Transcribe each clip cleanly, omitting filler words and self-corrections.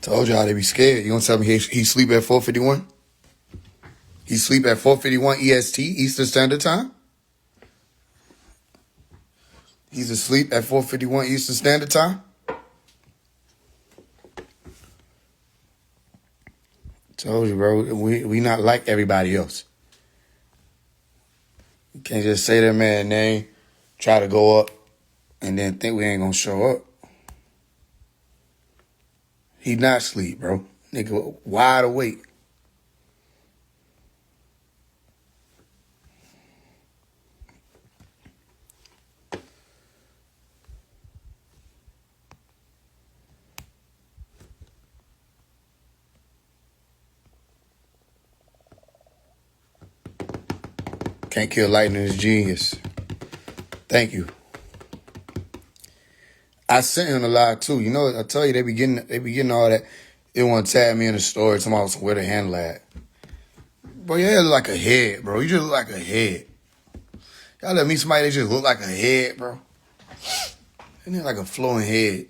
Told y'all they be scared. You gonna tell me he sleep at 4:51? He sleep at 4:51 EST, Eastern Standard Time? He's asleep at 4:51 Eastern Standard Time? Told you, bro. We not like everybody else. You can't just say that man's name, try to go up, and then think we ain't gonna show up. He not asleep, bro. Nigga wide awake. Can't kill lightning is genius. Thank you. I sent him a lot too. You know, I tell you they be getting all that. They want to tag me in the story, talking about where the handle at. Bro, your head look like a head, bro. You just look like a head. Y'all let me somebody that just look like a head, bro. It ain't like a flowing head.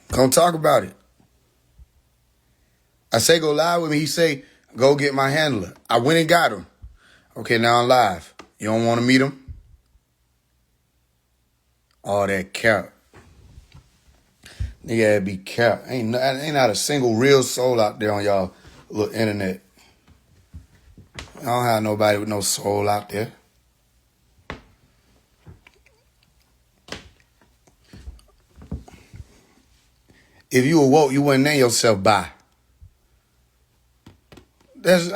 Come talk about it. I say go live with me. He say, go get my handler. I went and got him. Okay, now I'm live. You don't want to meet him? All that cap. Nigga, that be cap. Ain't not a single real soul out there on y'all little internet. I don't have nobody with no soul out there. If you awoke, you wouldn't name yourself by. That's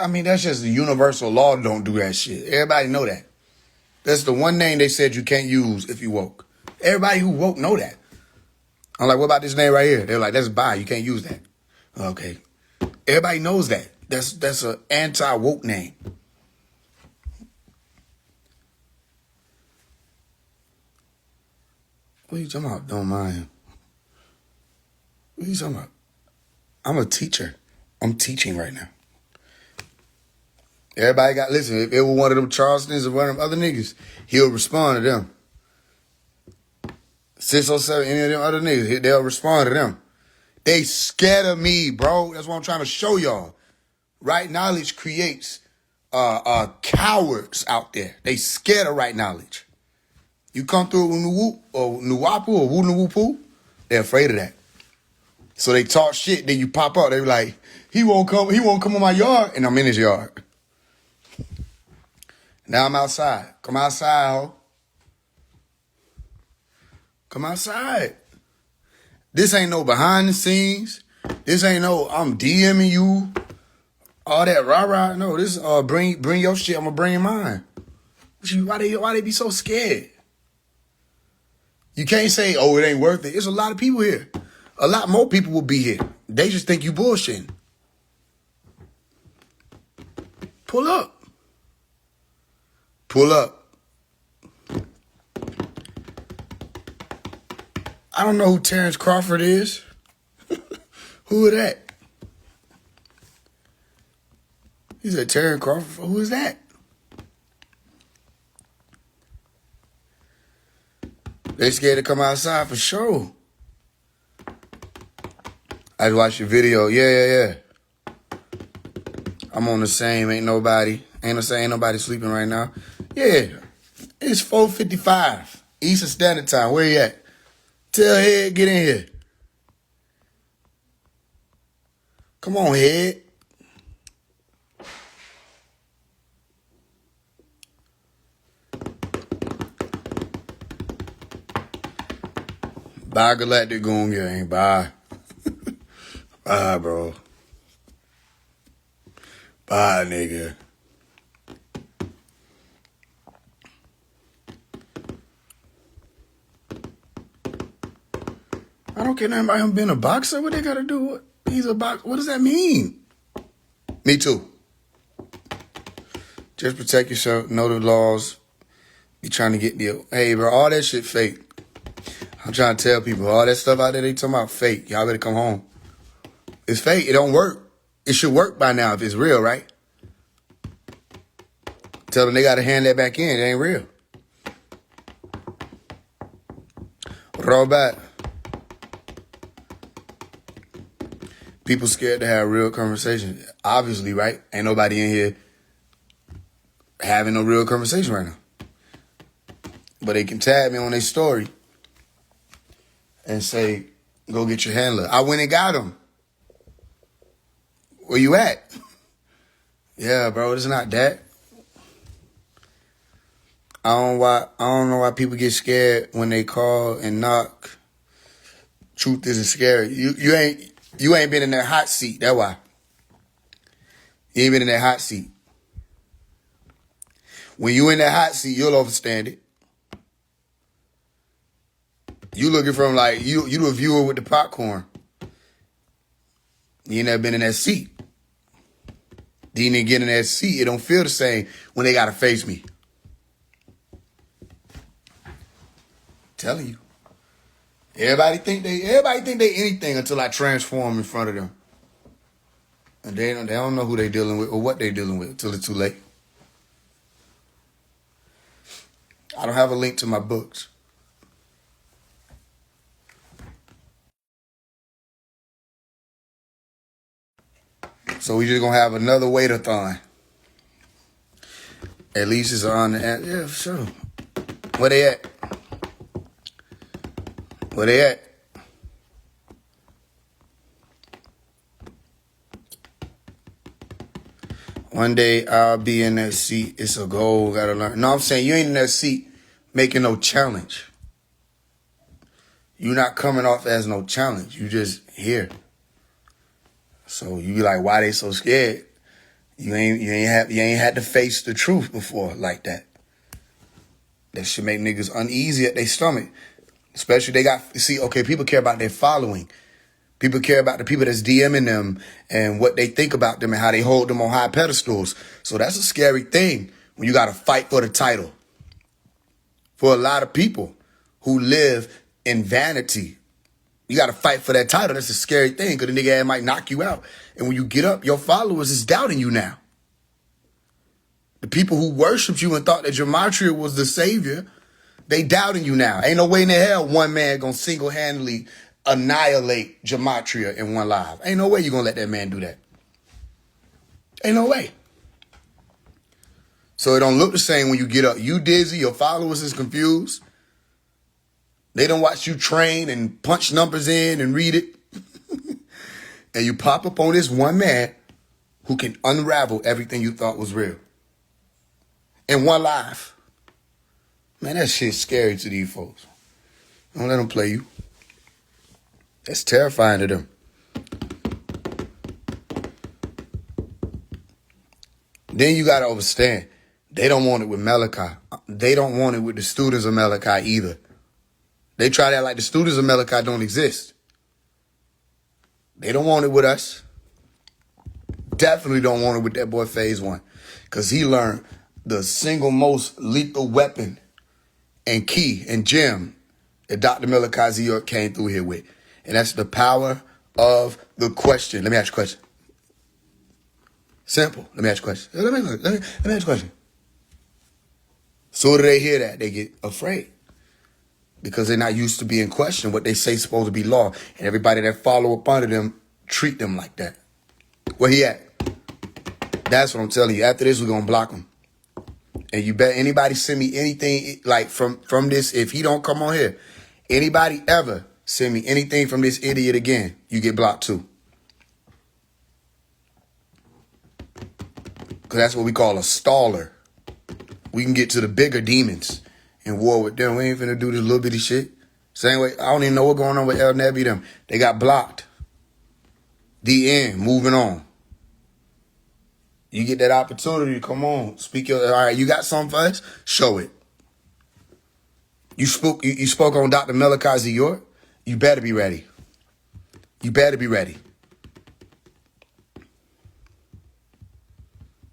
just the universal law. Don't do that shit. Everybody know that. That's the one name they said you can't use if you woke. Everybody who woke know that. I'm like, what about this name right here? They're like, that's by. You can't use that. Okay. Everybody knows that. That's an anti-woke name. What are you talking about? Don't mind him. What are you talking about? I'm a teacher. I'm teaching right now. Everybody listen, if it were one of them Charlestons or one of them other niggas, he'll respond to them. 607, any of them other niggas, they'll respond to them. They scared of me, bro. That's what I'm trying to show y'all. Right knowledge creates cowards out there. They scared of right knowledge. You come through Nuwapu or Wunuwupu, they're afraid of that. So they talk shit, then you pop up. They be like, he won't come on my yard, and I'm in his yard. Now I'm outside. Come outside, ho. Come outside. This ain't no behind the scenes. This ain't no I'm DMing you. All that rah-rah. No, this bring your shit. I'm gonna bring mine. Why they be so scared? You can't say, oh, it ain't worth it. There's a lot of people here. A lot more people will be here. They just think you bullshitting. Pull up. Pull up. I don't know who Terrence Crawford is. Who is that? He said, Terrence Crawford? Who is that? They scared to come outside for sure. I just watched your video. Yeah. I'm on the same. Ain't nobody sleeping right now. Yeah. It's 4:55 Eastern Standard Time. Where you at? Tell Head, get in here. Come on, Head. Bye, Galactic Goon Gang. Bye. Bye, bro. Bye, nigga. I don't care nothing about him being a boxer. What they got to do? He's a boxer. What does that mean? Me too. Just protect yourself. Know the laws. Be trying to get the... Hey, bro, all that shit fake. I'm trying to tell people, all that stuff out there they talking about fake. Y'all better come home. It's fake. It don't work. It should work by now if it's real, right? Tell them they got to hand that back in. It ain't real. Roll back. People scared to have real conversation. Obviously, right? Ain't nobody in here having a real conversation right now. But they can tag me on their story and say, go get your handler. I went and got him. Where you at? Yeah, bro, it's not that. I don't know why people get scared when they call and knock. Truth isn't scary. You ain't been in that hot seat. That's why. You ain't been in that hot seat. When you in that hot seat, you'll understand it. You looking from like you the viewer with the popcorn. You ain't never been in that seat. Then you get in that seat, it don't feel the same when they gotta face me. Telling you. Everybody think they anything until I transform in front of them. And they don't know who they dealing with or what they dealing with until it's too late. I don't have a link to my books. So we just gonna have another wait-a-thon. At least it's on the app. Yeah, for sure. Where they at? Where they at? One day I'll be in that seat. It's a goal. Gotta learn. No, I'm saying you ain't in that seat making no challenge. You're not coming off as no challenge. You just here. So you be like, why they so scared? You ain't had to face the truth before like that. That should make niggas uneasy at their stomach. Especially people care about their following. People care about the people that's DMing them and what they think about them and how they hold them on high pedestals. So that's a scary thing when you got to fight for the title. For a lot of people who live in vanity, you got to fight for that title. That's a scary thing because the nigga might knock you out. And when you get up, your followers is doubting you now. The people who worshipped you and thought that Gematria was the savior, they doubting you now. Ain't no way in the hell one man gonna single-handedly annihilate Gematria in one live. Ain't no way you gonna let that man do that. Ain't no way. So it don't look the same when you get up. You dizzy, your followers is confused. They don't watch you train and punch numbers in and read it. And you pop up on this one man who can unravel everything you thought was real. In one live. Man, that shit's scary to these folks. Don't let them play you. That's terrifying to them. Then you got to understand, they don't want it with Malachi. They don't want it with the students of Malachi either. They try to act like the students of Malachi don't exist. They don't want it with us. Definitely don't want it with that boy Faise One. Because he learned the single most lethal weapon and key and gem that Dr. Malachi Z came through here with. And that's the power of the question. Let me ask you a question. Simple. Let me ask you a question. Let me ask you a question. So do they hear that? They get afraid. Because they're not used to being questioned. What they say is supposed to be law. And everybody that follow up under them, treat them like that. Where he at? That's what I'm telling you. After this, we're going to block him. And you bet anybody send me anything like from this, if he don't come on here, anybody ever send me anything from this idiot again, you get blocked too. Because that's what we call a staller. We can get to the bigger demons and war with them. We ain't finna do this little bitty shit. Same way, I don't even know what's going on with El Nebi them. They got blocked. The end. Moving on. You get that opportunity, come on. Speak your, all right, you got something for us? Show it. You spoke on Dr. Malachi Z York? You better be ready. You better be ready.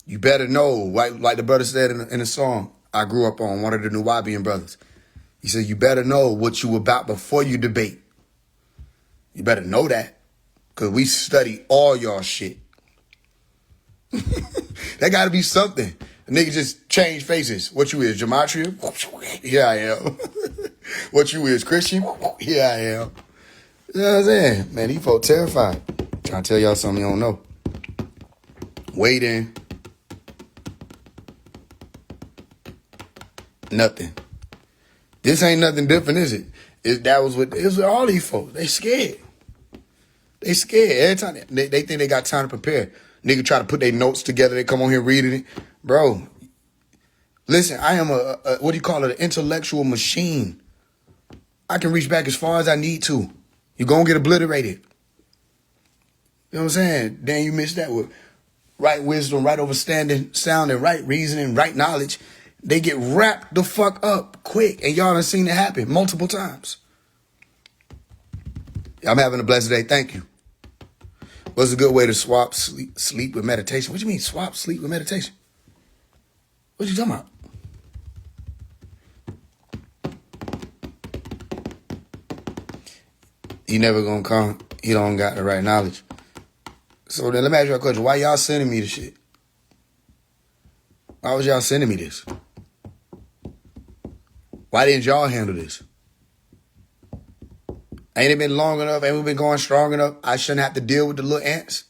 You better know, like the brother said in the song I grew up on, one of the Nuwabian brothers. He said, you better know what you about before you debate. You better know that. Because we study all y'all shit. That got to be something. A nigga just change faces. What you is, Gematria? Here I am. What you is, Christian? Here I am. You know what I'm saying? Man, these folks terrified. Trying to tell y'all something you don't know. Waiting. Nothing. This ain't nothing different, is it? It was with all these folks. They scared. They scared. Every time they think they got time to prepare. Nigga try to put their notes together. They come on here reading it. Bro, listen, I am a what do you call it? An intellectual machine. I can reach back as far as I need to. You're going to get obliterated. You know what I'm saying? Then you miss that with right wisdom, right understanding, sound, and right reasoning, right knowledge. They get wrapped the fuck up quick. And y'all done seen it happen multiple times. I'm having a blessed day. Thank you. What's a good way to swap sleep with meditation? What you mean swap sleep with meditation? What you talking about? He never gonna come. He don't got the right knowledge. So then let me ask you a question. Why y'all sending me the shit? Why was y'all sending me this? Why didn't y'all handle this? Ain't it been long enough? Ain't we been going strong enough? I shouldn't have to deal with the little ants?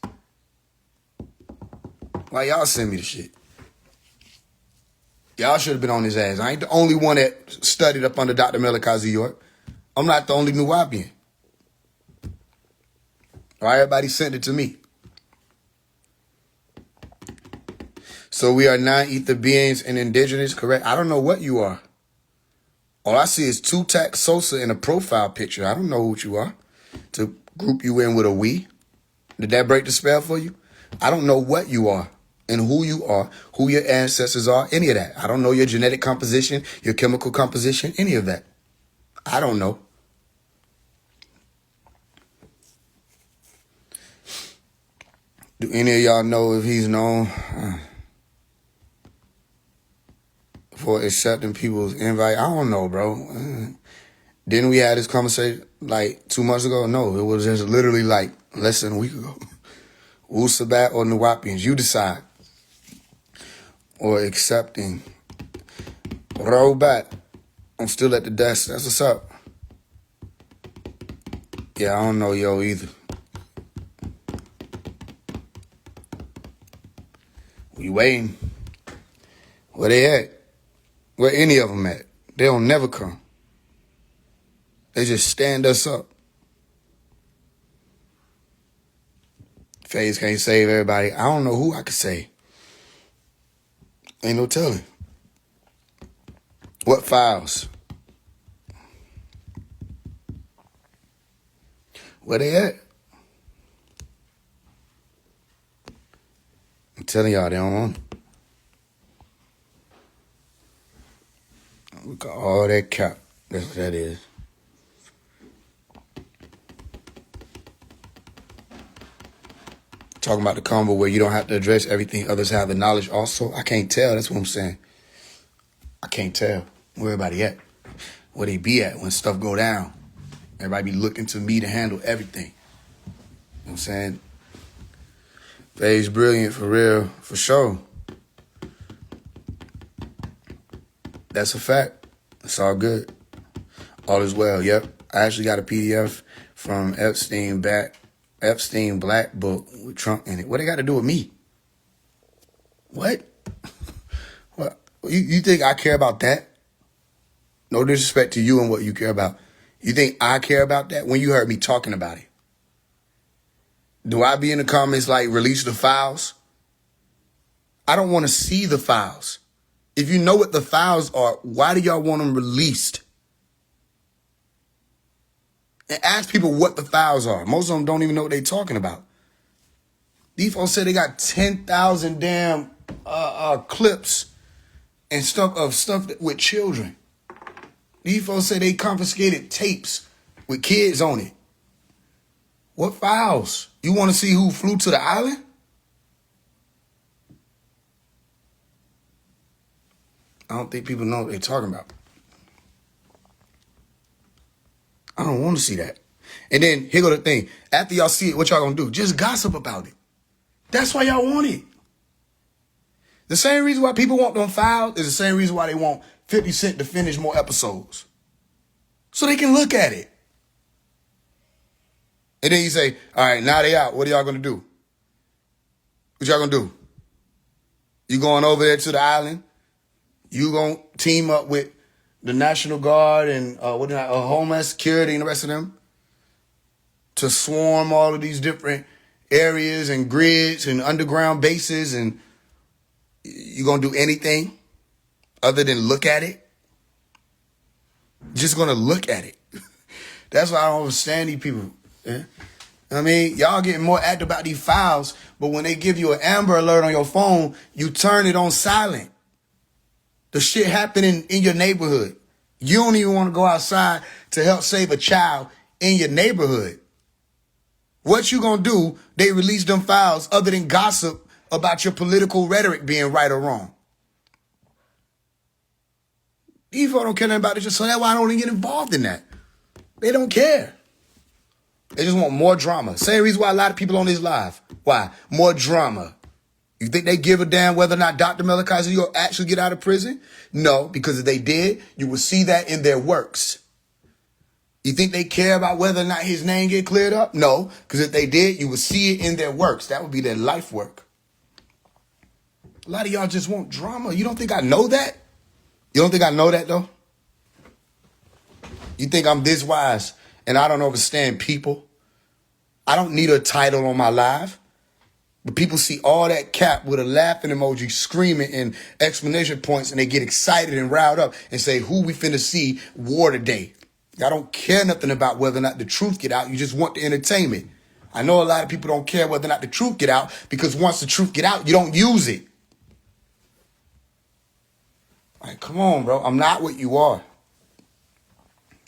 Why y'all send me the shit? Y'all should have been on his ass. I ain't the only one that studied up under Dr. Melikazi York. I'm not the only Nuwapian. All right, everybody sent it to me. So we are non-ether beings and indigenous, correct? I don't know what you are. All I see is Tutak Sosa in a profile picture. I don't know what you are. To group you in with a we. Did that break the spell for you? I don't know what you are and who you are, who your ancestors are, any of that. I don't know your genetic composition, your chemical composition, any of that. I don't know. Do any of y'all know if he's known for accepting people's invite? I don't know, bro. Didn't we have this conversation like 2 months ago? No, it was just literally like less than a week ago. Wu Sabat or Nuwapians, you decide. Or accepting. Roll back. I'm still at the desk. That's what's up. Yeah, I don't know yo either. We waiting. Where they at? Where any of them at? They don't never come. They just stand us up. Faise can't save everybody. I don't know who I could save. Ain't no telling. What files? Where they at? I'm telling y'all, they don't want it. We got all that cap. That's what that is. Talking about the combo where you don't have to address everything. Others have the knowledge also. I can't tell. That's what I'm saying. I can't tell where everybody at. Where they be at when stuff go down. Everybody be looking to me to handle everything. You know what I'm saying? Faye's brilliant for real, for sure. That's a fact. It's all good. All is well. Yep. I actually got a PDF from Epstein Black book with Trump in it. What they got to do with me? What? What? You think I care about that? No disrespect to you and what you care about. You think I care about that when you heard me talking about it? Do I be in the comments like, release the files? I don't want to see the files. If you know what the files are, why do y'all want them released? And ask people what the files are. Most of them don't even know what they're talking about. These folks said they got 10,000 damn clips and stuff with children. These folks say they confiscated tapes with kids on it. What files? You want to see who flew to the island? I don't think people know what they're talking about. I don't want to see that. And then, here go the thing. After y'all see it, what y'all gonna do? Just gossip about it. That's why y'all want it. The same reason why people want them files is the same reason why they want 50 Cent to finish more episodes. So they can look at it. And then you say, all right, now they out. What are y'all going to do? What y'all going to do? You going over there to the island? You going to team up with the National Guard and Homeland Security and the rest of them to swarm all of these different areas and grids and underground bases, and you going to do anything other than look at it? Just going to look at it. That's why I don't understand these people. Yeah? I mean, y'all getting more active about these files, but when they give you an Amber Alert on your phone, you turn it on silent. The shit happening in your neighborhood. You don't even want to go outside to help save a child in your neighborhood. What you gonna do? They release them files other than gossip about your political rhetoric being right or wrong. These people don't care nothing about it, so that's why I don't even get involved in that. They don't care. They just want more drama. Same reason why a lot of people on this live. Why? More drama. You think they give a damn whether or not Dr. Malachi will actually get out of prison? No, because if they did, you would see that in their works. You think they care about whether or not his name get cleared up? No, because if they did, you would see it in their works. That would be their life work. A lot of y'all just want drama. You don't think I know that? You don't think I know that, though? You think I'm this wise and I don't understand people? I don't need a title on my live. But people see all that cap with a laughing emoji, screaming and explanation points, and they get excited and riled up and say, who we finna see war today? Y'all don't care nothing about whether or not the truth get out. You just want the entertainment. I know a lot of people don't care whether or not the truth get out, because once the truth get out, you don't use it. Like, come on, bro. I'm not what you are.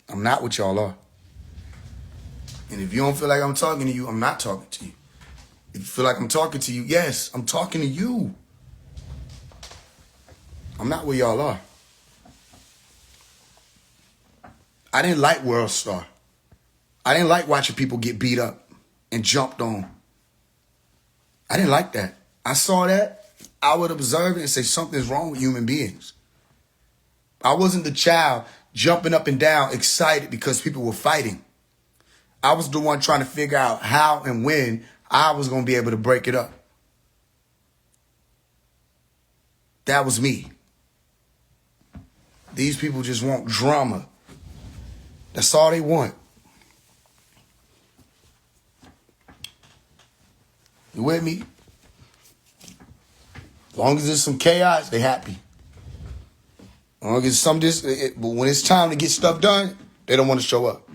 I'm not what y'all are. And if you don't feel like I'm talking to you, I'm not talking to you. If you feel like I'm talking to you, yes, I'm talking to you. I'm not where y'all are. I didn't like World Star. I didn't like watching people get beat up and jumped on. I didn't like that. I saw that, I would observe it and say something's wrong with human beings. I wasn't the child jumping up and down excited because people were fighting. I was the one trying to figure out how and when I was going to be able to break it up. That was me. These people just want drama. That's all they want. You with me? As long as there's some chaos, they happy. As long as but when it's time to get stuff done, they don't want to show up.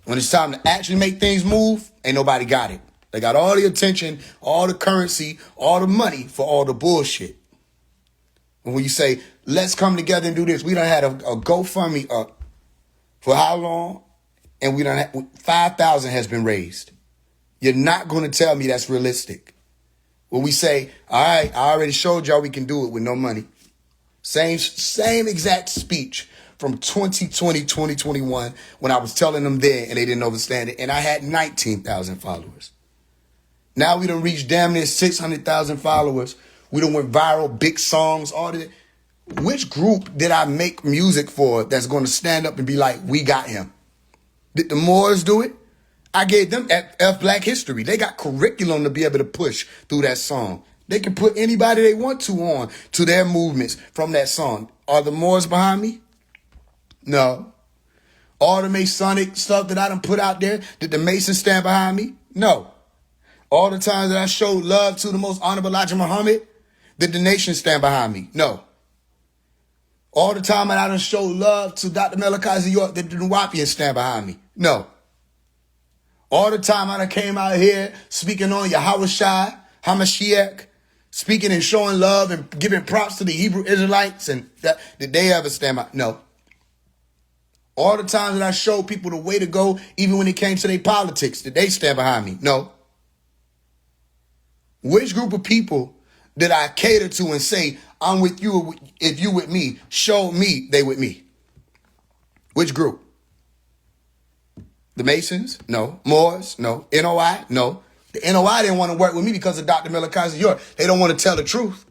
When it's time to actually make things move, ain't nobody got it. They got all the attention, all the currency, all the money for all the bullshit. And when you say, let's come together and do this, we done had a GoFundMe up for how long? And we done 5,000 has been raised. You're not going to tell me that's realistic. When we say, all right, I already showed y'all we can do it with no money. Same exact speech from 2020, 2021, when I was telling them then and they didn't understand it. And I had 19,000 followers. Now we done reached damn near 600,000 followers. We done went viral, big songs, all that. Which group did I make music for that's going to stand up and be like, we got him? Did the Moors do it? I gave them F Black History. They got curriculum to be able to push through that song. They can put anybody they want to on to their movements from that song. Are the Moors behind me? No. All the Masonic stuff that I done put out there, did the Masons stand behind me? No. All the times that I showed love to the most honorable Elijah Muhammad, did the nation stand behind me? No. All the time that I done showed love to Dr. Malachi York, did the Nuwapians stand behind me? No. All the time I done came out here speaking on Yahweh Shai, Hamashiach, speaking and showing love and giving props to the Hebrew Israelites, and that, did they ever stand by? No. All the times that I showed people the way to go, even when it came to their politics, did they stand behind me? No. Which group of people did I cater to and say, I'm with you if you with me? Show me they with me. Which group? The Masons? No. Moors? No. NOI? No. The NOI didn't want to work with me because of Dr. Malachi York. They don't want to tell the truth.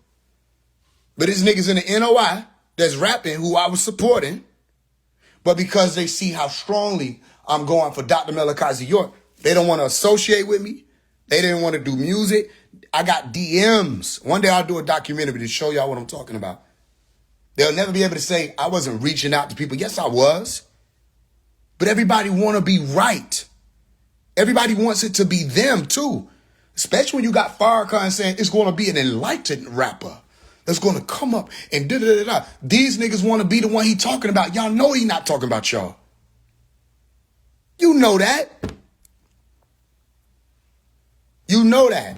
But these niggas in the NOI that's rapping who I was supporting, but because they see how strongly I'm going for Dr. Melakazi York. They don't want to associate with me. They didn't want to do music. I got DMs. One day I'll do a documentary to show y'all what I'm talking about. They'll never be able to say I wasn't reaching out to people. Yes, I was. But everybody want to be right. Everybody wants it to be them too. Especially when you got Farrakhan saying it's going to be an enlightened rapper that's going to come up and da-da-da-da. These niggas want to be the one he talking about. Y'all know he not talking about y'all. You know that. You know that.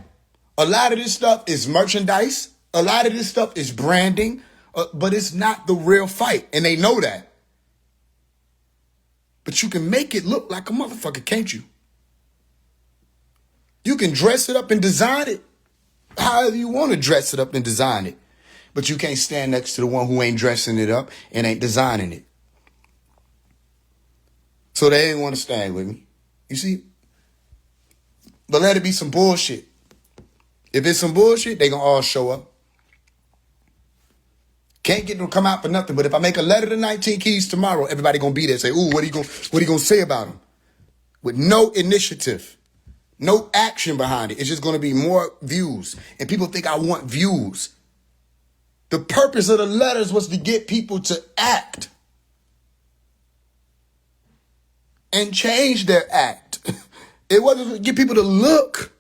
A lot of this stuff is merchandise. A lot of this stuff is branding. But it's not the real fight. And they know that. But you can make it look like a motherfucker, can't you? You can dress it up and design it however you want to dress it up and design it. But you can't stand next to the one who ain't dressing it up and ain't designing it. So they ain't want to stand with me. You see? But let it be some bullshit. If it's some bullshit, they gonna all show up. Can't get them to come out for nothing. But if I make a letter to 19 Keys tomorrow, everybody gonna be there and say, ooh, what are you gonna say about him? With no initiative. No action behind it. It's just going to be more views. And people think I want views. The purpose of the letters was to get people to act. And change their act. It wasn't to get people to look.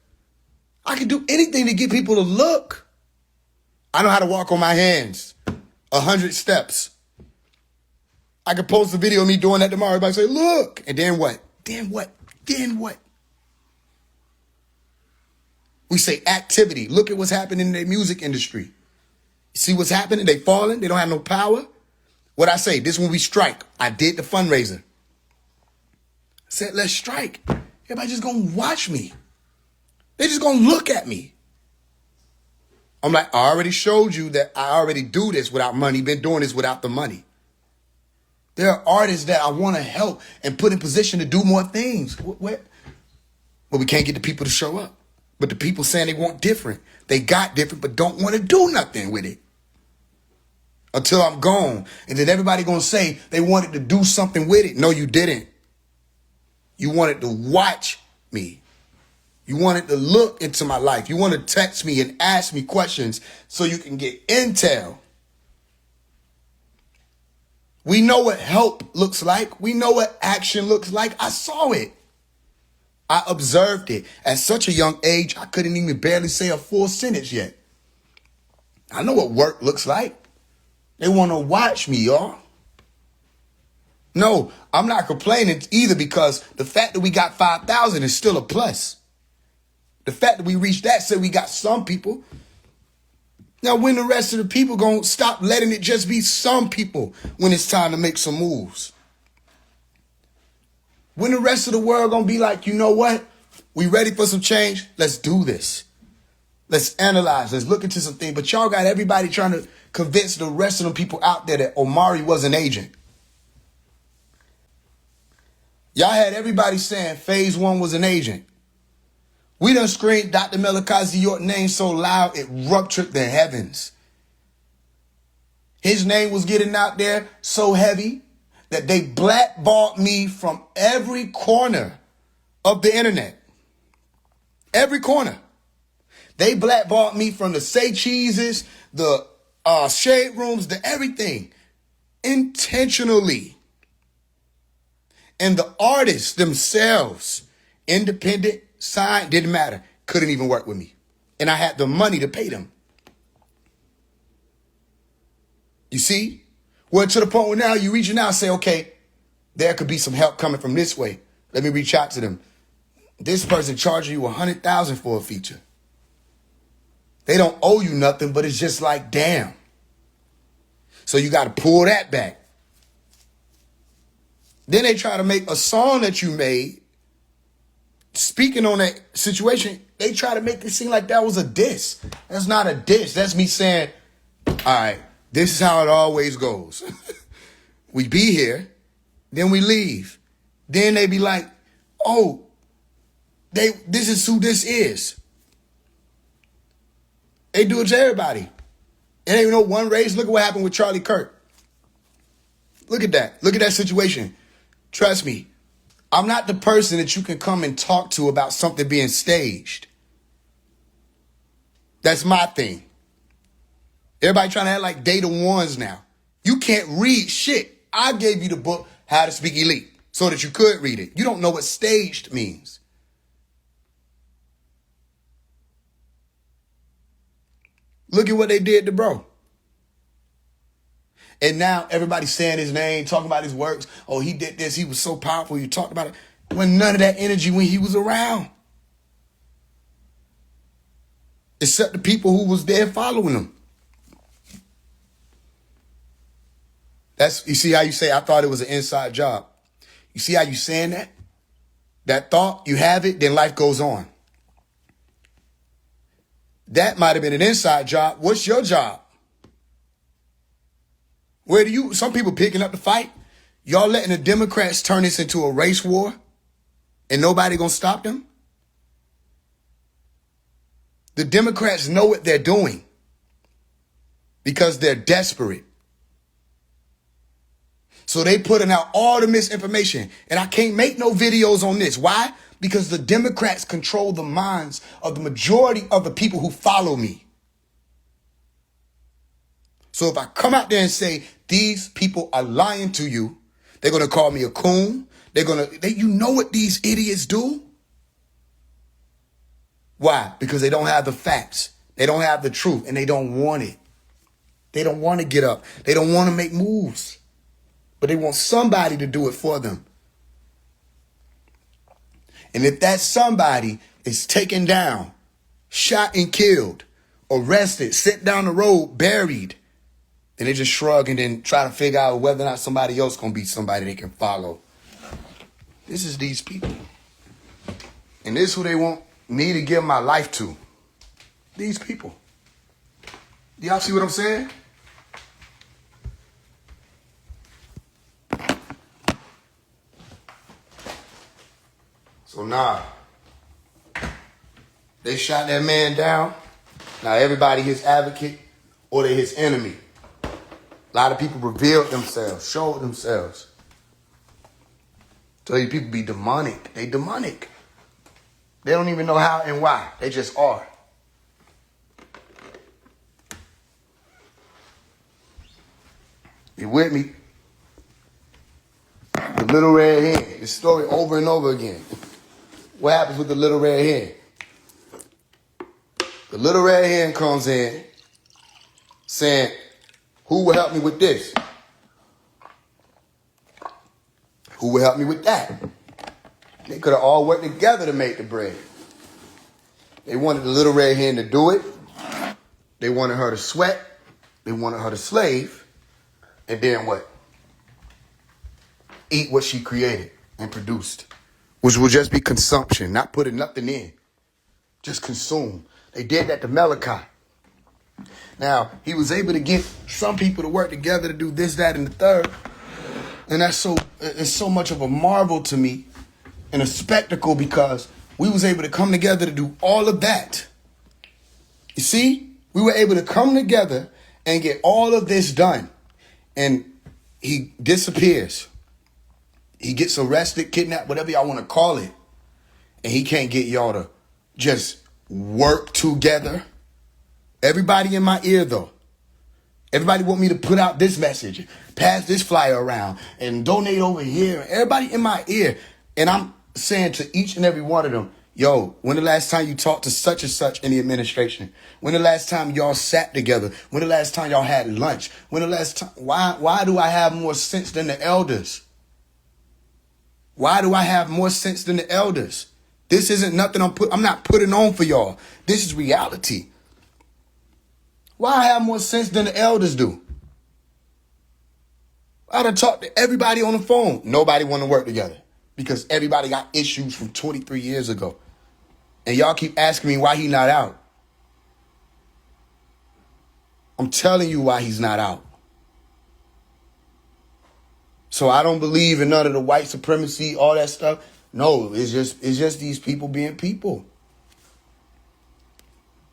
I can do anything to get people to look. I know how to walk on my hands. 100 steps. I could post a video of me doing that tomorrow. Everybody say, look. And then what? Then what? Then what? We say activity. Look at what's happening in the music industry. See what's happening? They falling. They don't have no power. What I say, this when we strike. I did the fundraiser. I said, let's strike. Everybody just gonna watch me. They just gonna look at me. I'm like, I already showed you that I already do this without money. Been doing this without the money. There are artists that I want to help and put in position to do more things. But we can't get the people to show up. But the people saying they want different. They got different, but don't want to do nothing with it. Until I'm gone. And then everybody going to say they wanted to do something with it. No, you didn't. You wanted to watch me. You wanted to look into my life. You want to text me and ask me questions so you can get intel. We know what help looks like. We know what action looks like. I saw it. I observed it. At such a young age, I couldn't even barely say a full sentence yet. I know what work looks like. They want to watch me, y'all. No, I'm not complaining either because the fact that we got 5,000 is still a plus. The fact that we reached that said we got some people. Now, when the rest of the people going to stop letting it just be some people when it's time to make some moves? When the rest of the world going to be like, you know what? We ready for some change? Let's do this. Let's analyze. Let's look into some things. But y'all got everybody trying to convince the rest of the people out there that Omari was an agent. Y'all had everybody saying Faise One was an agent. We done screamed Dr. Melakazi York name so loud it ruptured the heavens. His name was getting out there so heavy that they blackballed me from every corner of the internet. Every corner. They blackballed me from the Say Cheeses, the shade rooms, the everything. Intentionally. And the artists themselves, independent, signed, didn't matter, couldn't even work with me. And I had the money to pay them. You see? Well, to the point where now you reaching out and say, okay, there could be some help coming from this way. Let me reach out to them. This person charging you $100,000 for a feature. They don't owe you nothing, but it's just like, damn. So you got to pull that back. Then they try to make a song that you made. Speaking on that situation, they try to make it seem like that was a diss. That's not a diss. That's me saying, all right, this is how it always goes. We be here, then we leave. Then they be like, oh, this is who this is. They do it to everybody. It ain't no one race. Look at what happened with Charlie Kirk. Look at that. Look at that situation. Trust me. I'm not the person that you can come and talk to about something being staged. That's my thing. Everybody trying to act like they the ones now. You can't read shit. I gave you the book, How to Speak Elite, so that you could read it. You don't know what staged means. Look at what they did to bro. And now everybody's saying his name, talking about his works. Oh, he did this. He was so powerful. You talked about it. When none of that energy when he was around. Except the people who was there following him. You see how you say, I thought it was an inside job. You see how you saying that? That thought, you have it, then life goes on. That might have been an inside job. What's your job? Some people picking up the fight? Y'all letting the Democrats turn this into a race war and nobody gonna stop them? The Democrats know what they're doing because they're desperate. So they putting out all the misinformation. And I can't make no videos on this. Why? Because the Democrats control the minds of the majority of the people who follow me. So if I come out there and say, these people are lying to you, they're going to call me a coon. You know what these idiots do? Why? Because they don't have the facts. They don't have the truth and they don't want it. They don't want to get up. They don't want to make moves. But they want somebody to do it for them. And if that somebody is taken down, shot and killed, arrested, sent down the road, buried, then they just shrug and then try to figure out whether or not somebody else going to be somebody they can follow. This is these people. And this is who they want me to give my life to. These people. Do y'all see what I'm saying? So nah, they shot that man down. Now everybody his advocate or they his enemy. A lot of people revealed themselves, showed themselves. So these people be demonic. They demonic. They don't even know how and why. They just are. You with me? The little red hen. This story over and over again. What happens with the little red hen? The little red hen comes in saying, who will help me with this? Who will help me with that? They could have all worked together to make the bread. They wanted the little red hen to do it. They wanted her to sweat. They wanted her to slave. And then what? Eat what she created and produced. Which will just be consumption, not putting nothing in. Just consume. They did that to Malachi. Now, he was able to get some people to work together to do this, that, and the third. And it's so much of a marvel to me and a spectacle because we was able to come together to do all of that. You see, we were able to come together and get all of this done. And he disappears. He gets arrested, kidnapped, whatever y'all want to call it. And he can't get y'all to just work together. Everybody in my ear, though. Everybody want me to put out this message, pass this flyer around, and donate over here. Everybody in my ear. And I'm saying to each and every one of them, yo, when the last time you talked to such and such in the administration? When the last time y'all sat together? When the last time y'all had lunch? When the last time? Why do I have more sense than the elders? Why do I have more sense than the elders? This isn't nothing I'm not putting on for y'all. This is reality. Why I have more sense than the elders do? I done talked to everybody on the phone. Nobody want to work together because everybody got issues from 23 years ago. And y'all keep asking me why he not out. I'm telling you why he's not out. So I don't believe in none of the white supremacy, all that stuff. No, it's just these people being people.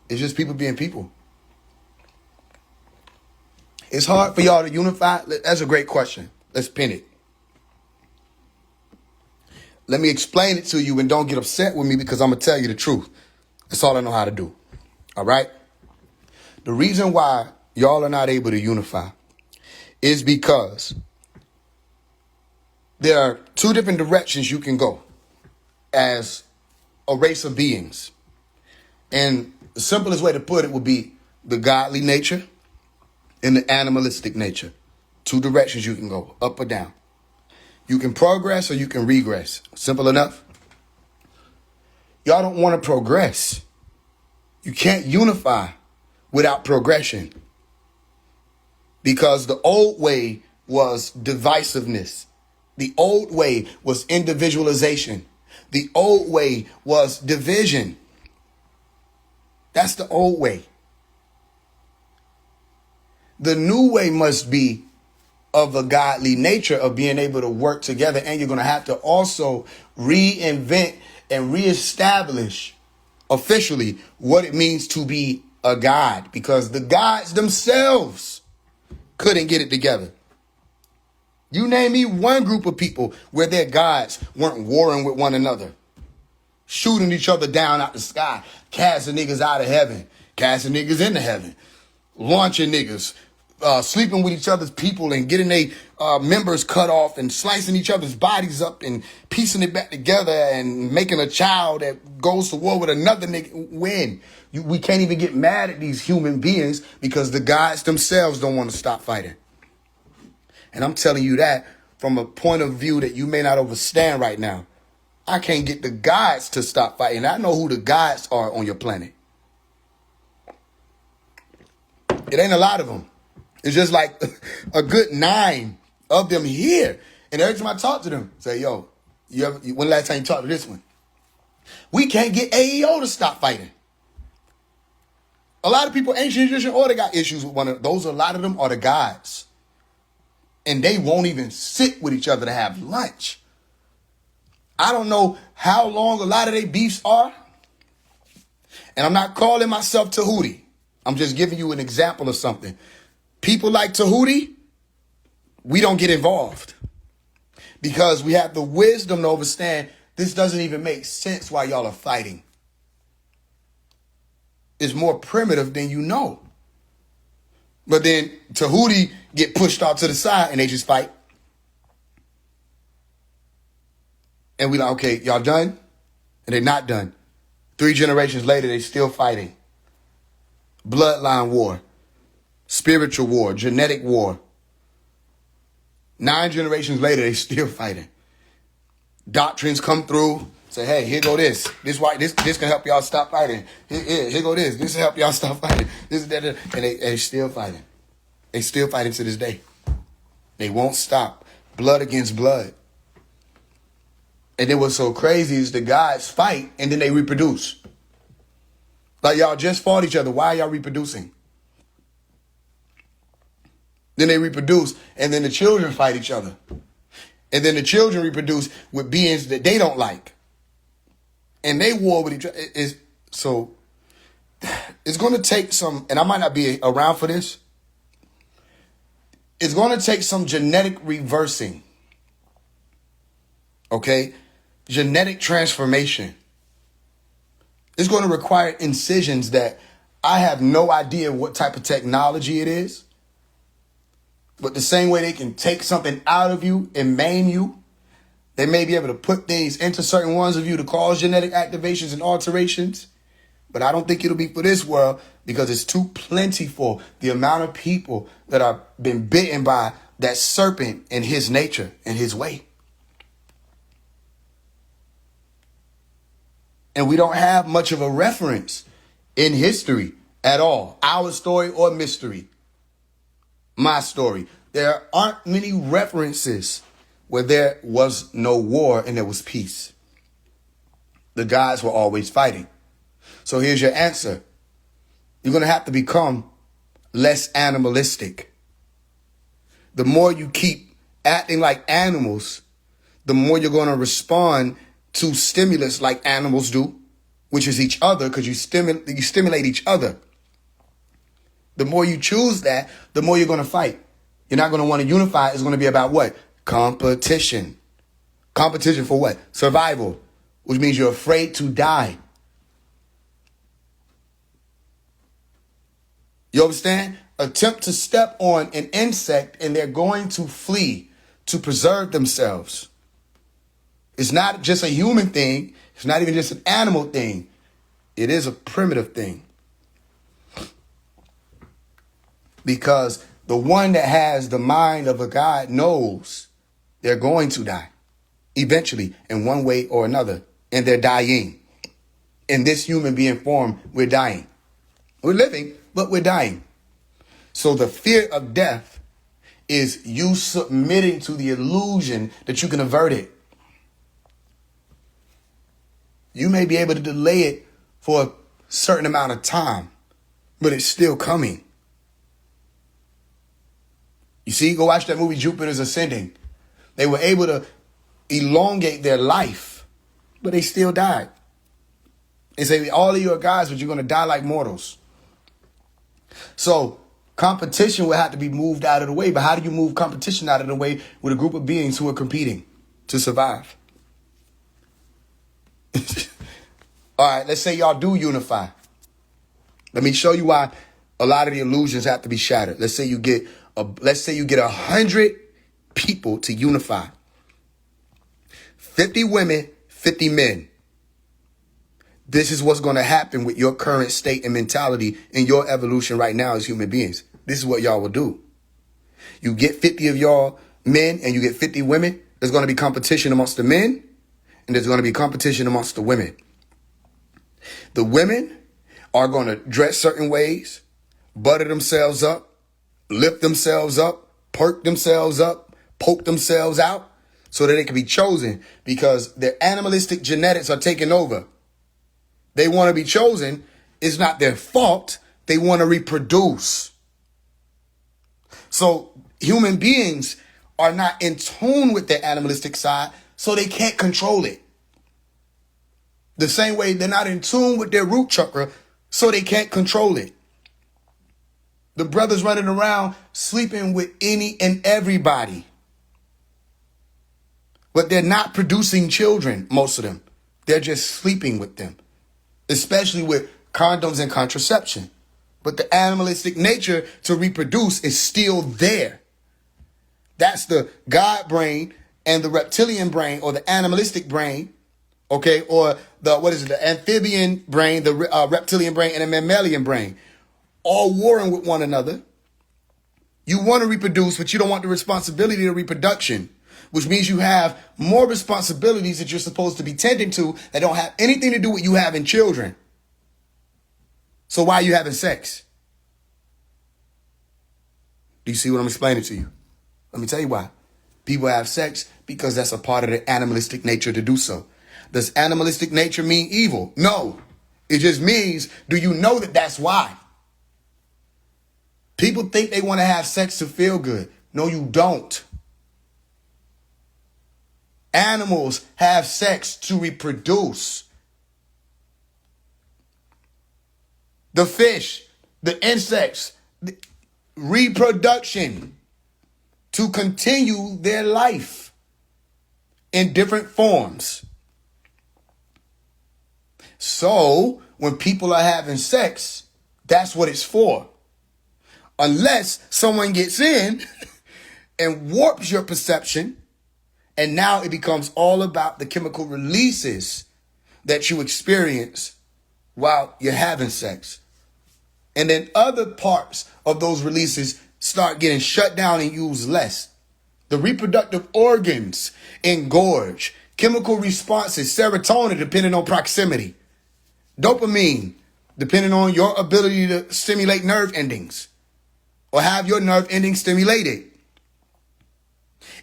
It's just people being people. It's hard for y'all to unify. That's a great question. Let's pin it. Let me explain it to you and don't get upset with me because I'm going to tell you the truth. That's all I know how to do. All right? The reason why y'all are not able to unify is because there are two different directions you can go as a race of beings. And the simplest way to put it would be the godly nature and the animalistic nature. Two directions you can go, up or down. You can progress or you can regress. Simple enough. Y'all don't want to progress. You can't unify without progression. Because the old way was divisiveness. The old way was individualization. The old way was division. That's the old way. The new way must be of a godly nature of being able to work together. And you're going to have to also reinvent and reestablish officially what it means to be a god. Because the gods themselves couldn't get it together. You name me one group of people where their gods weren't warring with one another, shooting each other down out the sky, casting niggas out of heaven, casting niggas into heaven, launching niggas, sleeping with each other's people and getting their members cut off and slicing each other's bodies up and piecing it back together and making a child that goes to war with another nigga win. We can't even get mad at these human beings because the gods themselves don't want to stop fighting. And I'm telling you that from a point of view that you may not understand right now. I can't get the gods to stop fighting. I know who the gods are on your planet. It ain't a lot of them. It's just like a good 9 of them here. And every time I talk to them, say, yo, when last time you talked to this one? We can't get AEO to stop fighting. A lot of people, ancient Egyptian order, got issues with one of those. A lot of them are the gods. And they won't even sit with each other to have lunch. I don't know how long a lot of their beefs are. And I'm not calling myself Tahuti. I'm just giving you an example of something. People like Tahuti, we don't get involved. Because we have the wisdom to understand this doesn't even make sense why y'all are fighting. It's more primitive than you know. But then Tahuti get pushed off to the side and they just fight. And we like, okay, y'all done? And they're not done. 3 generations later, they still fighting. Bloodline war, spiritual war, genetic war. 9 generations later, they still fighting. Doctrines come through, say, hey, here go this. This can help y'all stop fighting. Here go this. This will help y'all stop fighting. This, that, that. And they still fighting. They still fighting to this day. They won't stop. Blood against blood. And then what's so crazy is the gods fight and then they reproduce. Like y'all just fought each other. Why are y'all reproducing? Then they reproduce and then the children fight each other. And then the children reproduce with beings that they don't like. And they war with each other. So it's going to take some, and I might not be around for this. It's going to take some genetic reversing. Okay? Genetic transformation. It's going to require incisions that I have no idea what type of technology it is. But the same way they can take something out of you and maim you, they may be able to put things into certain ones of you to cause genetic activations and alterations. But I don't think it'll be for this world because it's too plentiful, the amount of people that have been bitten by that serpent in his nature and his way. And we don't have much of a reference in history at all. Our story or mystery. My story. There aren't many references where there was no war and there was peace. The gods were always fighting. So here's your answer. You're going to have to become less animalistic. The more you keep acting like animals, the more you're going to respond to stimulus like animals do, which is each other, because you stimulate each other. The more you choose that, the more you're going to fight. You're not going to want to unify. It's going to be about what? Competition. Competition for what? Survival, which means you're afraid to die. You understand? Attempt to step on an insect and they're going to flee to preserve themselves. It's not just a human thing. It's not even just an animal thing. It is a primitive thing. Because the one that has the mind of a God knows they're going to die eventually in one way or another. And they're dying. In this human being form, we're dying. We're living, but we're dying. So the fear of death is you submitting to the illusion that you can avert it. You may be able to delay it for a certain amount of time, but it's still coming. You see, go watch that movie Jupiter's Ascending. They were able to elongate their life, but they still died. They say all of you are gods, but you're going to die like mortals. So competition will have to be moved out of the way. But how do you move competition out of the way with a group of beings who are competing to survive? All right, let's say y'all do unify. Let me show you why a lot of the illusions have to be shattered. Let's say you get 100 people to unify. 50 women, 50 men. This is what's going to happen with your current state and mentality in your evolution right now as human beings. This is what y'all will do. You get 50 of y'all men and you get 50 women. There's going to be competition amongst the men and there's going to be competition amongst the women. The women are going to dress certain ways, butter themselves up, lift themselves up, perk themselves up, poke themselves out so that they can be chosen because their animalistic genetics are taking over. They want to be chosen. It's not their fault. They want to reproduce. So human beings are not in tune with their animalistic side, so they can't control it. The same way they're not in tune with their root chakra, so they can't control it. The brothers running around sleeping with any and everybody. But they're not producing children, most of them. They're just sleeping with them. Especially with condoms and contraception. But the animalistic nature to reproduce is still there. That's the God brain and the reptilian brain or the animalistic brain, okay, or the amphibian brain, the reptilian brain and the mammalian brain, all warring with one another. You want to reproduce, but you don't want the responsibility of reproduction, which means you have more responsibilities that you're supposed to be tending to that don't have anything to do with you having children. So why are you having sex? Do you see what I'm explaining to you? Let me tell you why. People have sex because that's a part of their animalistic nature to do so. Does animalistic nature mean evil? No. It just means, do you know that that's why? People think they want to have sex to feel good. No, you don't. Animals have sex to reproduce. The fish, the insects, the reproduction to continue their life in different forms. So when people are having sex, that's what it's for. Unless someone gets in and warps your perception, and now it becomes all about the chemical releases that you experience while you're having sex. And then other parts of those releases start getting shut down and used less. The reproductive organs engorge. Chemical responses, serotonin depending on proximity. Dopamine depending on your ability to stimulate nerve endings or have your nerve endings stimulated.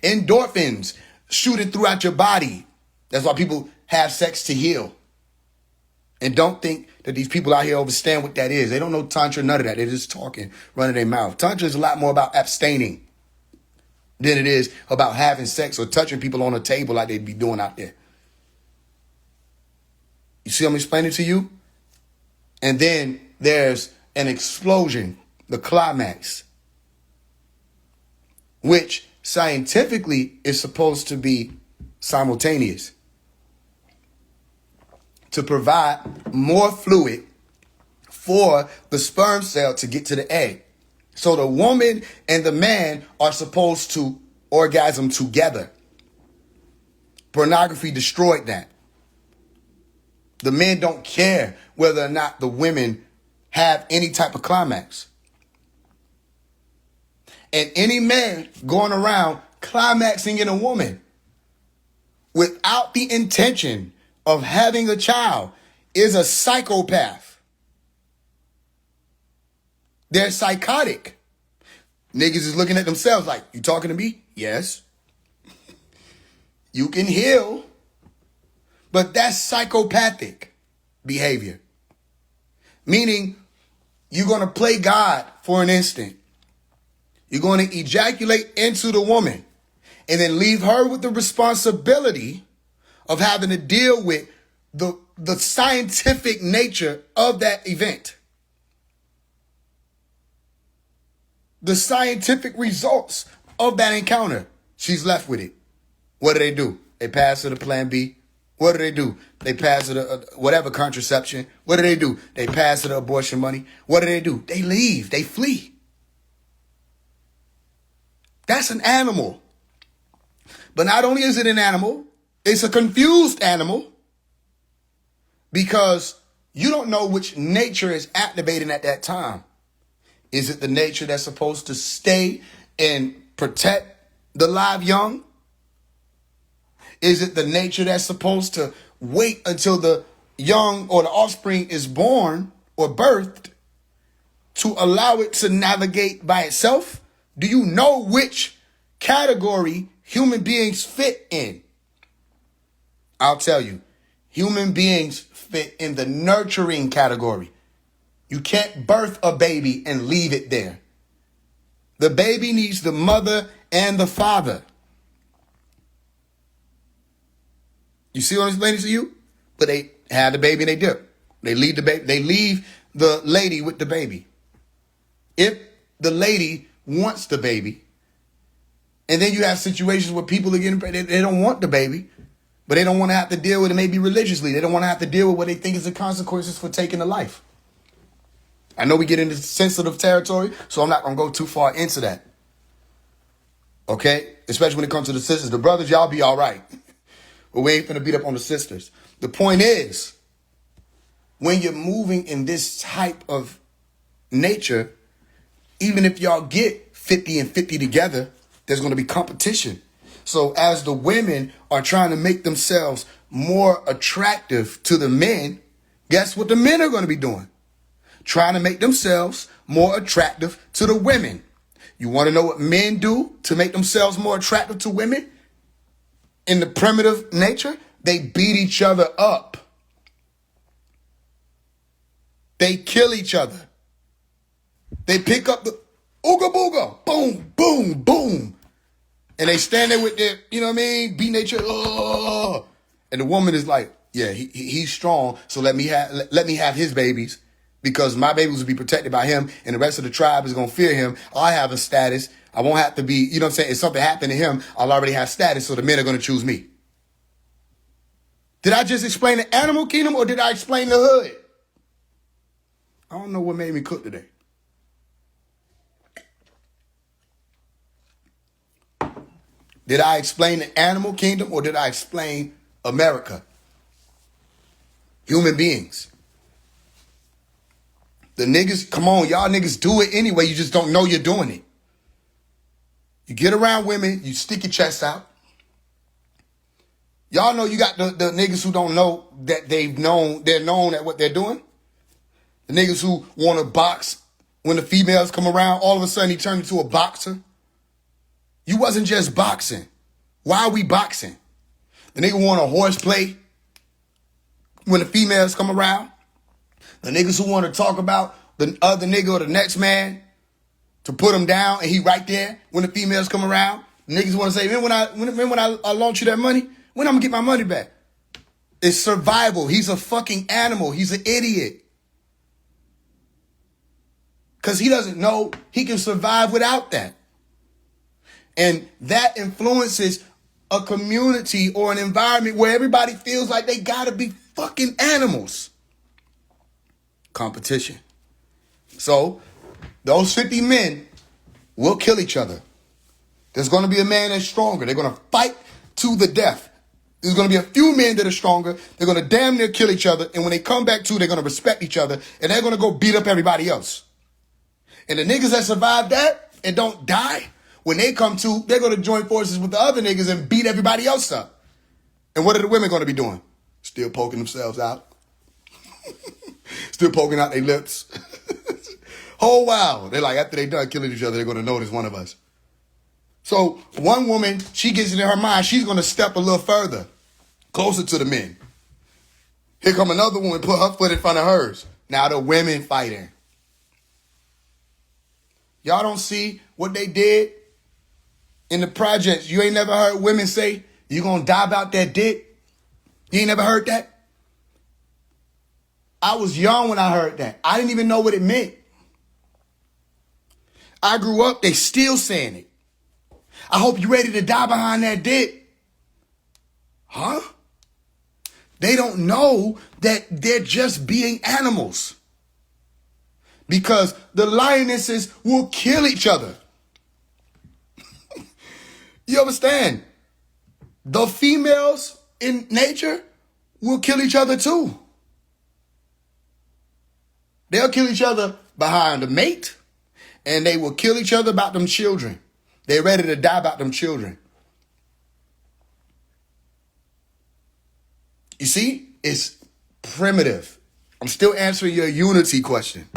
Endorphins shooting throughout your body. That's why people have sex to heal. And don't think that these people out here understand what that is. They don't know Tantra, none of that. They're just talking, running their mouth. Tantra is a lot more about abstaining than it is about having sex or touching people on a table like they'd be doing out there. You see what I'm explaining to you? And then there's an explosion, the climax, which scientifically is supposed to be simultaneous to provide more fluid for the sperm cell to get to the egg. So the woman and the man are supposed to orgasm together. Pornography destroyed that. The men don't care whether or not the women have any type of climax. And any man going around climaxing in a woman without the intention of having a child is a psychopath. They're psychotic. Niggas is looking at themselves like, you talking to me? Yes. You can heal, but that's psychopathic behavior. Meaning, you're going to play God for an instant. You're going to ejaculate into the woman and then leave her with the responsibility of having to deal with the scientific nature of that event. The scientific results of that encounter. She's left with it. What do? They pass her to plan B. What do? They pass her to whatever contraception. What do? They pass her to abortion money. What do? They leave. They flee. That's an animal. But not only is it an animal, it's a confused animal because you don't know which nature is activating at that time. Is it the nature that's supposed to stay and protect the live young? Is it the nature that's supposed to wait until the young or the offspring is born or birthed to allow it to navigate by itself? Do you know which category human beings fit in? I'll tell you, human beings fit in the nurturing category. You can't birth a baby and leave it there. The baby needs the mother and the father. You see what I'm explaining to you? But they have the baby and they dip. They leave the baby. They leave the lady with the baby. If the lady wants the baby, and then you have situations where people are getting pregnant, they don't want the baby, but they don't want to have to deal with it maybe religiously. They don't want to have to deal with what they think is the consequences for taking a life. I know we get into sensitive territory, so I'm not going to go too far into that. Okay? Especially when it comes to the sisters. The brothers, y'all be all right. But we ain't finna beat up on the sisters. The point is, when you're moving in this type of nature, even if y'all get 50 and 50 together, there's going to be competition. So as the women are trying to make themselves more attractive to the men, guess what the men are going to be doing? Trying to make themselves more attractive to the women. You want to know what men do to make themselves more attractive to women? In the primitive nature, they beat each other up. They kill each other. They pick up the ooga booga, boom, boom, boom. And they stand there with their, you know what I mean, beating each other. Oh. And the woman is like, yeah, he's strong, so let me have his babies because my babies will be protected by him and the rest of the tribe is going to fear him. I have a status. I won't have to be, you know what I'm saying? If something happened to him, I'll already have status, so the men are going to choose me. Did I just explain the animal kingdom or did I explain the hood? I don't know what made me cook today. Did I explain the animal kingdom or did I explain America? Human beings. The niggas, come on, y'all niggas do it anyway. You just don't know you're doing it. You get around women, you stick your chest out. Y'all know you got the niggas who don't know that they're known at what they're doing. The niggas who want to box when the females come around, all of a sudden he turned into a boxer. You wasn't just boxing. Why are we boxing? The nigga want a horseplay when the females come around. The niggas who want to talk about the other nigga or the next man to put him down and he right there when the females come around. Niggas want to say, man, when I launch you that money, when I'm going to get my money back? It's survival. He's a fucking animal. He's an idiot. Because he doesn't know he can survive without that. And that influences a community or an environment where everybody feels like they gotta be fucking animals. Competition. So those 50 men will kill each other. There's going to be a man that's stronger. They're going to fight to the death. There's going to be a few men that are stronger. They're going to damn near kill each other. And when they come back to, they're going to respect each other. And they're going to go beat up everybody else. And the niggas that survive that and don't die, when they come to, they're going to join forces with the other niggas and beat everybody else up. And what are the women going to be doing? Still poking themselves out. Still poking out their lips. Whole while. They're like, after they done killing each other, they're going to notice one of us. So one woman, she gets it in her mind, she's going to step a little further, closer to the men. Here come another woman, put her foot in front of hers. Now the women fighting. Y'all don't see what they did in the projects. You ain't never heard women say, you going to die about that dick? You ain't never heard that? I was young when I heard that. I didn't even know what it meant. I grew up, they still saying it. I hope you're ready to die behind that dick. Huh? They don't know that they're just being animals. Because the lionesses will kill each other. You understand? The females in nature will kill each other too. They'll kill each other behind a mate, and they will kill each other about them children. They're ready to die about them children. You see, it's primitive. I'm still answering your unity question.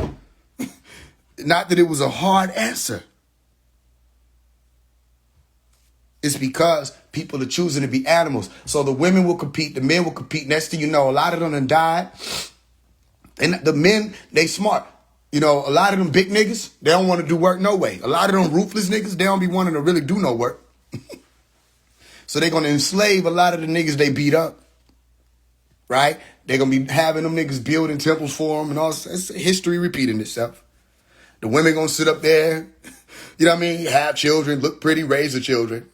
Not that it was a hard answer. It's because people are choosing to be animals. So the women will compete, the men will compete. Next thing you know, a lot of them done died. And the men, they smart. You know, a lot of them big niggas, they don't want to do work no way. A lot of them ruthless niggas, they don't be wanting to really do no work. So they're going to enslave a lot of the niggas they beat up. Right? They're going to be having them niggas building temples for them and all. It's history repeating itself. The women going to sit up there, you know what I mean? Have children, look pretty, raise the children.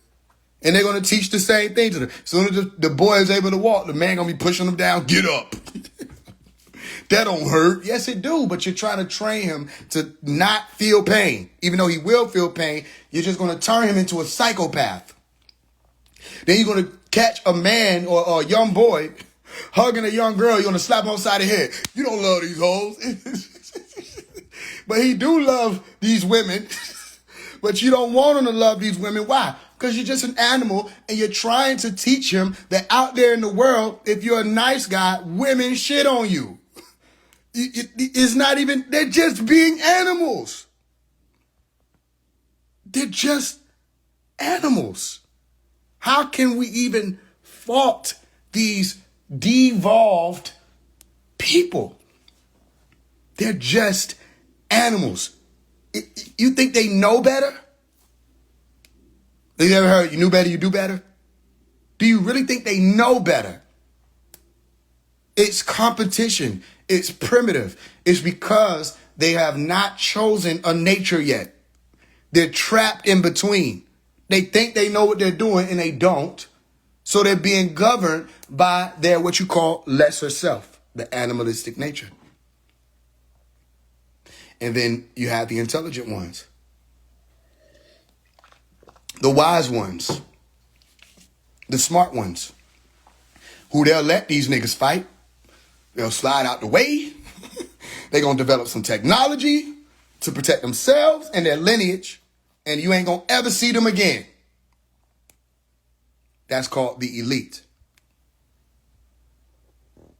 And they're going to teach the same thing to them. As soon as the boy is able to walk, the man going to be pushing them down, get up. That don't hurt. Yes, it do, but you're trying to train him to not feel pain. Even though he will feel pain, you're just going to turn him into a psychopath. Then you're going to catch a man or a young boy hugging a young girl. You're going to slap him upside the head. You don't love these hoes. But he do love these women. But you don't want him to love these women. Why? Because you're just an animal and you're trying to teach him that out there in the world, if you're a nice guy, women shit on you. It's not even, they're just being animals. They're just animals. How can we even fault these devolved people? They're just animals. You think they know better? You ever heard you knew better, you do better? Do you really think they know better? It's competition. It's primitive. It's because they have not chosen a nature yet. They're trapped in between. They think they know what they're doing and they don't. So they're being governed by their what you call lesser self, the animalistic nature. And then you have the intelligent ones. The wise ones. The smart ones. Who they'll let these niggas fight. They'll slide out the way. They're going to develop some technology to protect themselves and their lineage. And you ain't going to ever see them again. That's called the elite.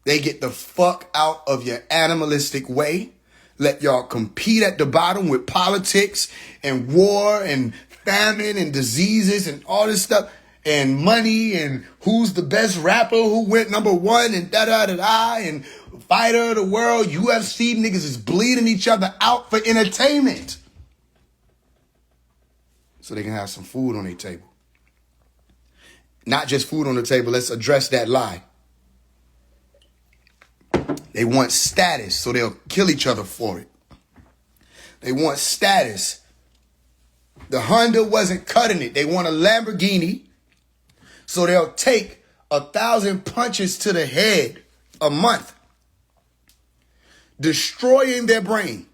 They get the fuck out of your animalistic way. Let y'all compete at the bottom with politics and war and famine and diseases and all this stuff. And money and who's the best rapper, who went number one and da-da-da-da and fighter of the world. UFC niggas is bleeding each other out for entertainment. So they can have some food on their table. Not just food on the table. Let's address that lie. They want status, so they'll kill each other for it. They want status. The Honda wasn't cutting it. They want a Lamborghini. So they'll take 1,000 punches to the head a month, destroying their brain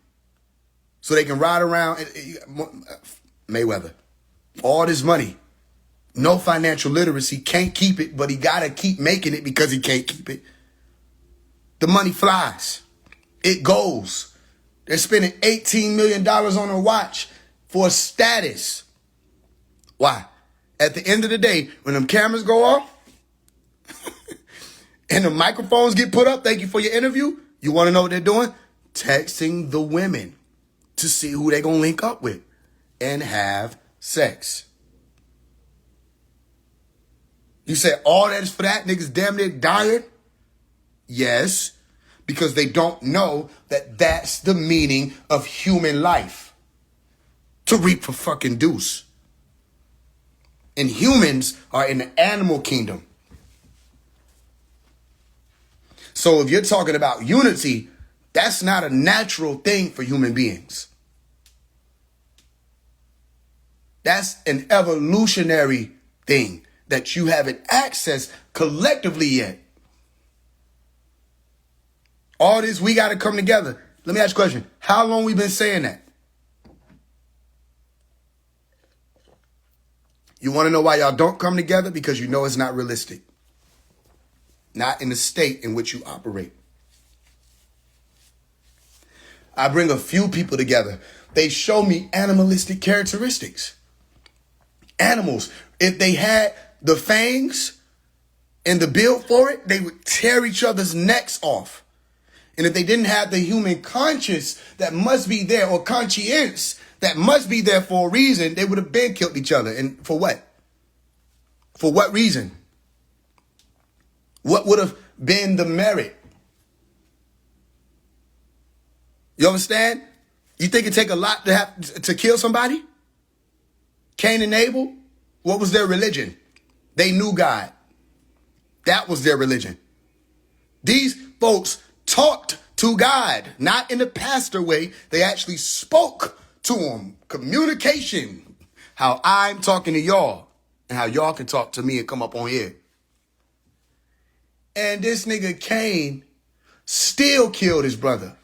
so they can ride around. Mayweather, all this money, no financial literacy, can't keep it, but he got to keep making it because he can't keep it. The money flies. It goes. They're spending $18 million on a watch for status. Why? At the end of the day, when them cameras go off and the microphones get put up, thank you for your interview, you want to know what they're doing? Texting the women to see who they're going to link up with and have sex. You say all that is for that? Niggas damn near dying? Yes, because they don't know that that's the meaning of human life. To reap for fucking deuce. And humans are in the animal kingdom. So if you're talking about unity, that's not a natural thing for human beings. That's an evolutionary thing that you haven't accessed collectively yet. All this, we got to come together. Let me ask you a question. How long we been saying that? You want to know why y'all don't come together? Because you know it's not realistic. Not in the state in which you operate. I bring a few people together. They show me animalistic characteristics. Animals, if they had the fangs and the build for it, they would tear each other's necks off. And if they didn't have the human conscience that must be there, or conscience that must be there for a reason, they would have been killed each other. And for what? For what reason? What would have been the merit? You understand? You think it take a lot to kill somebody? Cain and Abel, what was their religion? They knew God. That was their religion. These folks talked to God, not in the pastor way. They actually spoke to him. Communication. How I'm talking to y'all and how y'all can talk to me and come up on here. And this nigga Cain still killed his brother.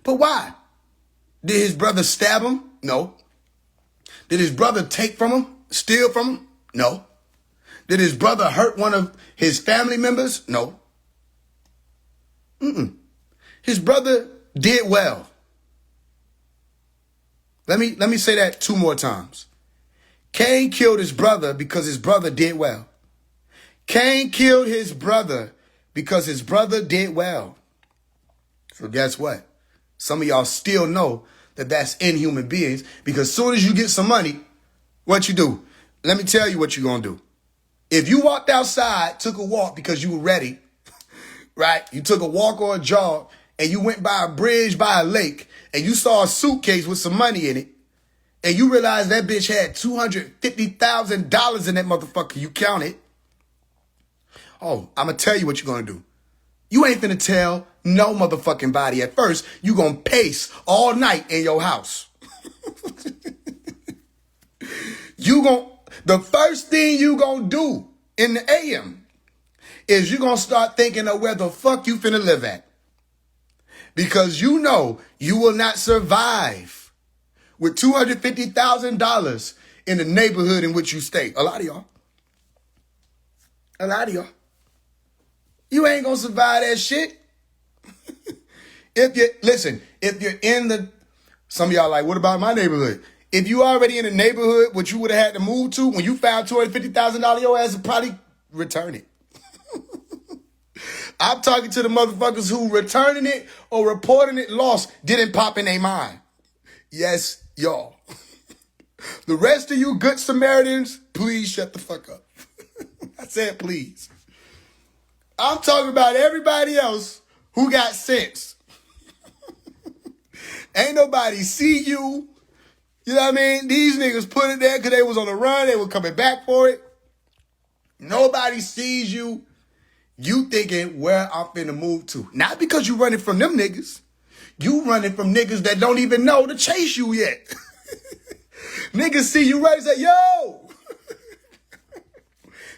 But why? Did his brother stab him? No. Did his brother take from him? Steal from him? No. Did his brother hurt one of his family members? No. His brother did well. Let me say that 2 more times. Cain killed his brother because his brother did well. Cain killed his brother because his brother did well. So guess what? Some of y'all still know that that's in human beings, because as soon as you get some money, what you do? Let me tell you what you're going to do. If you walked outside, took a walk because you were ready, right? You took a walk or a jog and you went by a bridge by a lake and you saw a suitcase with some money in it and you realized that bitch had $250,000 in that motherfucker. You count it. Oh, I'm going to tell you what you're going to do. You ain't finna tell no motherfucking body at first. You gonna pace all night in your house. The first thing you gonna do in the AM is you gonna start thinking of where the fuck you finna live at. Because you know you will not survive with $250,000 in the neighborhood in which you stay. A lot of y'all. You ain't gonna survive that shit. If you're in some of y'all like, what about my neighborhood? If you already in a neighborhood, what you would have had to move to, when you found $250,000, your ass would probably return it. I'm talking to the motherfuckers who returning it or reporting it lost didn't pop in their mind. Yes, y'all. The rest of you good Samaritans, please shut the fuck up. I said please. I'm talking about everybody else who got sense. Ain't nobody see you. You know what I mean? These niggas put it there because they was on the run. They were coming back for it. Nobody sees you. You thinking where I'm finna move to. Not because you running from them niggas. You running from niggas that don't even know to chase you yet. Niggas see you right and say, yo.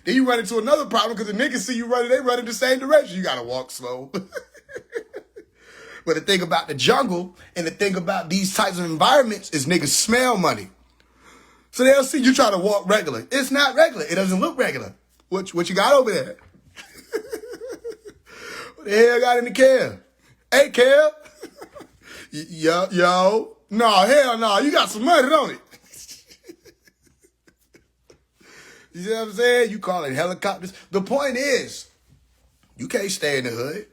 Then you run into another problem because the niggas see you running, they run in the same direction. You got to walk slow. But the thing about the jungle and the thing about these types of environments is niggas smell money. So they'll see you try to walk regular. It's not regular. It doesn't look regular. What you got over there? What the hell got in the cab? Hey, cab. Yo. No, hell no. You got some money, don't it? You see what I'm saying? You calling helicopters. The point is, you can't stay in the hood.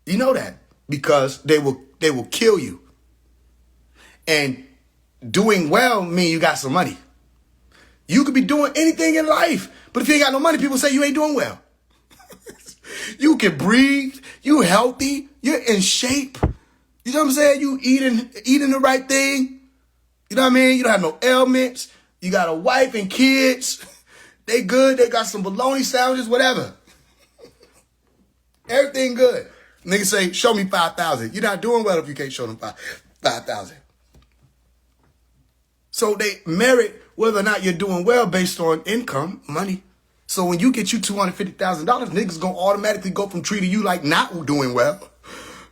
You know that because they will kill you. And doing well mean you got some money. You could be doing anything in life, but if you ain't got no money, people say you ain't doing well. You can breathe, you healthy, you're in shape. You know what I'm saying? You eating the right thing. You know what I mean? You don't have no ailments. You got a wife and kids. They good. They got some bologna sandwiches, whatever. Everything good. Niggas say, show me 5,000. You're not doing well if you can't show them 5,000. So they merit whether or not you're doing well based on income, money. So when you get you $250,000, niggas gonna automatically go from treating you like not doing well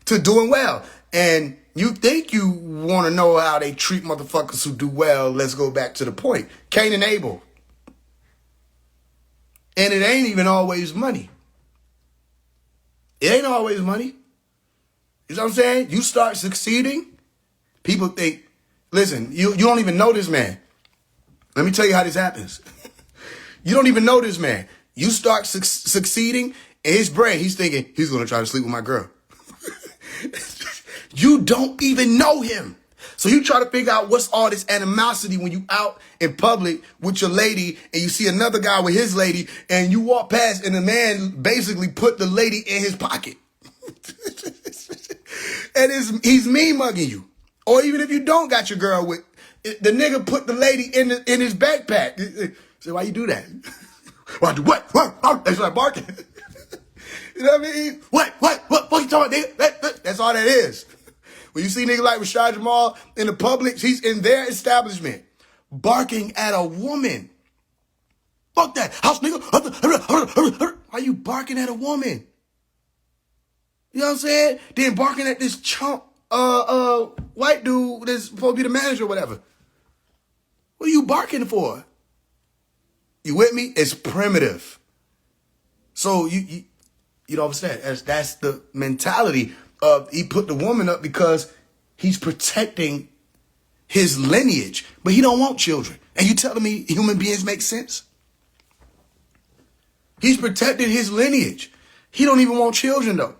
to doing well. And you think you want to know how they treat motherfuckers who do well. Let's go back to the point. Cain and Abel. And it ain't even always money. It ain't always money. You know what I'm saying? You start succeeding, people think, listen, you don't even know this man. Let me tell you how this happens. You don't even know this man. You start succeeding, in his brain, he's thinking, he's going to try to sleep with my girl. You don't even know him. So you try to figure out what's all this animosity when you out in public with your lady and you see another guy with his lady and you walk past and the man basically put the lady in his pocket. And he's mean mugging you. Or even if you don't got your girl with, the nigga put the lady in his backpack. So why you do that? Why do what? What? They start barking. You know what I mean? What you talking about? That's all that is. When you see niggas like Rashad Jamal in the public, he's in their establishment barking at a woman. Fuck that house nigga. Why you barking at a woman? You know what I'm saying? Then barking at this chump white dude that's supposed to be the manager or whatever. What are you barking for? You with me? It's primitive. So you know what I'm saying? That's the mentality of he put the woman up because he's protecting his lineage, but he don't want children. And you telling me human beings make sense? He's protecting his lineage. He don't even want children though.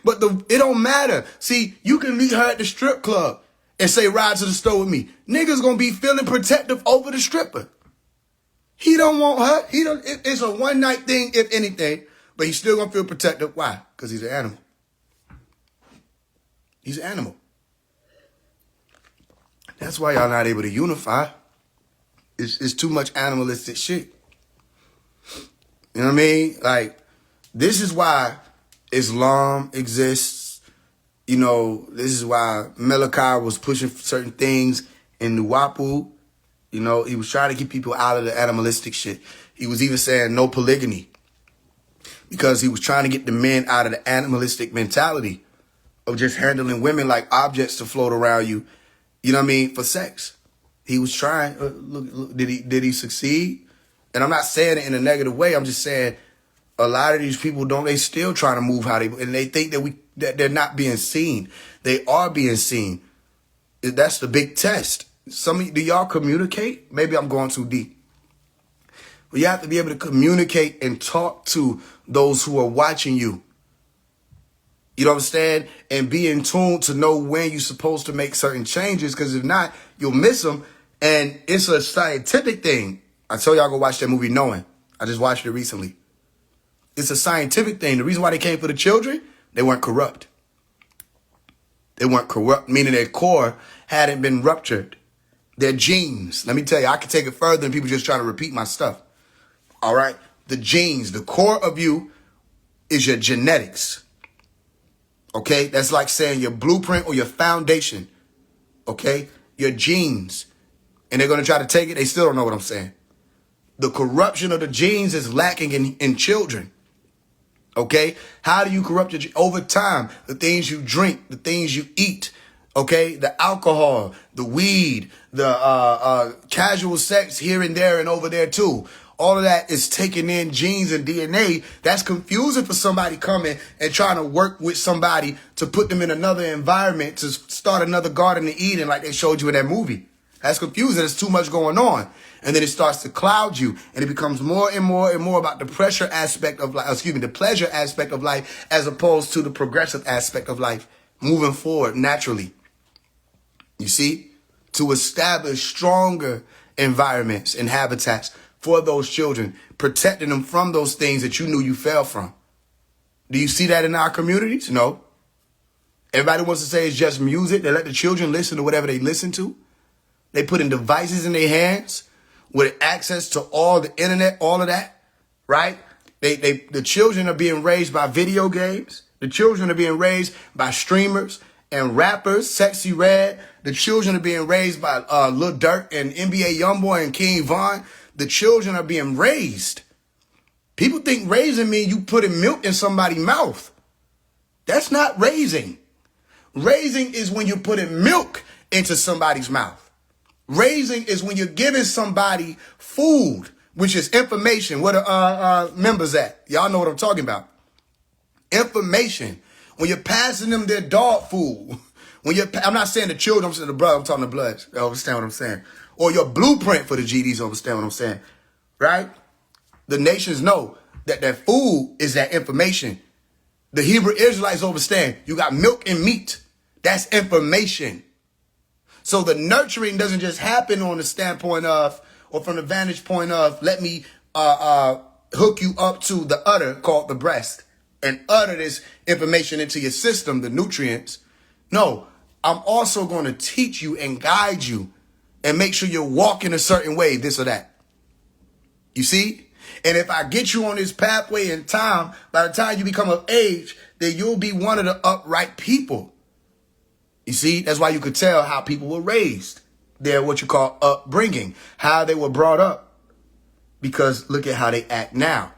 But it don't matter. See, you can meet her at the strip club and say, ride to the store with me. Niggas gonna be feeling protective over the stripper. He don't want her. It's a one night thing, if anything, but he's still gonna feel protective. Why? Because he's an animal. He's an animal. That's why y'all not able to unify. It's too much animalistic shit. You know what I mean? Like, this is why Islam exists. You know, this is why Malachi was pushing certain things in Nuwapu. You know, he was trying to keep people out of the animalistic shit. He was even saying no polygamy because he was trying to get the men out of the animalistic mentality of just handling women like objects to float around you. You know what I mean? For sex. He was trying. Look, did he succeed? And I'm not saying it in a negative way. I'm just saying a lot of these people they still trying to move and they think that they're not being seen. They are being seen. That's the big test. Do y'all communicate? Maybe I'm going too deep. But you have to be able to communicate and talk to those who are watching you. You know what I'm saying? And be in tune to know when you're supposed to make certain changes. Because if not, you'll miss them. And it's a scientific thing. I told y'all go watch that movie Knowing. I just watched it recently. It's a scientific thing. The reason why they came for the children, they weren't corrupt. They weren't corrupt, meaning their core hadn't been ruptured. Their genes. Let me tell you, I can take it further than people just trying to repeat my stuff. All right? The genes, the core of you is your genetics. Okay? That's like saying your blueprint or your foundation. Okay? Your genes. And they're going to try to take it. They still don't know what I'm saying. The corruption of the genes is lacking in children. Okay? How do you corrupt your over time? The things you drink, the things you eat, okay? The alcohol, the weed, the casual sex here and there and over there too. All of that is taking in genes and DNA. That's confusing for somebody coming and trying to work with somebody to put them in another environment to start another Garden of Eden like they showed you in that movie. That's confusing. There's too much going on. And then it starts to cloud you. And it becomes more and more and more about the pressure aspect of life, the pleasure aspect of life, as opposed to the progressive aspect of life, moving forward naturally. You see? To establish stronger environments and habitats for those children, protecting them from those things that you knew you fell from. Do you see that in our communities? No. Everybody wants to say it's just music. They let the children listen to whatever they listen to. They put in devices in their hands with access to all the internet, all of that, right? The children are being raised by video games. The children are being raised by streamers and rappers, Sexy Red. The children are being raised by Lil Durk and NBA Youngboy and King Von. The children are being raised. People think raising means you putting milk in somebody's mouth. That's not raising. Raising is when you're putting milk into somebody's mouth. Raising is when you're giving somebody food, which is information. Where the members at? Y'all know what I'm talking about. Information. When you're passing them their dog food. I'm not saying the children, I'm saying the brother, I'm talking the bloods. You understand what I'm saying? Or your blueprint for the GDs, understand what I'm saying? Right? The nations know that that food is that information. The Hebrew Israelites understand you got milk and meat. That's information. So the nurturing doesn't just happen on the standpoint of, or from the vantage point of, let me hook you up to the udder called the breast and utter this information into your system, the nutrients. No, I'm also going to teach you and guide you and make sure you're walking a certain way, this or that. You see? And if I get you on this pathway in time, by the time you become of age, then you'll be one of the upright people. You see, that's why you could tell how people were raised. They're what you call upbringing, how they were brought up. Because look at how they act now.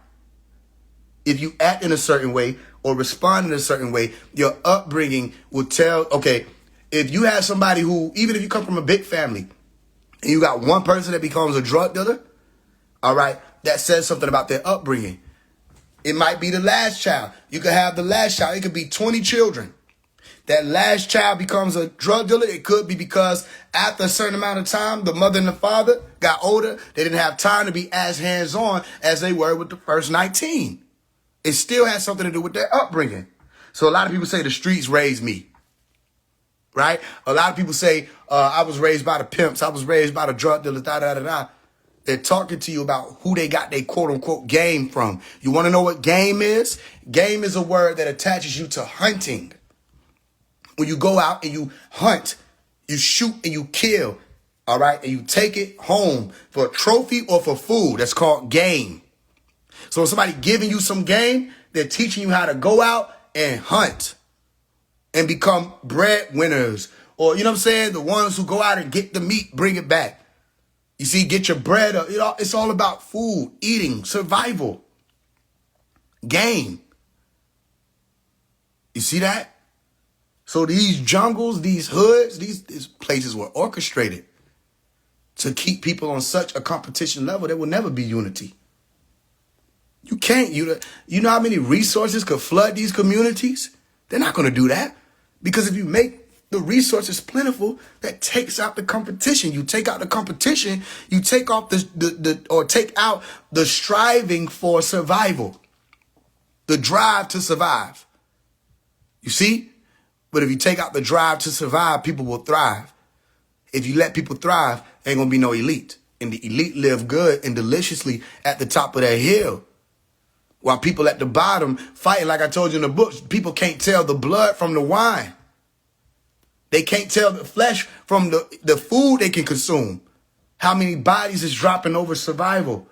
If you act in a certain way or respond in a certain way, your upbringing will tell, okay, if you have somebody who, even if you come from a big family, and you got one person that becomes a drug dealer, all right, that says something about their upbringing. It might be the last child. You could have the last child. It could be 20 children. That last child becomes a drug dealer. It could be because after a certain amount of time, the mother and the father got older. They didn't have time to be as hands-on as they were with the first 19. It still has something to do with their upbringing. So a lot of people say the streets raised me, right? A lot of people say I was raised by the pimps. I was raised by the drug dealers, da-da-da-da. They're talking to you about who they got their quote-unquote game from. You want to know what game is? Game is a word that attaches you to hunting. When you go out and you hunt, you shoot and you kill, all right? And you take it home for a trophy or for food. That's called game. So if somebody giving you some game, they're teaching you how to go out and hunt and become breadwinners. Or, you know what I'm saying? The ones who go out and get the meat, bring it back. You see, get your bread up. It's all about food, eating, survival, game. You see that? So these jungles, these hoods, these places were orchestrated to keep people on such a competition level. There will never be unity. You can't. You know how many resources could flood these communities? They're not going to do that. Because if you make the resources plentiful, that takes out the competition. You take out the competition, you take off take out the striving for survival, the drive to survive. You see? But if you take out the drive to survive, people will thrive. If you let people thrive, ain't gonna be no elite. And the elite live good and deliciously at the top of that hill. While people at the bottom fighting, like I told you in the books, people can't tell the blood from the wine. They can't tell the flesh from the food they can consume. How many bodies is dropping over survival?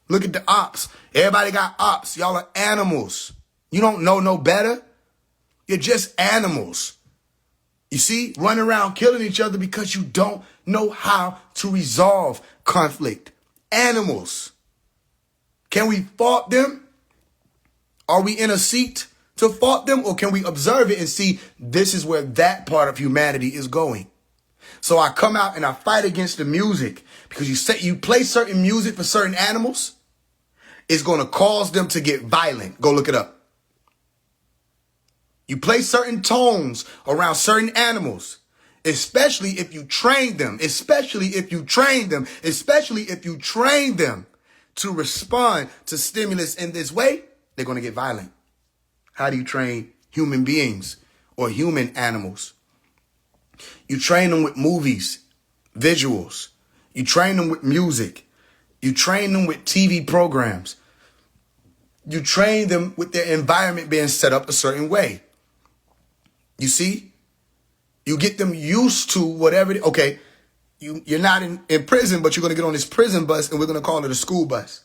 Look at the ops. Everybody got ops. Y'all are animals. You don't know no better. You're just animals. You see, running around killing each other because you don't know how to resolve conflict. Animals. Can we fault them? Are we in a seat to fault them? Or can we observe it and see this is where that part of humanity is going? So I come out and I fight against the music because you play certain music for certain animals. It's going to cause them to get violent. Go look it up. You play certain tones around certain animals, especially if you train them, especially if you train them to respond to stimulus in this way, they're going to get violent. How do you train human beings or human animals? You train them with movies, visuals. You train them with music. You train them with TV programs. You train them with their environment being set up a certain way. You see? You get them used to whatever. Okay, you're not in prison, but you're going to get on this prison bus and we're going to call it a school bus.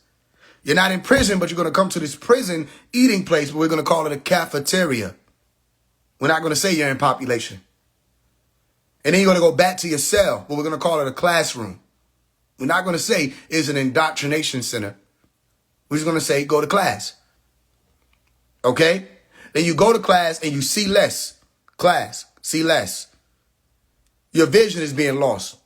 You're not in prison, but you're going to come to this prison eating place, but we're going to call it a cafeteria. We're not going to say you're in population. And then you're going to go back to your cell, but we're going to call it a classroom. We're not going to say it's an indoctrination center. We're just going to say go to class. Okay? Then you go to class and you see less. Class, see less. Your vision is being lost.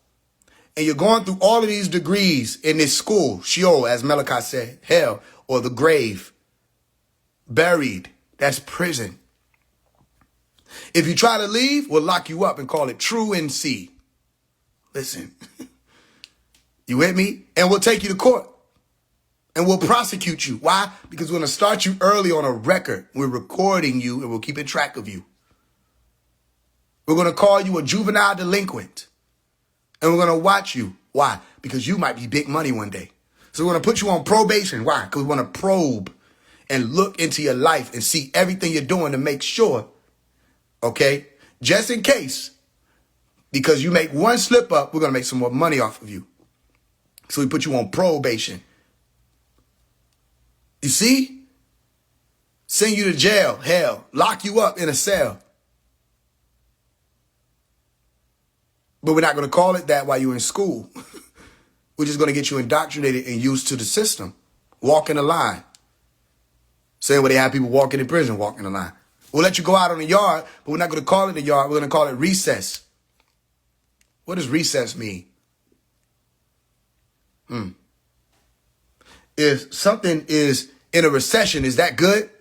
And you're going through all of these degrees in this school, Sheol, as Malachi said, hell, or the grave. Buried, that's prison. If you try to leave, we'll lock you up and call it truancy. Listen, you with me? And we'll take you to court. And we'll prosecute you. Why? Because we're going to start you early on a record. We're recording you and we're keeping track of you. We're going to call you a juvenile delinquent. And we're going to watch you. Why? Because you might be big money one day. So we're going to put you on probation. Why? Because we want to probe and look into your life and see everything you're doing to make sure, okay, just in case, because you make one slip up, we're going to make some more money off of you. So we put you on probation. You see? Send you to jail, hell, lock you up in a cell. But we're not going to call it that while you're in school. We're just going to get you indoctrinated and used to the system. Walking the line. Saying where they have people walking in prison, walking the line. We'll let you go out on the yard, but we're not going to call it a yard. We're going to call it recess. What does recess mean? If something is in a recession, is that good?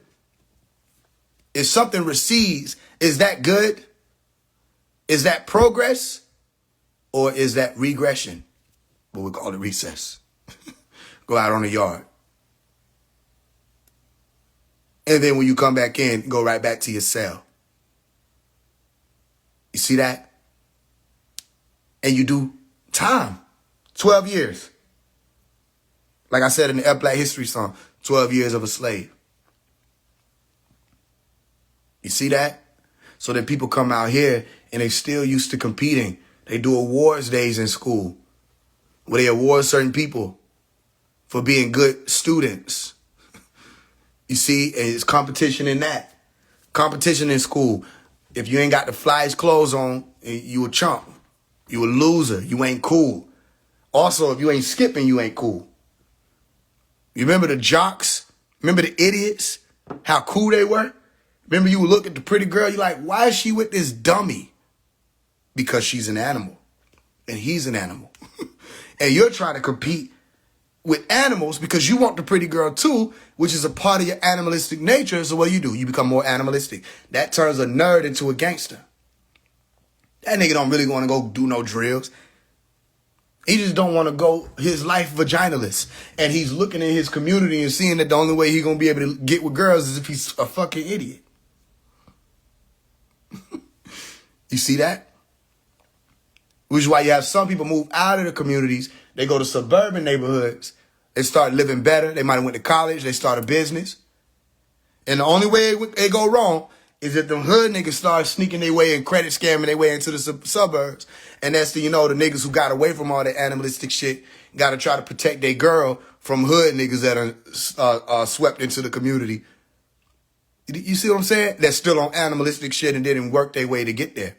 If something recedes, is that good? Is that progress? Or is that regression? But we call it recess. Go out on the yard. And then when you come back in, go right back to your cell. You see that? And you do time. 12 years. Like I said in the Black History song, 12 years of a slave. You see that? So that people come out here and they still used to competing. They do awards days in school where they award certain people for being good students. You see, and it's competition in that. Competition in school. If you ain't got the flyest clothes on, you a chump. You a loser. You ain't cool. Also, if you ain't skipping, you ain't cool. You remember the jocks? Remember the idiots? How cool they were? Remember you would look at the pretty girl, you're like, why is she with this dummy? Because she's an animal. And he's an animal. And you're trying to compete with animals because you want the pretty girl too, which is a part of your animalistic nature. So what do? You become more animalistic. That turns a nerd into a gangster. That nigga don't really want to go do no drills. He just don't want to go his life vaginalist. And he's looking in his community and seeing that the only way he's going to be able to get with girls is if he's a fucking idiot. You see that? Which is why you have some people move out of the communities. They go to suburban neighborhoods. They start living better. They might have went to college. They start a business. And the only way it go wrong is if them hood niggas start sneaking their way and credit scamming their way into the suburbs. And that's the niggas who got away from all that animalistic shit got to try to protect their girl from hood niggas that are swept into the community. You see what I'm saying? That's still on animalistic shit and didn't work their way to get there.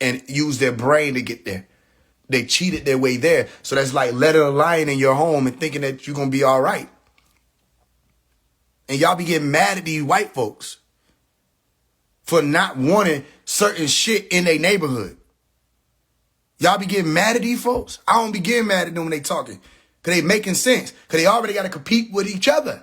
And use their brain to get there. They cheated their way there. So that's like letting a lion in your home and thinking that you're going to be all right. And y'all be getting mad at these white folks for not wanting certain shit in their neighborhood. Y'all be getting mad at these folks? I don't be getting mad at them when they talking. Because they making sense. Because they already got to compete with each other.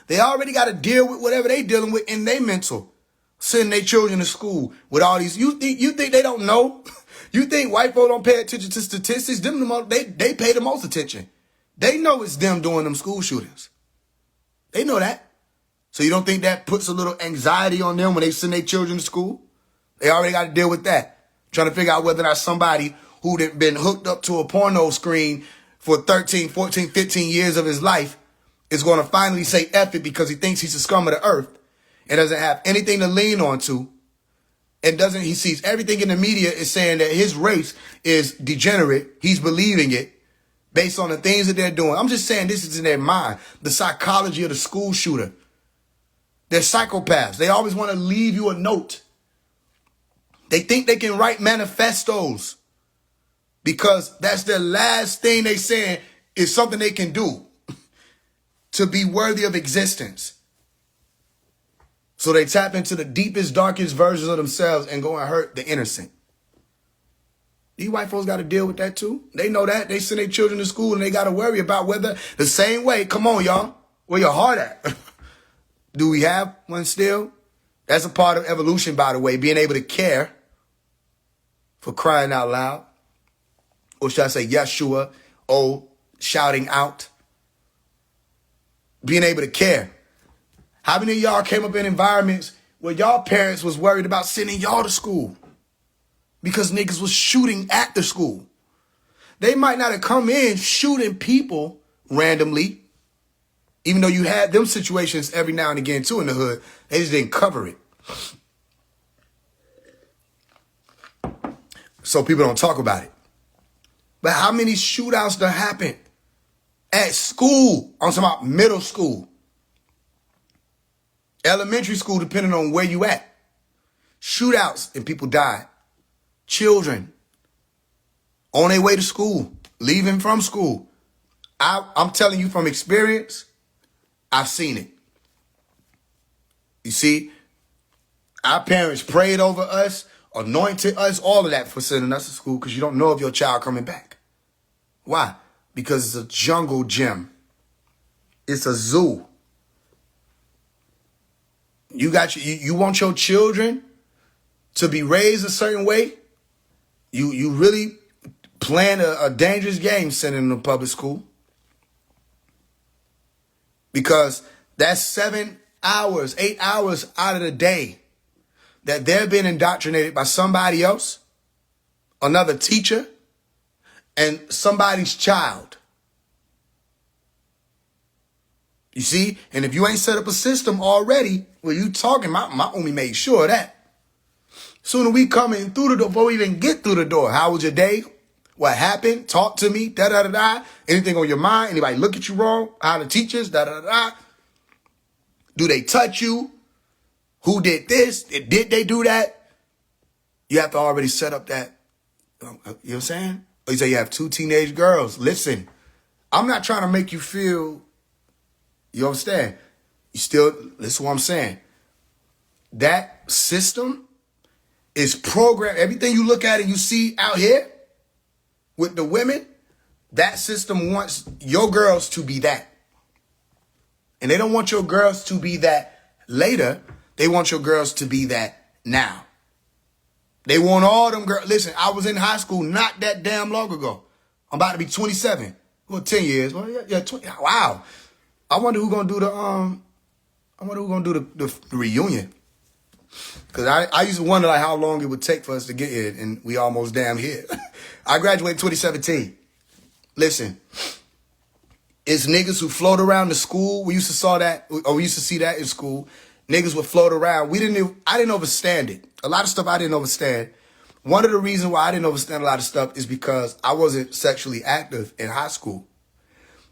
They already got to deal with whatever they dealing with in their mental. Sending their children to school with all these. You think they don't know? You think white folk don't pay attention to statistics? They pay the most attention. They know it's them doing them school shootings. They know that. So you don't think that puts a little anxiety on them when they send their children to school? They already got to deal with that. Trying to figure out whether or not somebody who'd been hooked up to a porno screen for 13, 14, 15 years of his life is going to finally say F it because he thinks he's the scum of the earth and doesn't have anything to lean on to. And he sees everything in the media is saying that his race is degenerate. He's believing it based on the things that they're doing. I'm just saying this is in their mind. The psychology of the school shooter. They're psychopaths. They always want to leave you a note. They think they can write manifestos because that's their last thing they saying is something they can do to be worthy of existence. So they tap into the deepest, darkest versions of themselves and go and hurt the innocent. These white folks got to deal with that too. They know that. They send their children to school and they got to worry about whether the same way. Come on, y'all. Where your heart at? Do we have one still? That's a part of evolution, by the way, being able to care. For crying out loud. Or should I say Yeshua? Oh, shouting out. Being able to care. How many of y'all came up in environments where y'all parents was worried about sending y'all to school? Because niggas was shooting at the school. They might not have come in shooting people randomly. Even though you had them situations every now and again too in the hood. They just didn't cover it. So people don't talk about it. But how many shootouts that happened at school? I'm talking about middle school. Elementary school, depending on where you at. Shootouts and people died. Children on their way to school, leaving from school. I'm telling you from experience, I've seen it. You see, our parents prayed over us, anointed us, all of that for sending us to school because you don't know if your child coming back. Why? Because it's a jungle gym. It's a zoo. You want your children to be raised a certain way. You really plan a dangerous game sending them to public school. Because that's 7 hours, 8 hours out of the day that they're being indoctrinated by somebody else, another teacher, and somebody's child. You see? And if you ain't set up a system already, well, you talking, my homie made sure of that. Sooner we come in through the door, before we even get through the door, how was your day? What happened? Talk to me, da-da-da-da. Anything on your mind? Anybody look at you wrong? How the teachers, da-da-da-da. Do they touch you? Who did this? Did they do that? You have to already set up that. You know what I'm saying? Or you say you have 2 teenage girls. Listen, I'm not trying to make you feel, you understand? You still, listen to what I'm saying. That system is programmed. Everything you look at and you see out here with the women, that system wants your girls to be that. And they don't want your girls to be that later. They want your girls to be that now. They want all them girls. Listen, I was in high school not that damn long ago. I'm about to be 27. Well, 10 years. Well, yeah, 20. Wow. I wonder who's gonna do the reunion. Because I used to wonder like how long it would take for us to get here, and we almost damn here. I graduated in 2017. Listen, it's niggas who float around the school. We used to see that in school. Niggas would float around. I didn't understand it. A lot of stuff I didn't understand. One of the reasons why I didn't understand a lot of stuff is because I wasn't sexually active in high school.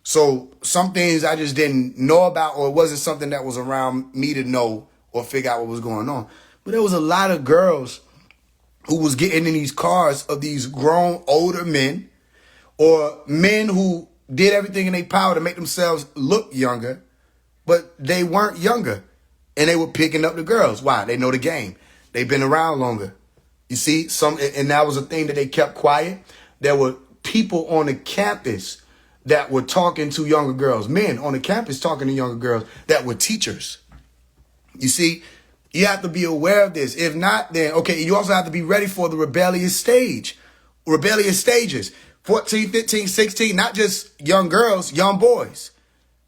So some things I just didn't know about, or it wasn't something that was around me to know or figure out what was going on. But there was a lot of girls who was getting in these cars of these grown older men, or men who did everything in their power to make themselves look younger, but they weren't younger. And they were picking up the girls. Why? They know the game. They've been around longer. You see, and that was a thing that they kept quiet. There were people on the campus that were talking to younger girls, men on the campus talking to younger girls that were teachers. You see, you have to be aware of this. If not, then, okay, you also have to be ready for the rebellious stages. 14, 15, 16, not just young girls, young boys.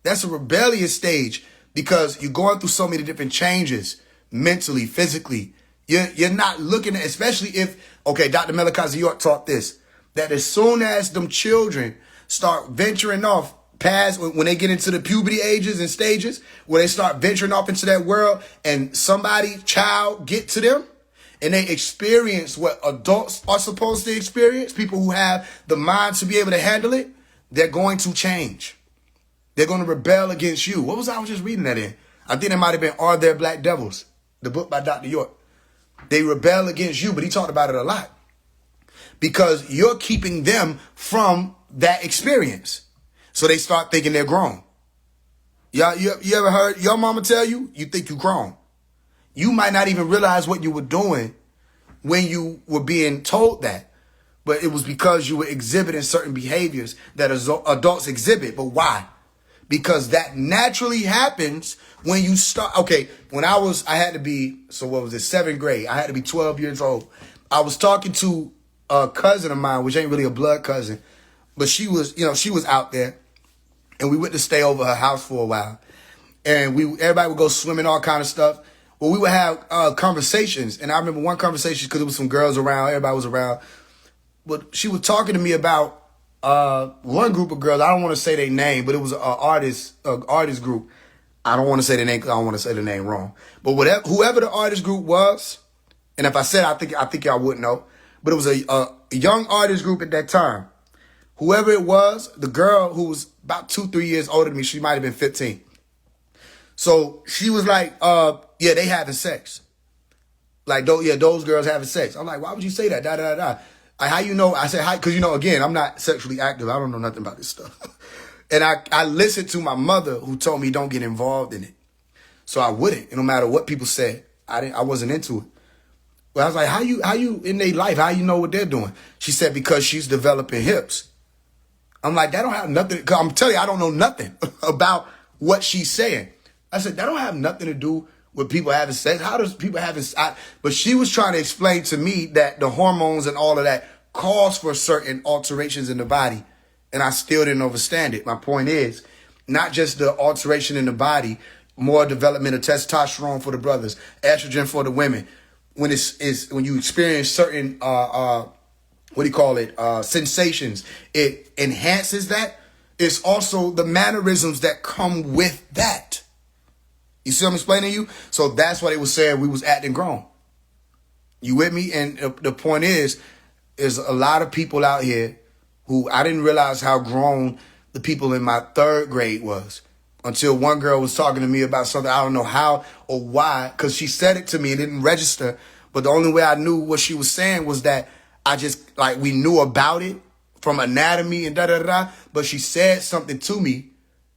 That's a rebellious stage because you're going through so many different changes mentally, physically. You're not looking at, especially if, okay, Dr. Malachi York taught this, that as soon as them children start venturing off past, when they get into the puberty ages and stages, where they start venturing off into that world and child get to them, and they experience what adults are supposed to experience, people who have the mind to be able to handle it, they're going to change. They're going to rebel against you. What was I was just reading that in? I think it might have been Are There Black Devils, the book by Dr. York. They rebel against you, but he talked about it a lot. Because you're keeping them from that experience. So they start thinking they're grown. You ever heard your mama tell you, you think you're grown? You might not even realize what you were doing when you were being told that. But it was because you were exhibiting certain behaviors that adults exhibit. But why? Because that naturally happens when you start. Okay, when I had to be, so what was it, 7th grade. I had to be 12 years old. I was talking to a cousin of mine, which ain't really a blood cousin, but she was out there, and we went to stay over her house for a while. And everybody would go swimming, all kind of stuff. Well, we would have conversations, and I remember one conversation because there was some girls around, everybody was around. But she was talking to me about one group of girls. I don't want to say their name, but it was an artist group. I don't want to say the name because I don't want to say the name wrong. But whoever the artist group was, and if I said, I think y'all wouldn't know. But it was a young artist group at that time. Whoever it was, the girl who was about 2-3 years older than me, she might have been 15. So she was like, yeah, they having sex. Like, those girls having sex. I'm like, why would you say that? Da, da, da, da. How you know? I said, because, again, I'm not sexually active. I don't know nothing about this stuff. And I listened to my mother who told me don't get involved in it. So I wouldn't. And no matter what people said, I wasn't into it. But I was like, how you in their life? How you know what they're doing? She said, because she's developing hips. I'm like, that don't have nothing. Cause I'm telling you, I don't know nothing about what she's saying. I said, that don't have nothing to do with people having sex. How does people having sex? But she was trying to explain to me that the hormones and all of that cause for certain alterations in the body. And I still didn't understand it. My point is, not just the alteration in the body, more development of testosterone for the brothers, estrogen for the women. When when you experience certain sensations, it enhances that. It's also the mannerisms that come with that. You see what I'm explaining to you? So that's why they was saying we was acting grown. You with me? And the point is a lot of people out here who I didn't realize how grown the people in my 3rd grade was until one girl was talking to me about something. I don't know how or why, because she said it to me. It didn't register. But the only way I knew what she was saying was that we knew about it from anatomy and da-da-da-da. But she said something to me,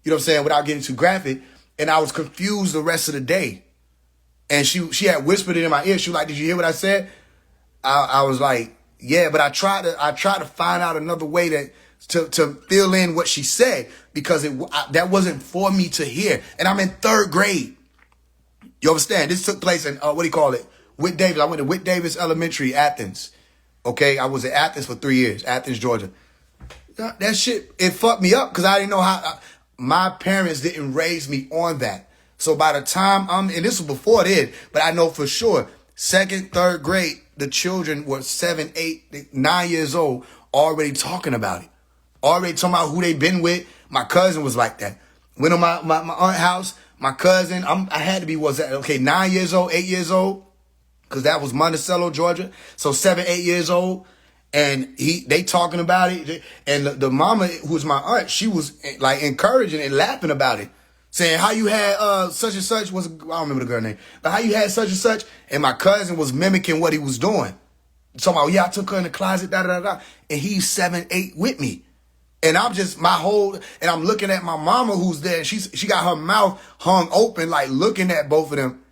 you know what I'm saying, without getting too graphic. And I was confused the rest of the day. And she had whispered it in my ear. She was like, did you hear what I said? I was like, yeah, but I tried to find out another way to fill in what she said because that wasn't for me to hear. And I'm in 3rd grade. You understand? This took place in, Whit Davis. I went to Whit Davis Elementary, Athens. Okay, I was at Athens for 3 years, Athens, Georgia. That shit, it fucked me up because I didn't know how. My parents didn't raise me on that. So by the time and this was before then, but I know for sure, 2nd, 3rd grade, the children were 7, 8, 9 years old, already talking about it. Already talking about who they been with. My cousin was like that. Went to my aunt's house, my cousin, I had to be, 9 years old, 8 years old, because that was Monticello, Georgia. So 7, 8 years old. And they talking about it. And the mama, who's my aunt, she was like encouraging and laughing about it. Saying how you had such and such, I don't remember the girl name, but how you had such and such. And my cousin was mimicking what he was doing. Talking about, yeah, I took her in the closet, da da da da. And he's 7, 8 with me. And I'm just and I'm looking at my mama who's there. She got her mouth hung open, like looking at both of them.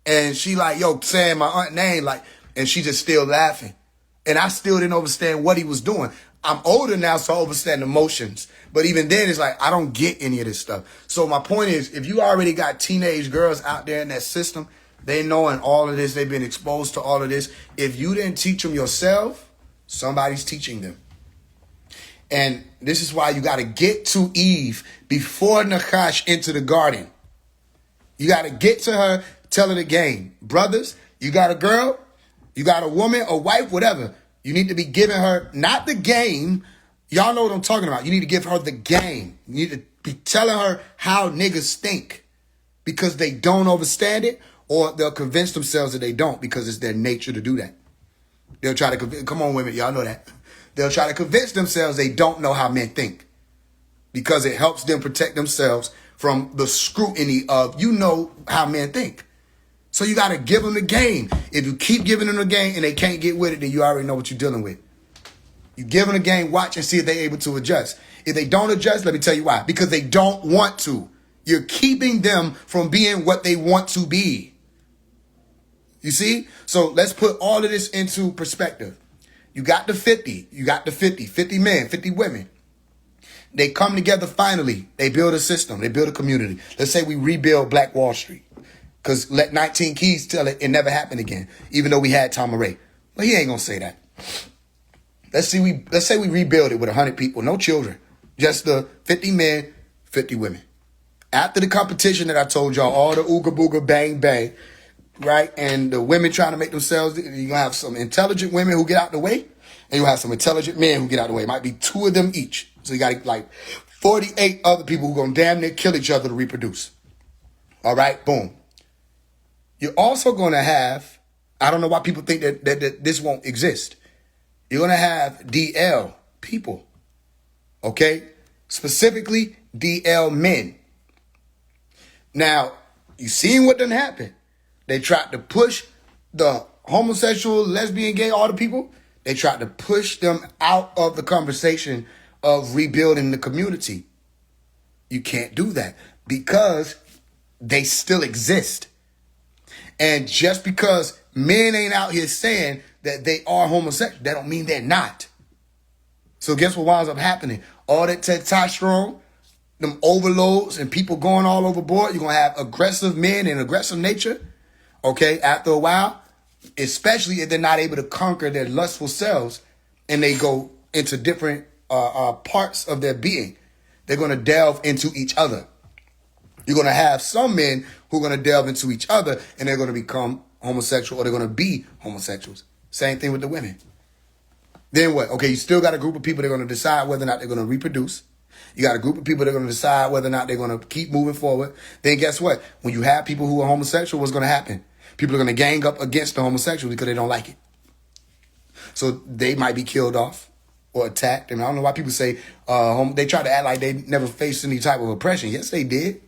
And she like, yo, saying my aunt name, like, and she just still laughing. And I still didn't understand what he was doing. I'm older now, so I understand emotions. But even then, it's like, I don't get any of this stuff. So my point is, if you already got teenage girls out there in that system, they knowing all of this, they've been exposed to all of this. If you didn't teach them yourself, somebody's teaching them. And this is why you got to get to Eve before Nakash into the garden. You got to get to her, tell her the game. Brothers, you got a girl, you got a woman, a wife, whatever. You need to be giving her, not the game. Y'all know what I'm talking about. You need to give her the game. You need to be telling her how niggas think because they don't understand it, or they'll convince themselves that they don't because it's their nature to do that. They'll try to come on, women, y'all know that. They'll try to convince themselves they don't know how men think because it helps them protect themselves from the scrutiny of, you know how men think. So you got to give them the game. If you keep giving them the game and they can't get with it, then you already know what you're dealing with. You give them the game, watch and see if they're able to adjust. If they don't adjust, let me tell you why. Because they don't want to. You're keeping them from being what they want to be. You see? So let's put all of this into perspective. You got the 50. You got the 50 men, 50 women. They come together finally. They build a system. They build a community. Let's say we rebuild Black Wall Street. Because let 19 Keys tell it never happened again, even though we had Tom Ray. But he ain't going to say that. Let's say we rebuild it with 100 people, no children. Just the 50 men, 50 women. After the competition that I told y'all, all the ooga booga bang bang, right? And the women trying to make themselves, you're going to have some intelligent women who get out the way, and you'll have some intelligent men who get out the way. It might be 2 of them each. So you got like 48 other people who are going to damn near kill each other to reproduce. All right, boom. You're also going to have, I don't know why people think that this won't exist. You're going to have DL people, okay? Specifically, DL men. Now, you seen what done happened. They tried to push the homosexual, lesbian, gay, all the people. They tried to push them out of the conversation of rebuilding the community. You can't do that because they still exist. And just because men ain't out here saying that they are homosexual, that don't mean they're not. So guess what winds up happening? All that testosterone, them overloads, and people going all overboard, you're going to have aggressive men and aggressive nature, okay, after a while, especially if they're not able to conquer their lustful selves and they go into different parts of their being. They're going to delve into each other. You're going to have some men who are going to delve into each other and they're going to become homosexual or they're going to be homosexuals. Same thing with the women. Then what? Okay, you still got a group of people that are going to decide whether or not they're going to reproduce. You got a group of people that are going to decide whether or not they're going to keep moving forward. Then guess what? When you have people who are homosexual, what's going to happen? People are going to gang up against the homosexuals because they don't like it. So they might be killed off or attacked. And I don't know why people say they try to act like they never faced any type of oppression. Yes, they did.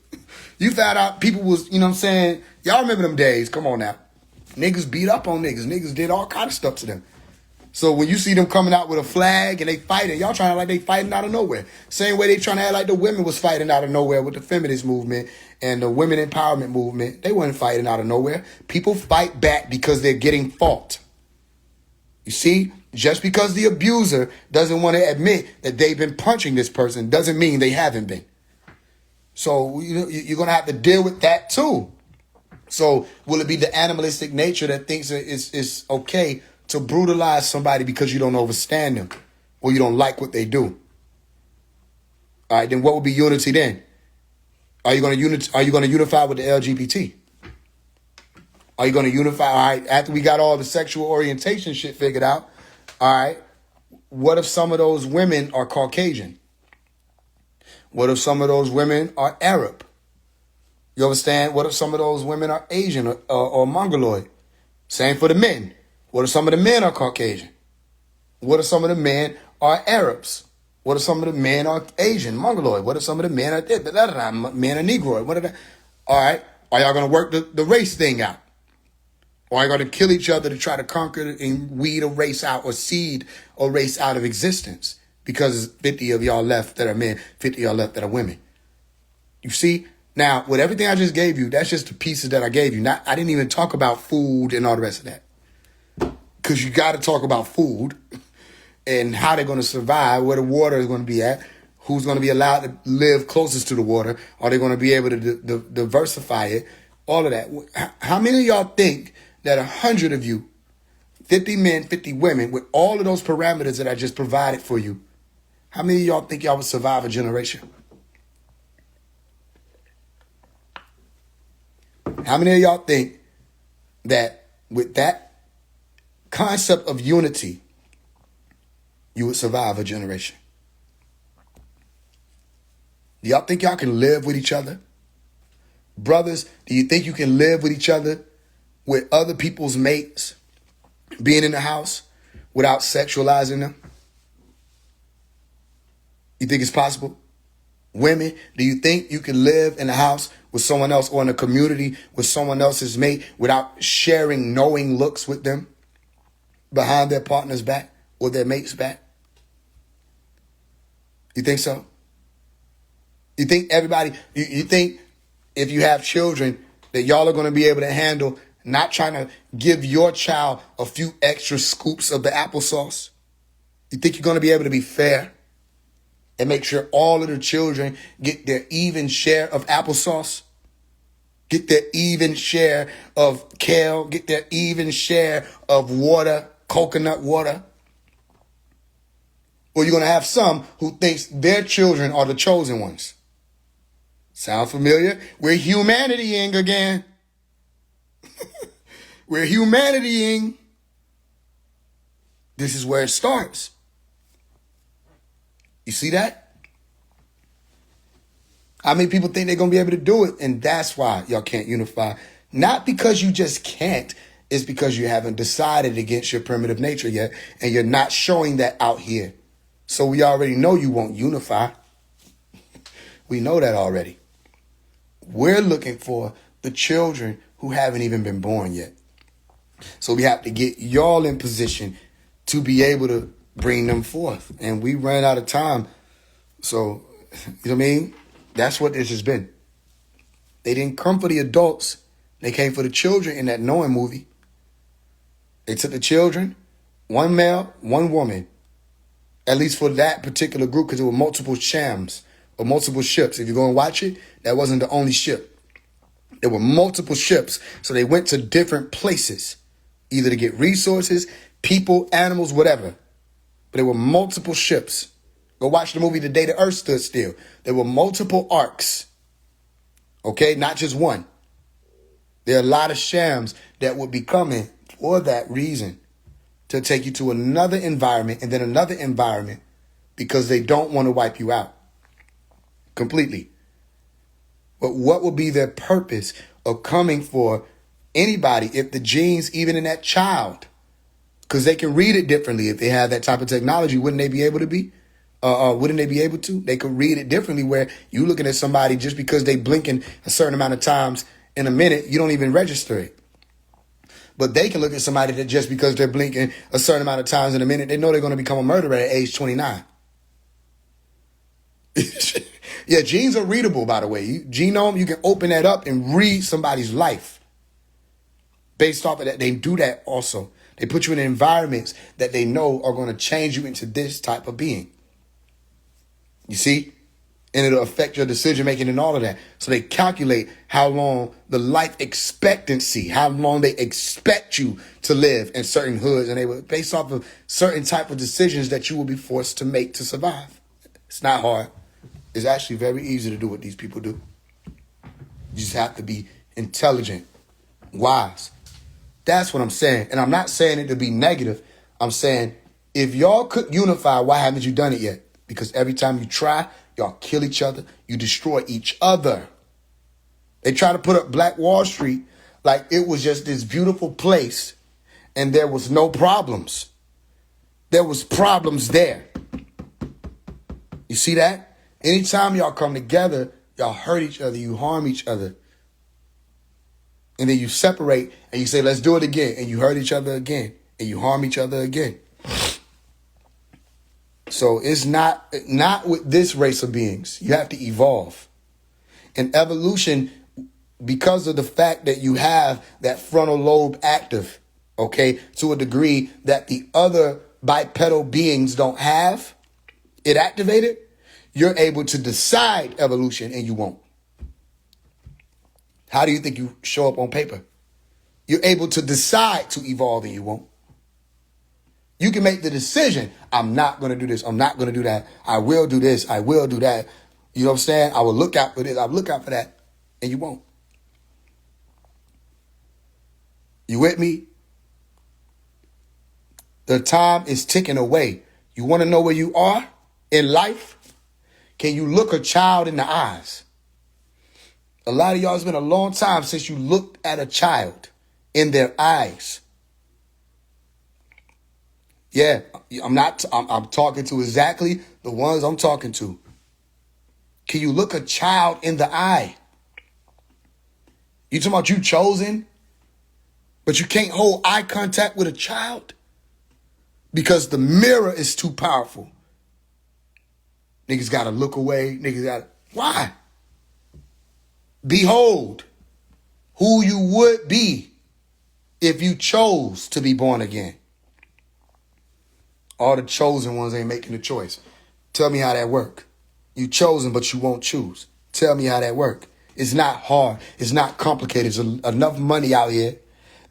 You found out people was, you know what I'm saying? Y'all remember them days. Come on now. Niggas beat up on niggas. Niggas did all kind of stuff to them. So when you see them coming out with a flag and they fighting, y'all trying to act like they fighting out of nowhere. Same way they trying to act like the women was fighting out of nowhere with the feminist movement and the women empowerment movement. They weren't fighting out of nowhere. People fight back because they're getting fought. You see, just because the abuser doesn't want to admit that they've been punching this person doesn't mean they haven't been. So you're going to have to deal with that too. So will it be the animalistic nature that thinks it's okay to brutalize somebody because you don't understand them or you don't like what they do? All right, then what would be unity then? Are you going to unify with the LGBT? Are you going to unify? All right, after we got all the sexual orientation shit figured out, all right, what if some of those women are Caucasian? What if some of those women are Arab? You understand? What if some of those women are Asian or Mongoloid? Same for the men. What if some of the men are Caucasian? What if some of the men are Arabs? What if some of the men are Asian, Mongoloid? What if some of the men are men are Negroid? What if that? All right. Are y'all going to work the race thing out? Or are you going to kill each other to try to conquer and weed a race out or seed a race out of existence? because 50 of y'all left that are men, 50 of y'all left that are women. You see? Now, with everything I just gave you, that's just the pieces that I gave you. I didn't even talk about food and all the rest of that. Because you got to talk about food and how they're going to survive, where the water is going to be at, who's going to be allowed to live closest to the water, are they going to be able to diversify it, all of that. How many of y'all think that 100 of you, 50 men, 50 women, with all of those parameters that I just provided for you, how many of y'all think y'all would survive a generation? How many of y'all think that with that concept of unity, you would survive a generation? Do y'all think y'all can live with each other? Brothers, do you think you can live with each other, with other people's mates, being in the house without sexualizing them? You think it's possible? Women, do you think you can live in a house with someone else or in a community with someone else's mate without sharing knowing looks with them behind their partner's back or their mate's back? You think so? You think everybody, you think if you have children that y'all are going to be able to handle not trying to give your child a few extra scoops of the applesauce? You think you're going to be able to be fair and make sure all of the children get their even share of applesauce? Get their even share of kale? Get their even share of water, coconut water? Or you're going to have some who thinks their children are the chosen ones? Sound familiar? We're humanitying again. We're humanitying. This is where it starts. You see that? How many people think they're going to be able to do it? And that's why y'all can't unify. Not because you just can't. It's because you haven't decided against your primitive nature yet. And you're not showing that out here. So we already know you won't unify. We know that already. We're looking for the children who haven't even been born yet. So we have to get y'all in position to be able to bring them forth. And we ran out of time. So, you know what I mean? That's what this has been. They didn't come for the adults. They came for the children in that Knowing movie. They took the children, one male, one woman. At least for that particular group, because there were multiple shams or multiple ships. If you go and watch it, that wasn't the only ship. There were multiple ships. So they went to different places, either to get resources, people, animals, whatever. But there were multiple ships. Go watch the movie The Day the Earth Stood Still. There were multiple arcs. Okay, not just one. There are a lot of shams that would be coming for that reason, to take you to another environment and then another environment, because they don't want to wipe you out completely. But what would be their purpose of coming for anybody if the genes, even in that child, because they can read it differently if they have that type of technology, wouldn't they be able to be? Wouldn't they be able to? They could read it differently, where you looking at somebody just because they blinking a certain amount of times in a minute, you don't even register it. But they can look at somebody that just because they're blinking a certain amount of times in a minute, they know they're going to become a murderer at age 29. Yeah, genes are readable, by the way. Genome, you can open that up and read somebody's life. Based off of that, they do that also. They put you in environments that they know are going to change you into this type of being. You see? And it'll affect your decision making and all of that. So they calculate how long the life expectancy, how long they expect you to live in certain hoods. And they will, based off of certain type of decisions that you will be forced to make to survive. It's not hard. It's actually very easy to do what these people do. You just have to be intelligent, wise. That's what I'm saying. And I'm not saying it to be negative. I'm saying if y'all could unify, why haven't you done it yet? Because every time you try, y'all kill each other. You destroy each other. They try to put up Black Wall Street like it was just this beautiful place and there was no problems. There was problems there. You see that? Anytime y'all come together, y'all hurt each other. You harm each other. And then you separate and you say, let's do it again. And you hurt each other again. And you harm each other again. So it's not with this race of beings. You have to evolve. And evolution, because of the fact that you have that frontal lobe active, okay, to a degree that the other bipedal beings don't have it activated, you're able to decide evolution and you won't. How do you think you show up on paper? You're able to decide to evolve and you won't. You can make the decision, I'm not going to do this, I'm not going to do that, I will do this, I will do that. You know what I'm saying? I will look out for this, I'll look out for that, and you won't. You with me? The time is ticking away. You want to know where you are in life? Can you look a child in the eyes? A lot of y'all, it's been a long time since you looked at a child in their eyes. Yeah, I'm talking to exactly the ones I'm talking to. Can you look a child in the eye? You talking about you chosen, but you can't hold eye contact with a child? Because the mirror is too powerful. Niggas got to look away. Why? Behold who you would be if you chose to be born again. All the chosen ones ain't making the choice. Tell me how that work. You chosen, but you won't choose. Tell me how that work. It's not hard. It's not complicated. There's enough money out here.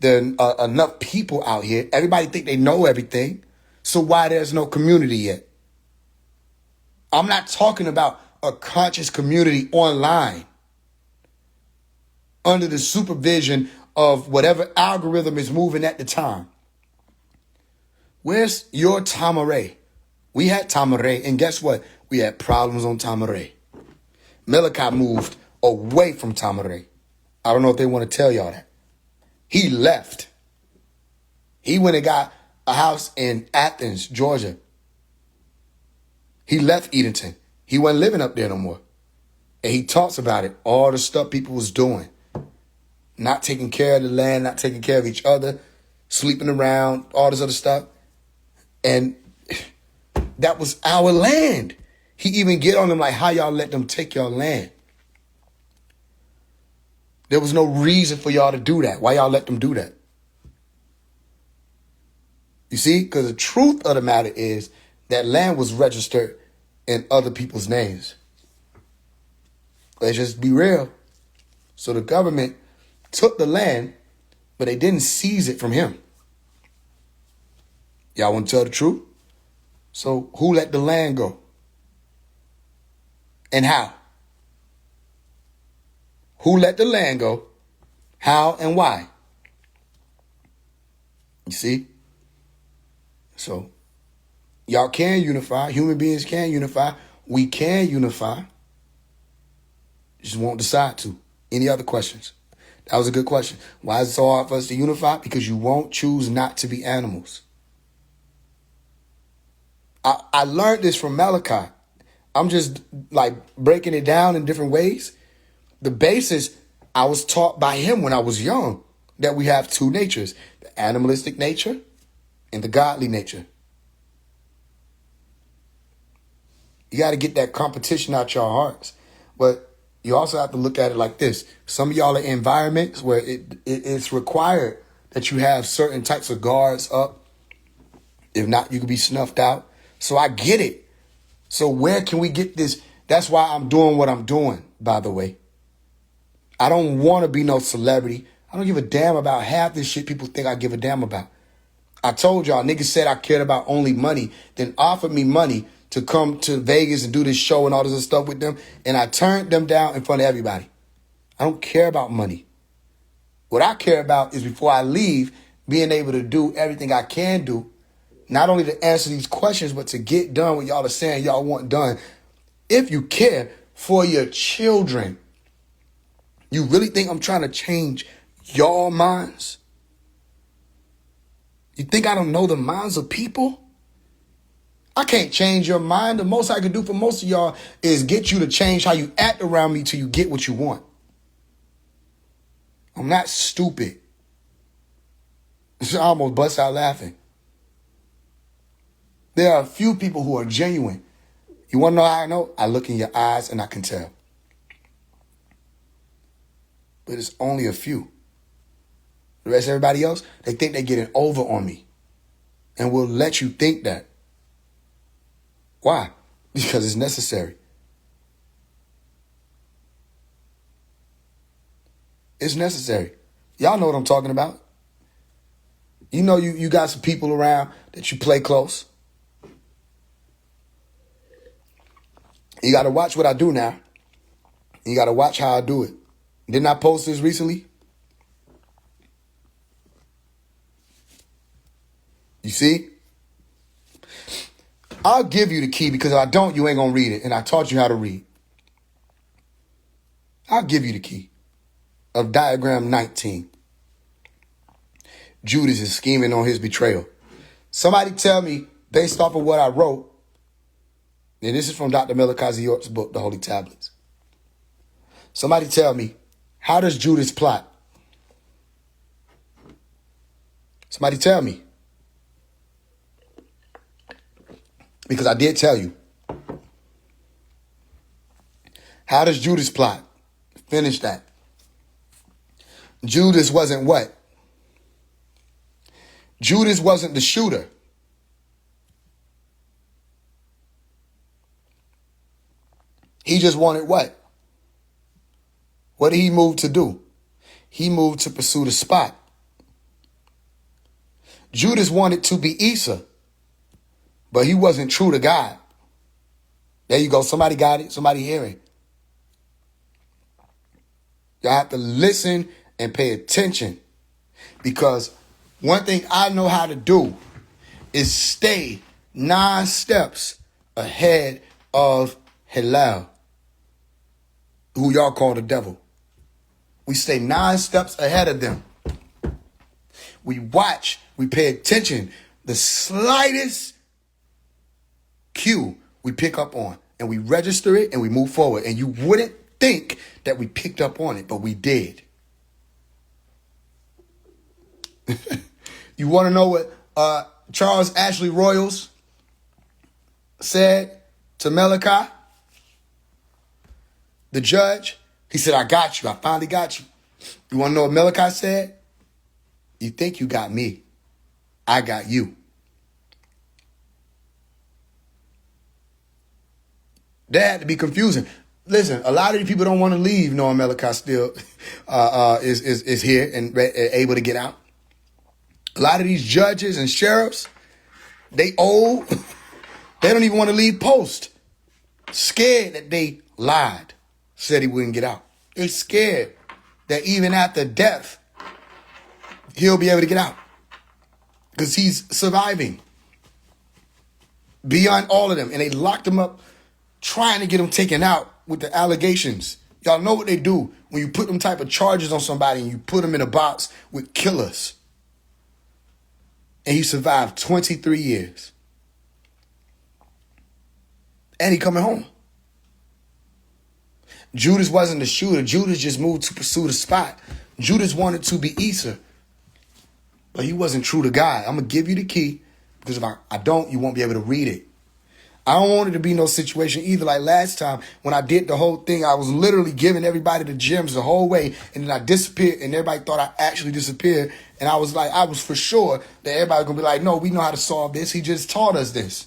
There are enough people out here. Everybody think they know everything. So why there's no community yet? I'm not talking about a conscious community online under the supervision of whatever algorithm is moving at the time. Where's your Tamaray? We had Tamaray, and guess what? We had problems on Tamaray. Malachi moved away from Tamaray. I don't know if they want to tell y'all that. He left. He went and got a house in Athens, Georgia. He left Edenton. He wasn't living up there no more. And he talks about it, all the stuff people was doing. Not taking care of the land, not taking care of each other, sleeping around, all this other stuff. And that was our land. He even get on them like, how y'all let them take your land? There was no reason for y'all to do that. Why y'all let them do that? You see? Because the truth of the matter is that land was registered in other people's names. Let's just be real. So the government took the land, but they didn't seize it from him. Y'all want to tell the truth? So who let the land go? And how? Who let the land go? How and why? You see? So y'all can unify. Human beings can unify. We can unify. Just won't decide to. Any other questions? That was a good question. Why is it so hard for us to unify? Because you won't choose not to be animals. I learned this from Malachi. I'm just like breaking it down in different ways. The basis I was taught by him when I was young, that we have two natures, the animalistic nature and the godly nature. You got to get that competition out your hearts. But you also have to look at it like this. Some of y'all are in environments where it's required that you have certain types of guards up. If not, you could be snuffed out. So I get it. So where can we get this? That's why I'm doing what I'm doing, by the way. I don't want to be no celebrity. I don't give a damn about half this shit people think I give a damn about. I told y'all, niggas said I cared about only money, then offered me money to come to Vegas and do this show and all this other stuff with them. And I turned them down in front of everybody. I don't care about money. What I care about is before I leave, being able to do everything I can do, not only to answer these questions, but to get done what y'all are saying y'all want done. If you care for your children, you really think I'm trying to change y'all minds? You think I don't know the minds of people? I can't change your mind. The most I can do for most of y'all is get you to change how you act around me till you get what you want. I'm not stupid. I almost bust out laughing. There are a few people who are genuine. You want to know how I know? I look in your eyes and I can tell. But it's only a few. The rest of everybody else, they think they're getting over on me. And will let you think that. Why? Because it's necessary. It's necessary. Y'all know what I'm talking about. You know you got some people around that you play close. You got to watch what I do now. You got to watch how I do it. Didn't I post this recently? You see? I'll give you the key because if I don't, you ain't going to read it. And I taught you how to read. I'll give you the key of diagram 19. Judas is scheming on his betrayal. Somebody tell me, based off of what I wrote, and this is from Dr. Malachi York's book, The Holy Tablets. Somebody tell me, how does Judas plot? Somebody tell me. Because I did tell you. How does Judas plot? Finish that. Judas wasn't what? Judas wasn't the shooter. He just wanted what? What did he move to do? He moved to pursue the spot. Judas wanted to be Esau, but he wasn't true to God. There you go. Somebody got it. Somebody hearing. You have to listen and pay attention, because one thing I know how to do is stay 9 steps ahead of Hillel, who y'all call the devil. We stay 9 steps ahead of them. We watch, we pay attention. The slightest cue we pick up on, and we register it and we move forward. And you wouldn't think that we picked up on it, but we did. You want to know what Charles Ashley Royals said to Malachi, the judge? He said, I got you. I finally got you. You want to know what Malachi said? You think you got me. I got you. That had to be confusing. Listen, a lot of these people don't want to leave knowing Malachi still is here and able to get out. A lot of these judges and sheriffs, they old. They don't even want to leave post. Scared that they lied, said he wouldn't get out. They're scared that even after death, he'll be able to get out, because he's surviving beyond all of them. And they locked him up trying to get him taken out with the allegations. Y'all know what they do when you put them type of charges on somebody and you put them in a box with killers. And he survived 23 years. And he coming home. Judas wasn't the shooter. Judas just moved to pursue the spot. Judas wanted to be Esau, but he wasn't true to God. I'm going to give you the key, because if I don't, you won't be able to read it. I don't want it to be no situation either like last time when I did the whole thing. I was literally giving everybody the gems the whole way, and then I disappeared, and everybody thought I actually disappeared. And I was like, I was for sure that everybody was going to be like, no, we know how to solve this. He just taught us this.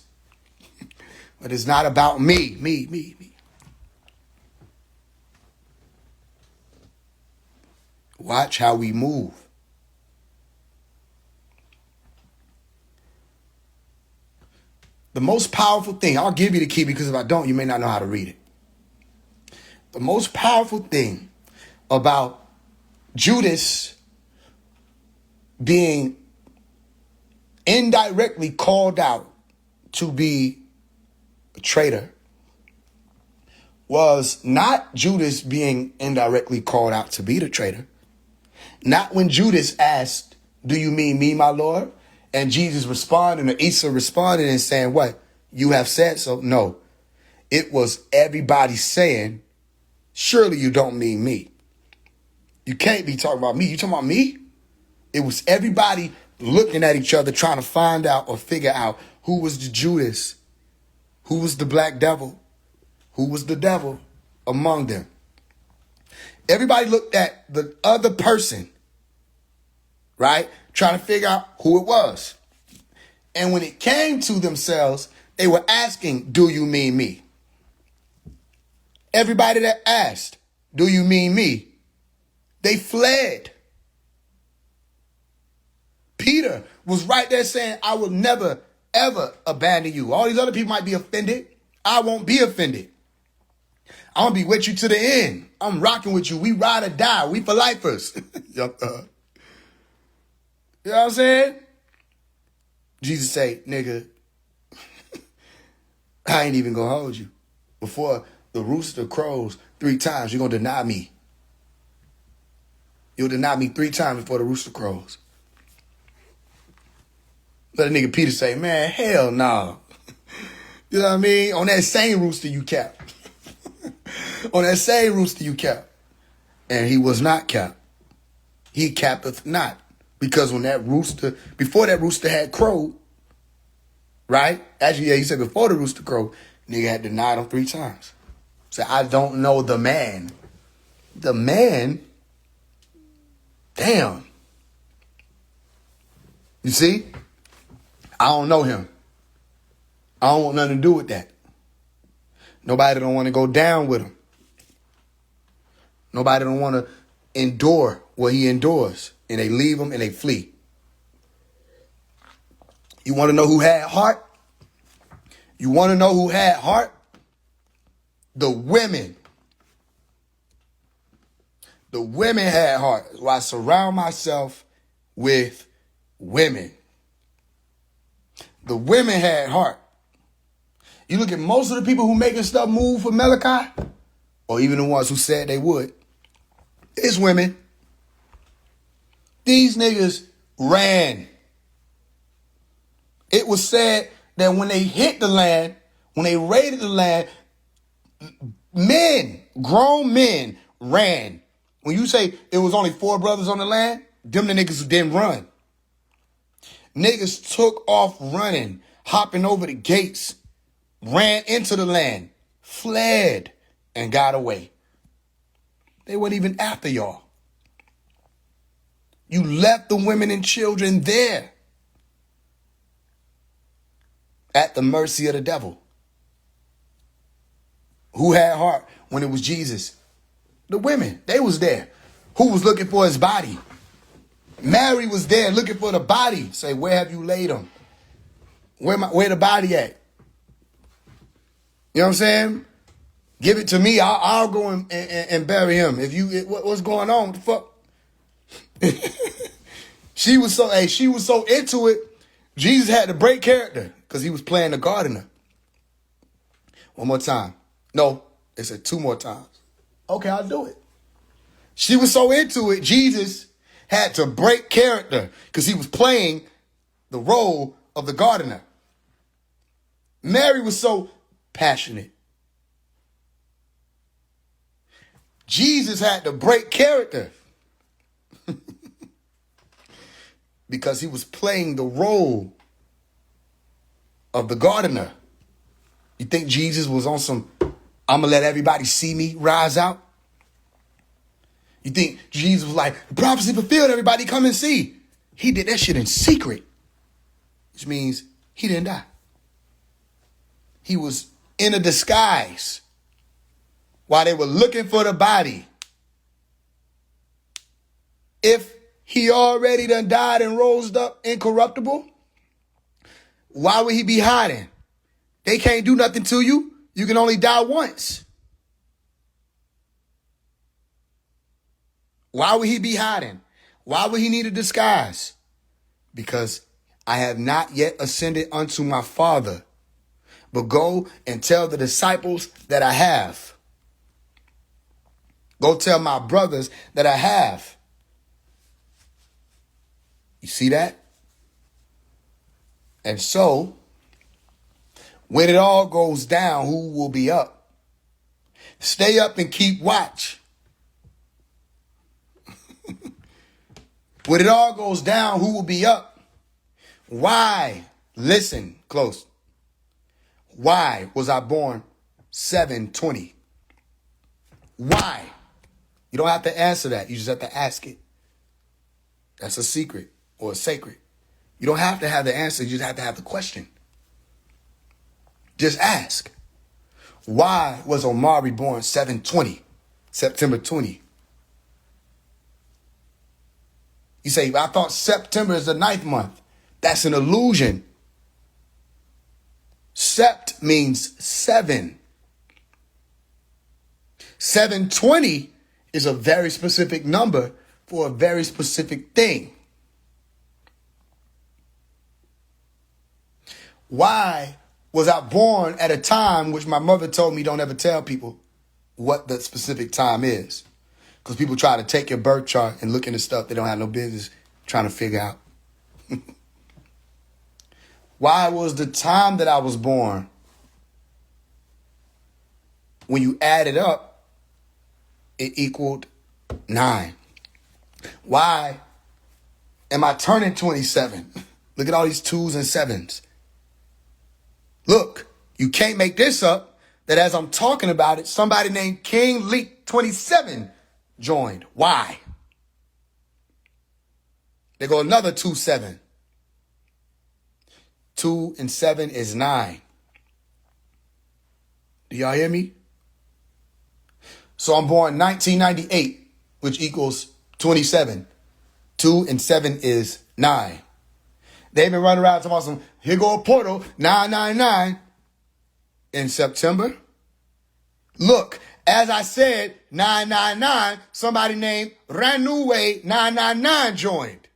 But it's not about me. Watch how we move. The most powerful thing, I'll give you the key, because if I don't, you may not know how to read it. The most powerful thing about Judas being indirectly called out to be a traitor was not Judas being indirectly called out to be the traitor. Not when Judas asked, do you mean me, my Lord? And Jesus responded, or Esau responded and saying, what? You have said so? No. It was everybody saying, surely you don't mean me. You can't be talking about me. You talking about me? It was everybody looking at each other, trying to find out or figure out who was the Judas, who was the black devil, who was the devil among them. Everybody looked at the other person, right? Trying to figure out who it was. And when it came to themselves, they were asking, do you mean me? Everybody that asked, do you mean me? They fled. Peter was right there saying, I will never, ever abandon you. All these other people might be offended. I won't be offended. I'm going to be with you to the end. I'm rocking with you. We ride or die. We for lifers. You know what I'm saying? Jesus say, nigga, I ain't even going to hold you. Before the rooster crows 3 times, you're going to deny me. You'll deny me 3 times before the rooster crows. Let a nigga Peter say, man, hell no. You know what I mean? On that same rooster you kept. On that same rooster you kept. And he was not kept. He capteth not. Because when that rooster, before that rooster had crowed, right? Actually, yeah, he said before the rooster crowed, nigga had denied him 3 times. So I don't know the man. The man? Damn. You see? I don't know him. I don't want nothing to do with that. Nobody don't want to go down with him. Nobody don't want to endure what he endures. And they leave him and they flee. You want to know who had heart? You want to know who had heart? The women. The women had heart. So I surround myself with women. The women had heart. You look at most of the people who making stuff move for Malachi, or even the ones who said they would, it's women. These niggas ran. It was said that when they hit the land, when they raided the land, men, grown men, ran. When you say it was only 4 brothers on the land, them the niggas who didn't run. Niggas took off running, hopping over the gates, ran into the land, fled, and got away. They weren't even after y'all. You left the women and children there at the mercy of the devil. Who had heart when it was Jesus? The women, they was there. Who was looking for his body? Mary was there looking for the body. Say, where have you laid him? Where the body at? You know what I'm saying? Give it to me. I'll go and bury him. If you, what's going on? What the fuck? She was so into it. Jesus had to break character because he was playing the gardener. One more time. No, it said 2 more times. Okay, I'll do it. She was so into it, Jesus had to break character because he was playing the role of the gardener. Mary was so passionate. Jesus had to break character because he was playing the role of the gardener. You think Jesus was on some, I'm going to let everybody see me rise out? You think Jesus was like, the prophecy fulfilled, everybody come and see. He did that shit in secret, which means he didn't die. He was in a disguise while they were looking for the body. If he already done died and rose up incorruptible, why would he be hiding? They can't do nothing to you. You can only die once. Why would he be hiding? Why would he need a disguise? Because I have not yet ascended unto my Father, but go and tell the disciples that I have. Go tell my brothers that I have. You see that? And so, when it all goes down, who will be up? Stay up and keep watch. When it all goes down, who will be up? Why? Listen close. Why was I born 7/20? Why? You don't have to answer that. You just have to ask it. That's a secret or a sacred. You don't have to have the answer. You just have to have the question. Just ask. Why was Omari born 7/20, September 20? You say, I thought September is the 9th month. That's an illusion. Sept means 7. 7/20 is a very specific number for a very specific thing. Why was I born at a time which my mother told me don't ever tell people what the specific time is? Because people try to take your birth chart and look into stuff they don't have no business trying to figure out. Why was the time that I was born, when you add it up, it equaled 9? Why am I turning 27? Look at all these 2s and 7s. Look, you can't make this up, that as I'm talking about it, somebody named King Leak 27 joined. Why? There go another 2-7. 2 and 7 is 9. Do y'all hear me? So I'm born 1998, which equals 27. 2 and 7 is 9. They've been running around talking about some, here go a portal, 999 in September. Look, as I said, 999, somebody named Ranuwe 999 joined.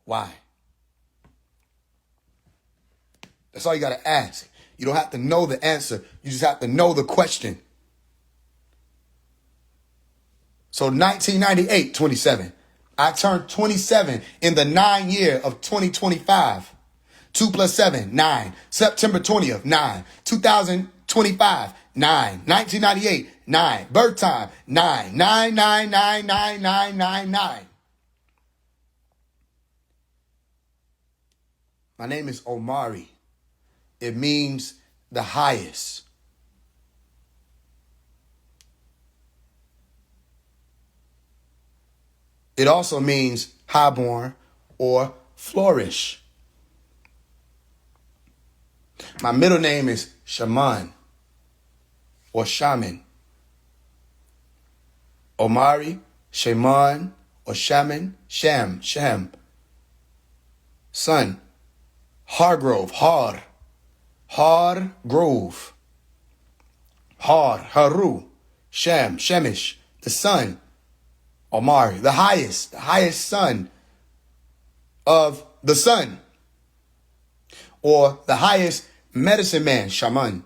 Why? That's all you got to ask. You don't have to know the answer. You just have to know the question. So 1998, 27. I turned 27 in the 9 year of 2025. 2 plus 7, 9. September 20th, 9. 2025, 9. 1998, 9. Birth time, 9. 9, 9, 9, 9, 9, 9, 9. My name is Omari. It means the highest. It also means highborn or flourish. My middle name is Shaman or Shaman. Omari, Shaman or Shaman, Sham. Son, Hargrove, Hargrove. Haru, Sham, Shemish, the son. Omari, the highest son of the sun. Or the highest medicine man, Shaman,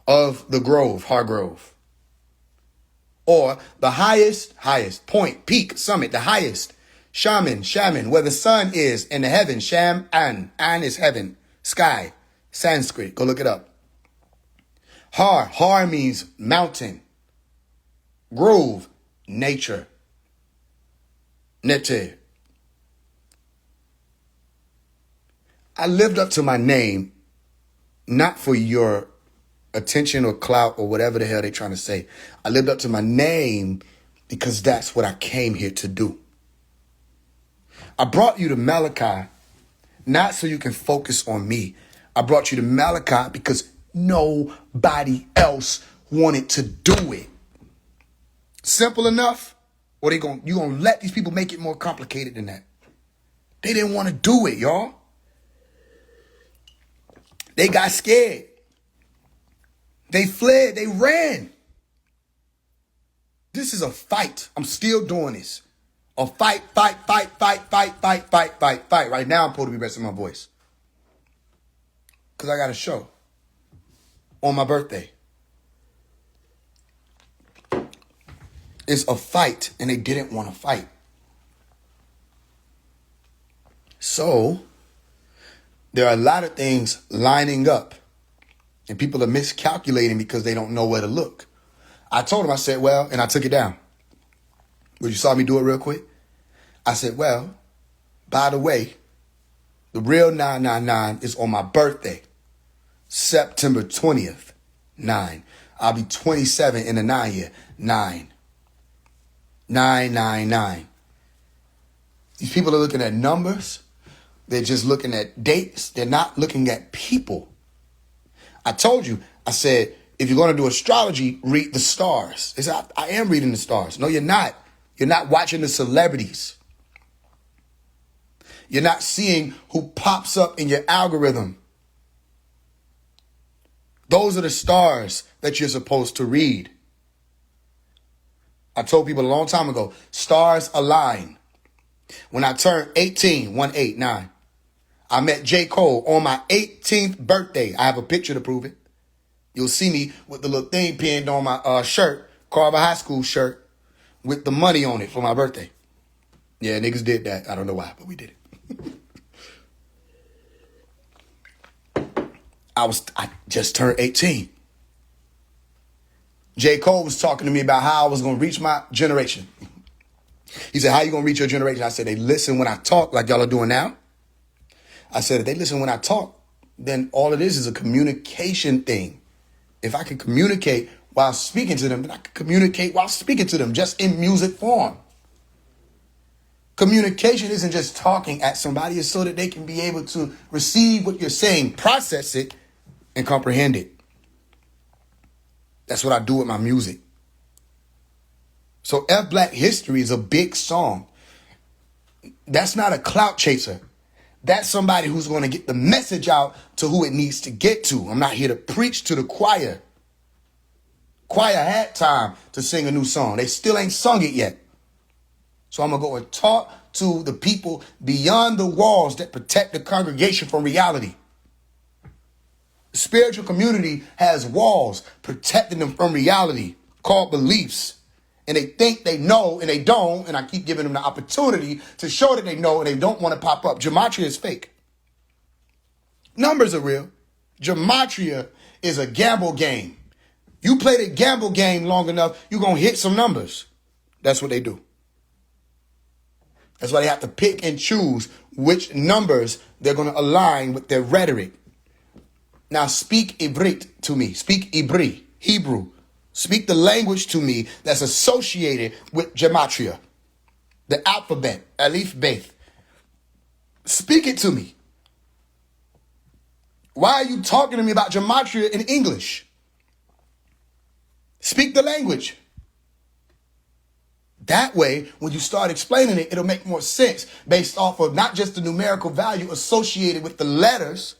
of the grove, Hargrove. Or the highest point, peak, summit, the highest, Shaman, where the sun is in the heaven, Sham, An is heaven, sky, Sanskrit, go look it up. Har means mountain. Grove, nature. Nete. I lived up to my name, not for your attention or clout or whatever the hell they're trying to say. I lived up to my name because that's what I came here to do. I brought you to Malachi, not so you can focus on me. I brought you to Malachi because nobody else wanted to do it. Simple enough? Or you gonna let these people make it more complicated than that? They didn't want to do it, y'all. They got scared. They fled. They ran. This is a fight. I'm still doing this. A fight. Right now I'm supposed to be resting my voice. Because I got a show on my birthday. It's a fight, and they didn't want to fight. So there are a lot of things lining up, and people are miscalculating because they don't know where to look. I told them, I said, well, and I took it down. But you saw me do it real quick. I said, well, by the way, the real 999 is on my birthday, September 20th, 9. I'll be 27 in the 9 year, 9. 999. These people are looking at numbers. They're just looking at dates. They're not looking at people. I told you, I said, if you're going to do astrology, read the stars. They said, I am reading the stars. No, you're not. You're not watching the celebrities. You're not seeing who pops up in your algorithm. Those are the stars that you're supposed to read. I told people a long time ago, stars align. When I turned 18, 189, I met J. Cole on my 18th birthday. I have a picture to prove it. You'll see me with the little thing pinned on my shirt, Carver High School shirt, with the money on it for my birthday. Yeah, niggas did that. I don't know why, but we did it. I just turned 18. J. Cole was talking to me about how I was going to reach my generation. He said, how you going to reach your generation? I said, they listen when I talk like y'all are doing now. I said, if they listen when I talk, then all it is a communication thing. If I can communicate while speaking to them, then I can communicate while speaking to them, just in music form. Communication isn't just talking at somebody. It's so that they can be able to receive what you're saying, process it, and comprehend it. That's what I do with my music. So F Black History is a big song. That's not a clout chaser. That's somebody who's going to get the message out to who it needs to get to. I'm not here to preach to the choir. Choir had time to sing a new song. They still ain't sung it yet. So I'm going to go and talk to the people beyond the walls that protect the congregation from reality. The spiritual community has walls protecting them from reality called beliefs. And they think they know and they don't. And I keep giving them the opportunity to show that they know and they don't want to pop up. Gematria is fake. Numbers are real. Gematria is a gamble game. You play the gamble game long enough, you're going to hit some numbers. That's what they do. That's why they have to pick and choose which numbers they're going to align with their rhetoric. Now speak Ibrit to me. Speak Ibri, Hebrew. Speak the language to me that's associated with gematria. The alphabet, Alif Beth. Speak it to me. Why are you talking to me about gematria in English? Speak the language. That way, when you start explaining it, it'll make more sense based off of not just the numerical value associated with the letters,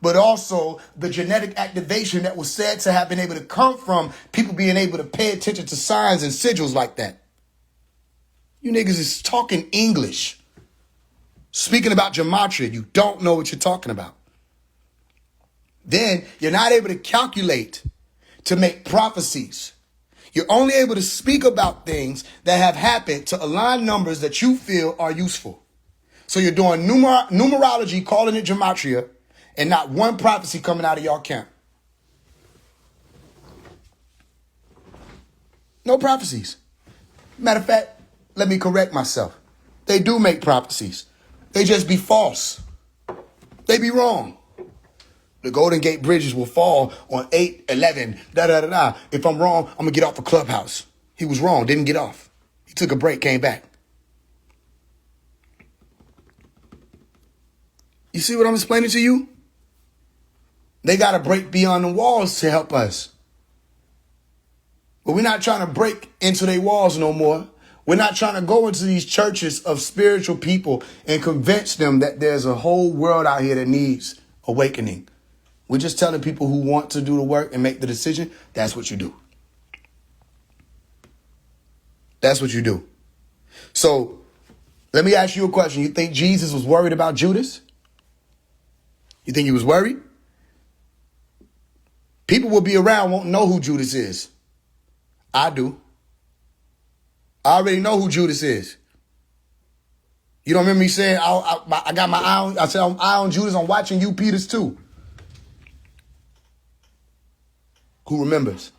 but also the genetic activation that was said to have been able to come from people being able to pay attention to signs and sigils like that. You niggas is talking English. Speaking about gematria, you don't know what you're talking about. Then you're not able to calculate to make prophecies. You're only able to speak about things that have happened to align numbers that you feel are useful. So you're doing numerology, calling it gematria, and not one prophecy coming out of y'all camp. No prophecies. Matter of fact, let me correct myself. They do make prophecies. They just be false. They be wrong. The Golden Gate Bridges will fall on 8/11, da-da-da-da. If I'm wrong, I'm going to get off the Clubhouse. He was wrong, didn't get off. He took a break, came back. You see what I'm explaining to you? They got to break beyond the walls to help us. But we're not trying to break into their walls no more. We're not trying to go into these churches of spiritual people and convince them that there's a whole world out here that needs awakening. We're just telling people who want to do the work and make the decision, that's what you do. That's what you do. So let me ask you a question. You think Jesus was worried about Judas? You think he was worried? People will be around, won't know who Judas is. I do. I already know who Judas is. You don't remember me saying, I got my eye on, I said, I'm eye on Judas, I'm watching you, Peters, too. Who remembers?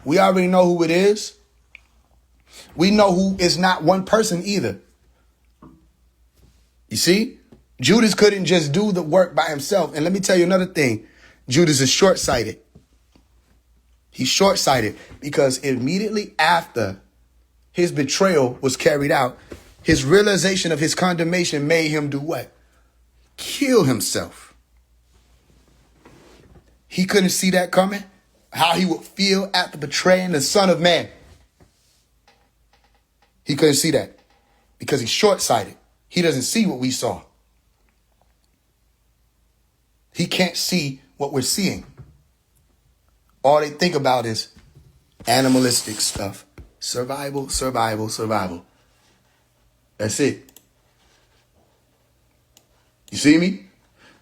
We already know who it is. We know who is not one person either. You see? Judas couldn't just do the work by himself. And let me tell you another thing. Judas is short-sighted. He's short-sighted because immediately after his betrayal was carried out, his realization of his condemnation made him do what? Kill himself. He couldn't see that coming. How he would feel after betraying the Son of Man. He couldn't see that because he's short-sighted. He doesn't see what we saw. He can't see what we're seeing. All they think about is animalistic stuff. Survival, survival, survival. That's it. You see me?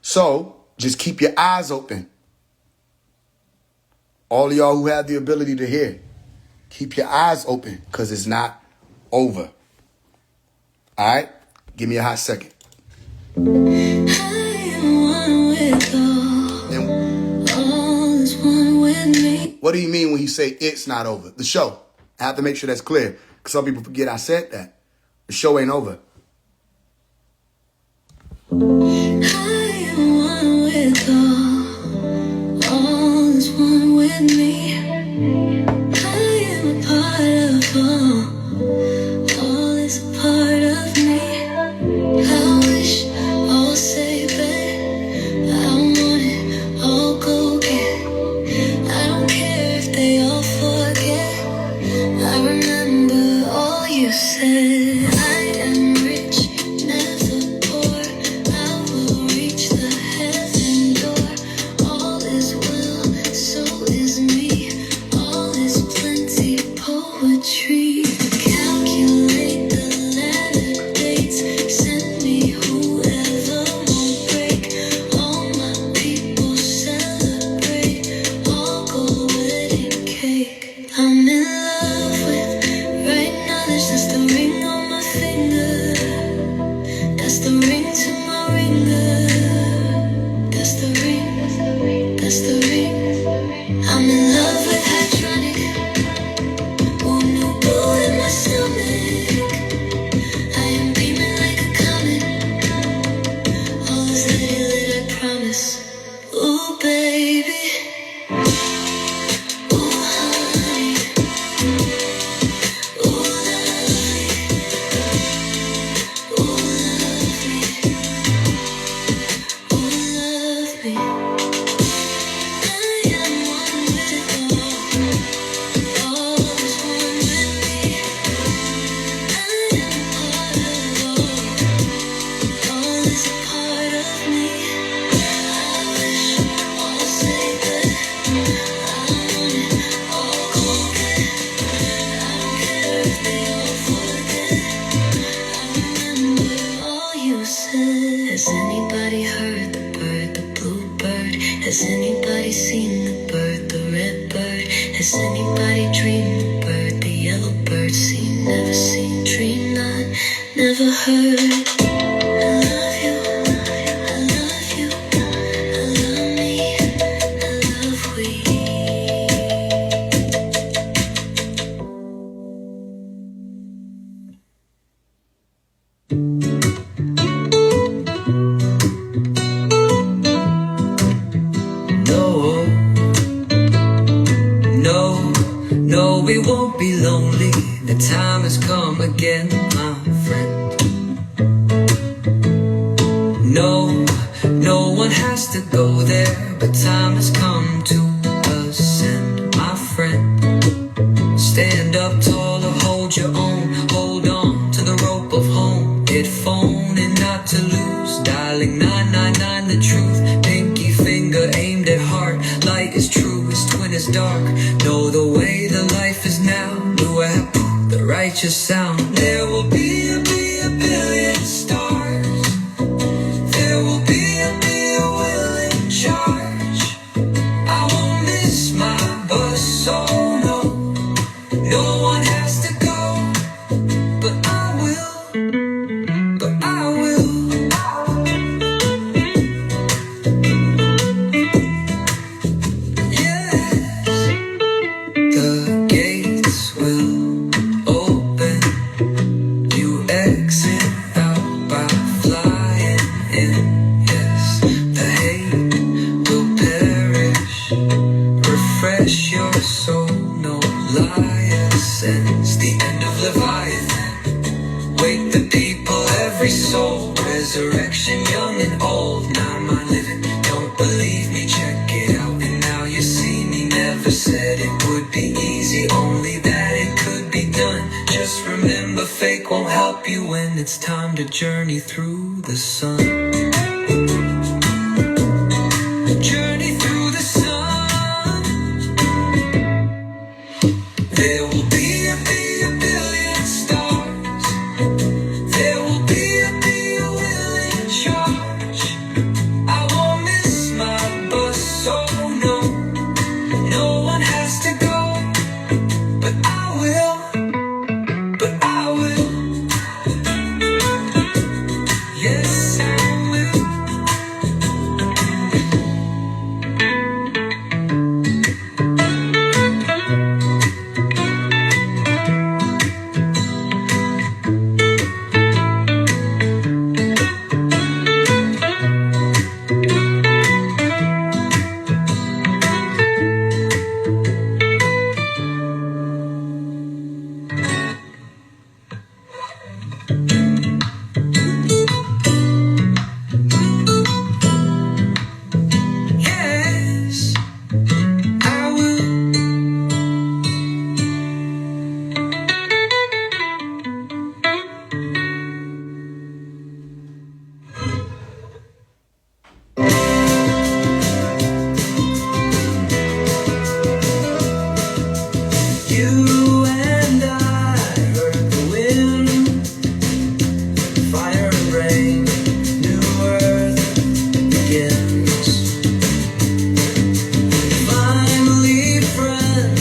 So just keep your eyes open. All of y'all who have the ability to hear, keep your eyes open because it's not over. All right? Give me a hot second. What do you mean when you say it's not over? The show. I have to make sure that's clear because some people forget I said that. The show ain't over. I am one with all is one with me. I am a part of all is a part of me. I wish all say better. I want it all go get. I don't care if they all forget. I remember all you said. I am rich, never poor. I will reach the heaven door. All is well, so is me. All is plenty poetry. Calculate the latter dates. Send me whoever won't break. All my people celebrate. All gold wedding cake. I'm in love with right now. There's just a ring on my finger. That's the ring to my ringer. That's the ring. That's the ring. I'm in love with hydraulic. Oh, no boo in my stomach. I am beaming like a comet. All is ready lit, I promise. Ooh, baby. Ooh, honey. Ooh, lovely. Ooh, lovely. Ooh, lovely. I am one with all is one with me. I am all is a part of me. I wish all say that. I want it all go get. I don't care if they all forget. I remember all you said. Has anybody heard the bird, the blue bird? Has anybody seen the bird, the red bird? Has anybody dreamed the bird, the yellow bird? Seen, never seen, dreamed not, never heard. I love you, I love you, I love me, I love we. No, no, no, we won't be lonely. The time has come again, my friend. No, no one has to go there, but time has come to ascend, my friend. Stand up taller, hold your own, hold on to the rope of home. Hit phone and not to lose, dialing 999 the truth. Pinky finger aimed at heart, light is true, his twin is dark. Know the way the life is now, new app, the righteous sound. There will be a billion stars. There will be a will in charge. I won't miss my bus, oh no. No one has to go, but I will, but I will. Yes, the gates will open. You help you when it's time to journey through the sun. Journey through the sun. There will be a billion stars. There will be a will in charge. I won't miss my bus, oh no. No one has to go, but I will. But I will. Yes, I will. Yes, I will. You and I heard the wind, fire and rain, new earth begins. Finally, friend,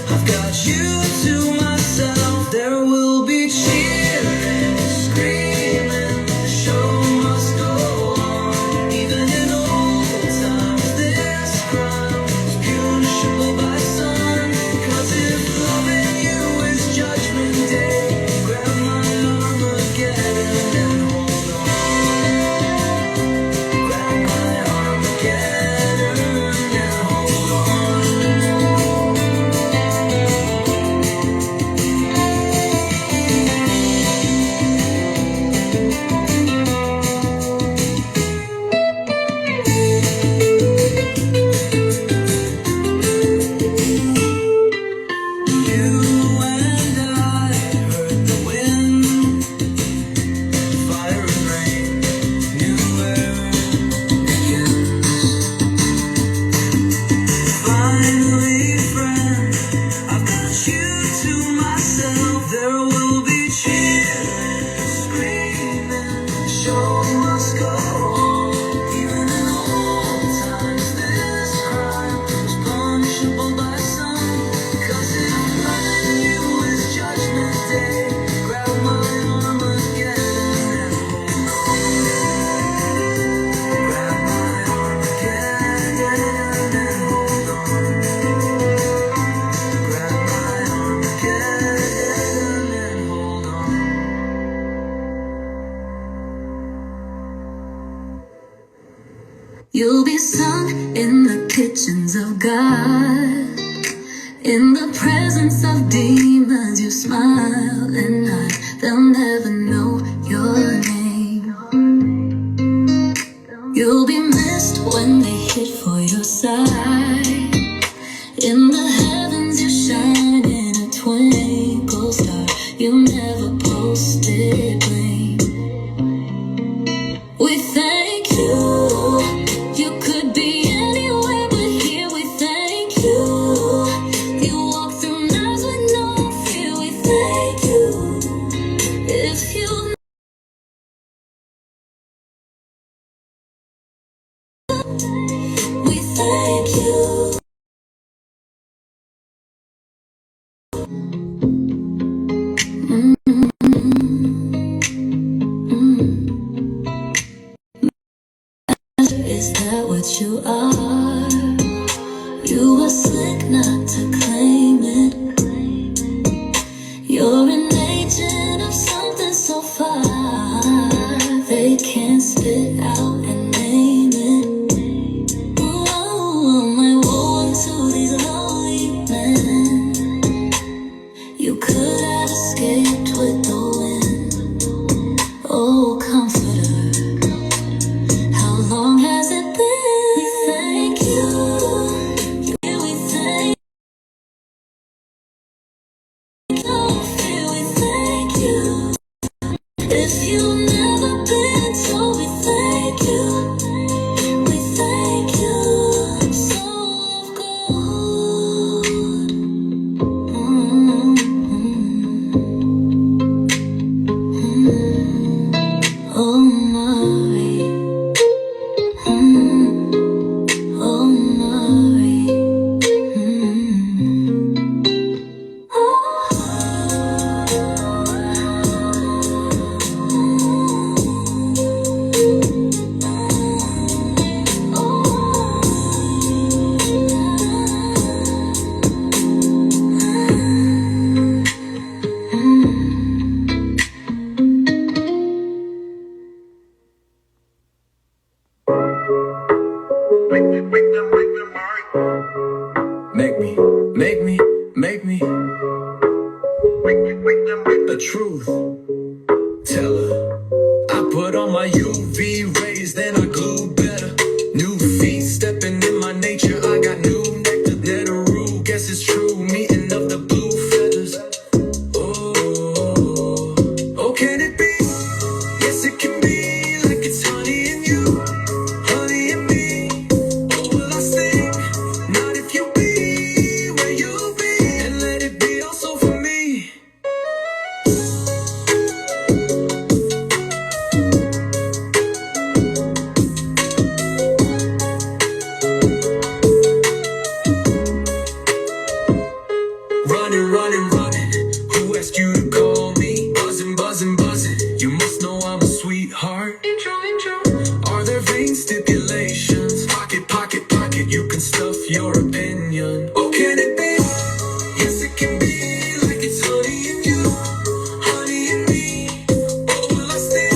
I've got you to myself. There will be cheering, screaming, the show must go on. Even in old times, this crime was punishable by sun. 'Cause if loving you is judgment day, grab my arm again and hold on. Grab my arm again and hold on. You and I heard the wind, fire and rain, new earth begins. Finally, friend, I've got you to myself. There will be cheering, screaming, the show must go on. Even in old times, this crime was punishable by some. 'Cause if loving you is judgment day, grab my arm again and hold on. Grab my arm again and hold on. Grab my arm again and hold on. You'll be sunk in the kitchens of God. In the presence of demons, you smile and nod. They'll never know your name. You'll be missed when they hit for your side. In the heavens, you shine in a twinkle star. You never posted blame. We thank you. You could be anywhere, but here we thank you. You walk through nights with no fear. We thank you. If you we thank you. Is that what you are? You were slick not to claim it. You're an agent of something so far they can't spit out and name it. Oh, my woe unto these lonely men. You could have escaped with the wind. Oh, comforter, how long has it been? We thank you. Make me, make me, make me the truth. Tell her I put on my UV rays, then I glue better. New feet stepping in my nature. I got new nectar, that a rule. Guess it's true. Meeting of the blue feathers. Oh, oh, can it be? Yes, it can be. Like it's honey in you, honey in me. Oh, will I sing? Not if you be where you'll be, and let it be also for me. Running, running, running. Who asked you to call me? Buzzing, buzzing, buzzing. You must know I'm a sweetheart. Intro, intro. Are there vain stipulations? Pocket, pocket, pocket. You can stuff your opinion. Oh, can it be? Yes, it can be. Like it's honey in you, honey in me. Oh, will I stick?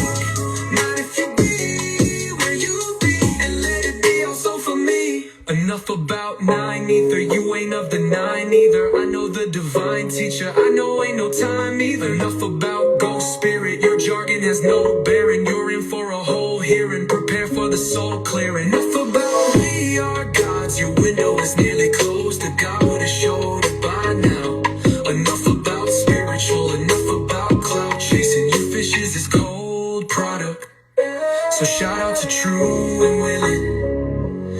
Not if you be where you be, and let it be also for me. Enough about nine, either you ain't of the nine either. I know the divine teacher, I know ain't no time either. Enough about ghost spirit, your jargon has no bearing. You're in for a whole hearing, prepare for the soul clearing. Enough about we are gods, your window is nearly closed. The God would have showed it by now. Enough about spiritual, enough about cloud chasing. You fishes is cold product. So shout out to true and willing.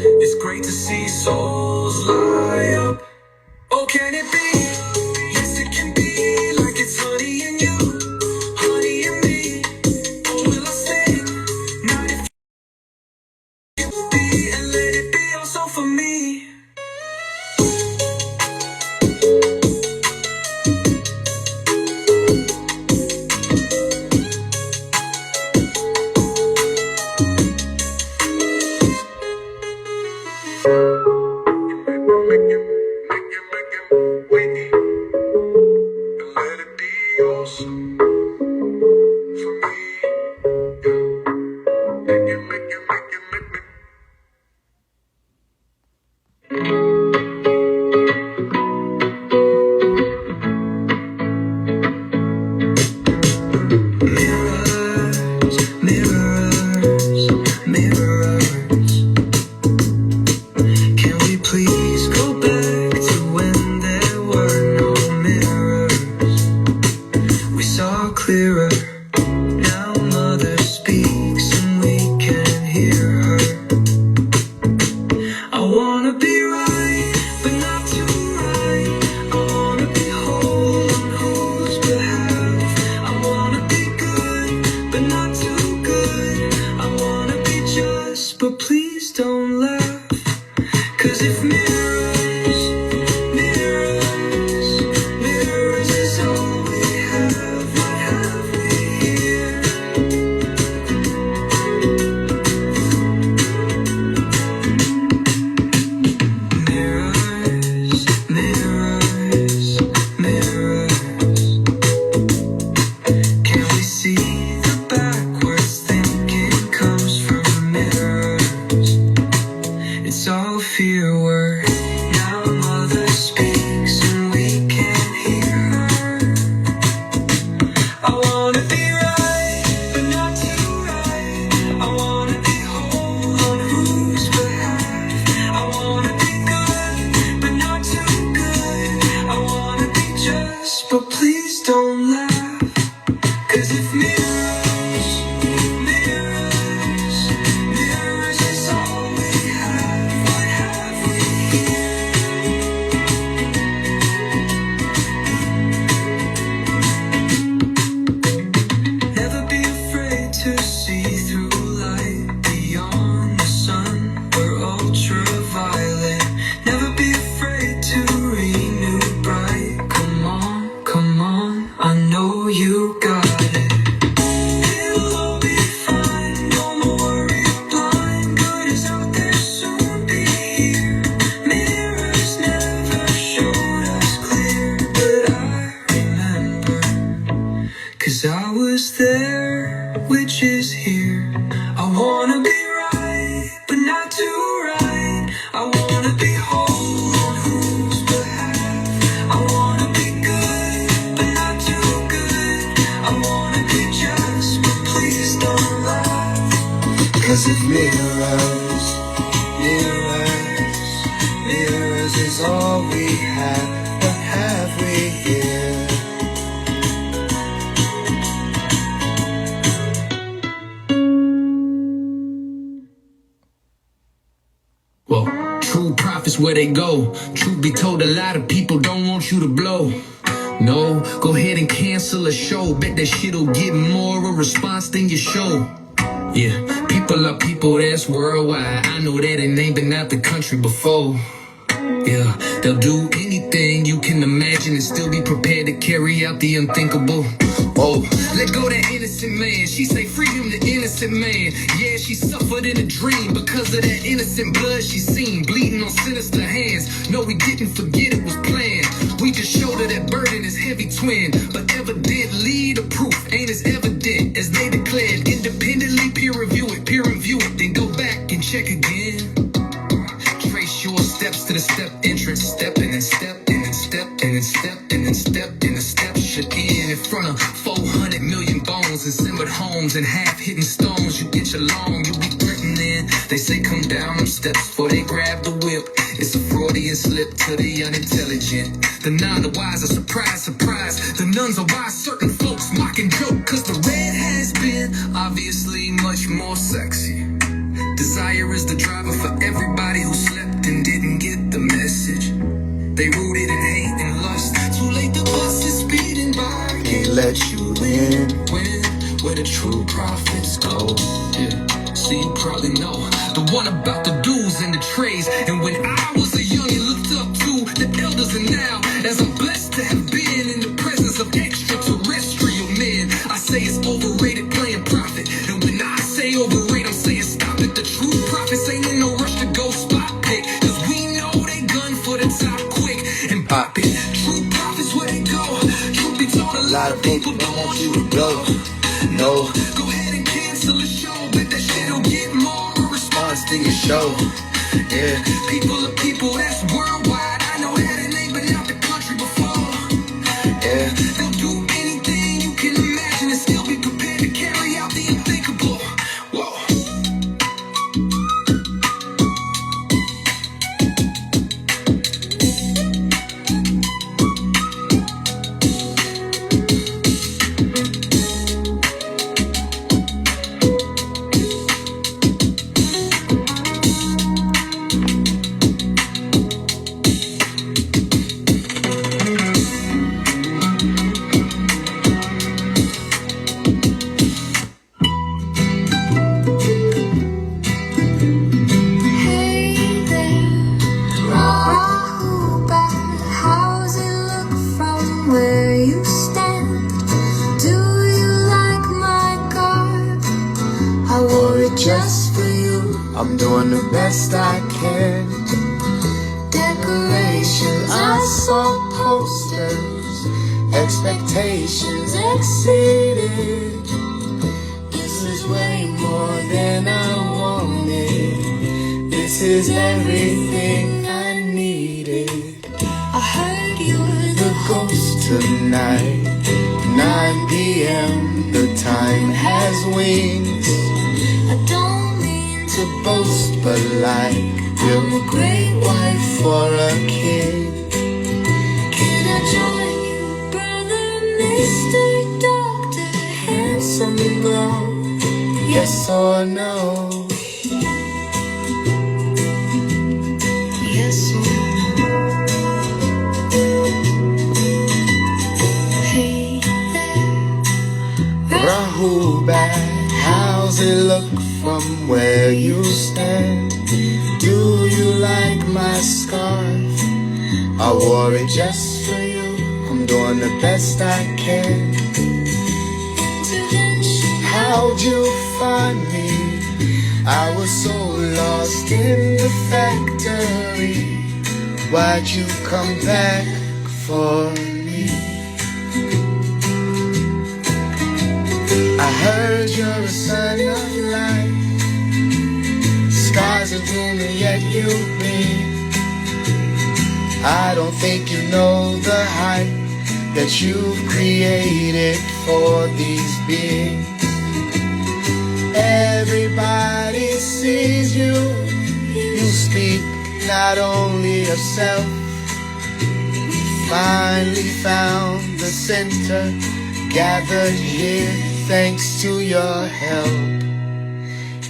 It's great to see souls light up. Oh, can it be? Yes, it can be. Like it's honey in you, honey in me. Oh, will I sing? Not if you be, and let it be also for me. have? What have we here? Well, true prophets where they go. Truth be told, a lot of people don't want you to blow. No, go ahead and cancel a show. Bet that shit'll get more of a response than your show. Yeah, people are people, that's worldwide. I know that and ain't been out the country before. Yeah, they'll do anything you can imagine and still be prepared to carry out the unthinkable. Oh, let go that innocent man. She say free him, the innocent man. Yeah, she suffered in a dream because of that innocent blood she seen bleeding on sinister hands. No, we didn't forget it was planned. We just showed her that burden is heavy twin. But evidently the proof ain't as evident as they declared. Independently peer review it, then go back and check again. Trace your steps to the step entrance, step in and step in and step in and step in and step in. The steps should end in front of 400 million bones and simmered homes and half-hidden stones. You get your loan, you be threatening. They say come down them steps before they grab the whip. It's a Freudian slip to the unintelligent. The none, the wise are surprise. The nuns are wise, certain folks mock and joke. Cause the red has been obviously much more sexy. Desire is the driver for everybody who slept and didn't get the message. They rooted in hate and lust. Too late, the bus is speeding by. Can't let you in. Where the true prophets go. Yeah, see, you probably know the one about the do's and the trays. And when I was a youngin', looked up to the elders, and now as I'm blessed to have been in the presence of extraterrestrial men, I say it's overrated playing prophet. And when I say overrated, I'm saying stop it. The true prophets ain't in no rush to go spot pick, cause we know they gun for the top quick and pop it. True prophets where they go. Truth be told, a lot of people don't want you to go. No, go ahead and cancel the show, bet that shit'll get more of a response than your show. Yeah, people are people, that's worldwide. I know that and ain't been out the country before. Yeah, they'll do anything you can imagine and still be prepared to carry out the unthinkable. Whoa. Hey there, Rahubat. How's it look from where you stand? Do you like my garb? I wore it just for you. I'm doing the best I can. Decorations, I saw posters, expectations exceeded. This is way more than I wanted. This is everything I needed. I heard you're The ghost tonight, 9 p.m. The time has wings. I don't mean To boast, but like I'm a great wife. for a kid. Can I join you, brother, Mr. Doctor? Handsome girl, yes or no? Yes, hey there, Rahubat, how's it look from where you stand? Do you like my scarf? I wore it just for you. I'm doing the best I can. intervention. How'd you find me? I was so lost in the factory. Why'd you come back for me? I heard you're a son of light. Scars are dooming, yet you bleed. I don't think you know the hype that you've created for these beings. Everybody sees you. You speak not only of self, finally found the center, gathered here thanks to your help.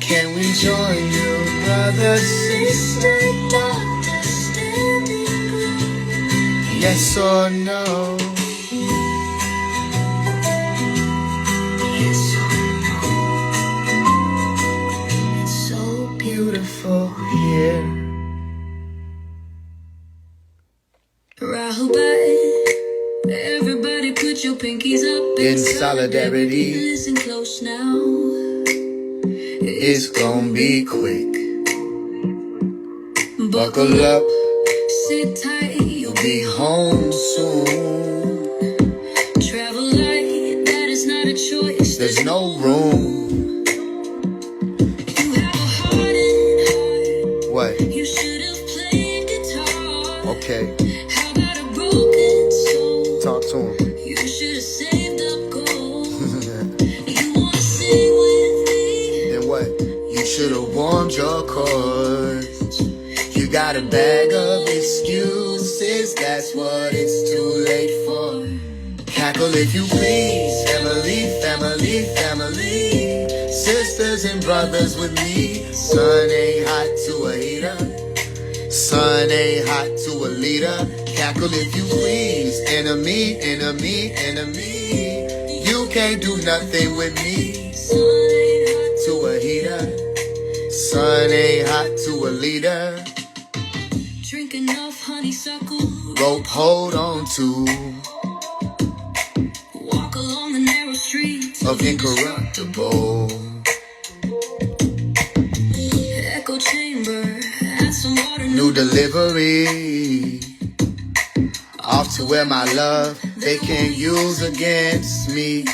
Can we join you, brother, sister, doctor, standing ground? Yes or no? Yes or no? It's so beautiful here. Rahul, everybody put your pinkies up In solidarity. Listen close now. It's gonna be quick. Buckle up, Sit tight, you'll be home soon. travel light. That is not a choice. There's no room. You have a heart and heart. What? You should have played guitar. Okay, How about a broken soul? talk to him. You should have saved up gold. You wanna sing with me? Then what? You should have warmed your chords. You got a bag of excuses, that's what it's too late for. Cackle if you please, family, family, family. Sisters and brothers with me. Sun ain't hot to a heater. Sun ain't hot to a leader. Cackle if you please, enemy, enemy, enemy. You can't do nothing with me. To a heater. Sun ain't hot to a leader. Drink enough honeysuckle. Rope hold on to Walk along the narrow streets of incorruptible. Echo chamber. Add some water. New delivery. Off to where my love they can't use against me.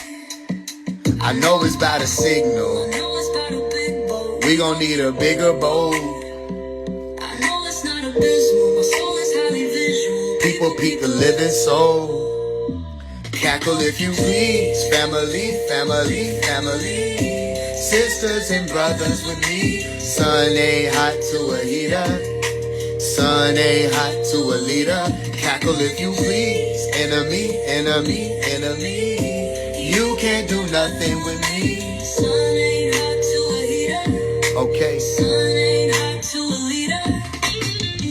I know it's about a signal. know it's about a big boat. We gon' need a bigger boat. I know it's not abysmal. My soul is highly visual. People peep the living soul. Cackle if you please, family, family, family. Sisters and brothers with me. Sun ain't hot to a heater. Sun ain't hot to a leader. Cackle if you please, enemy, enemy, enemy. You can't do nothing with me. Sun ain't hot to a heater. Okay. Sun ain't hot to a leader.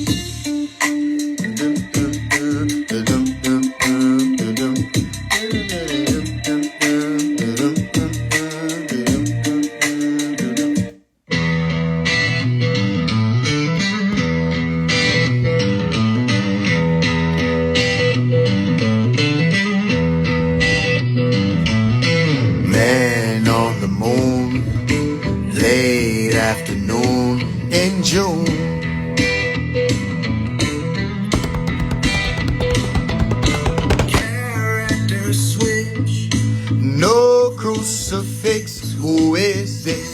Man on the moon, late afternoon in June. Character switch, no crucifix. Who is this?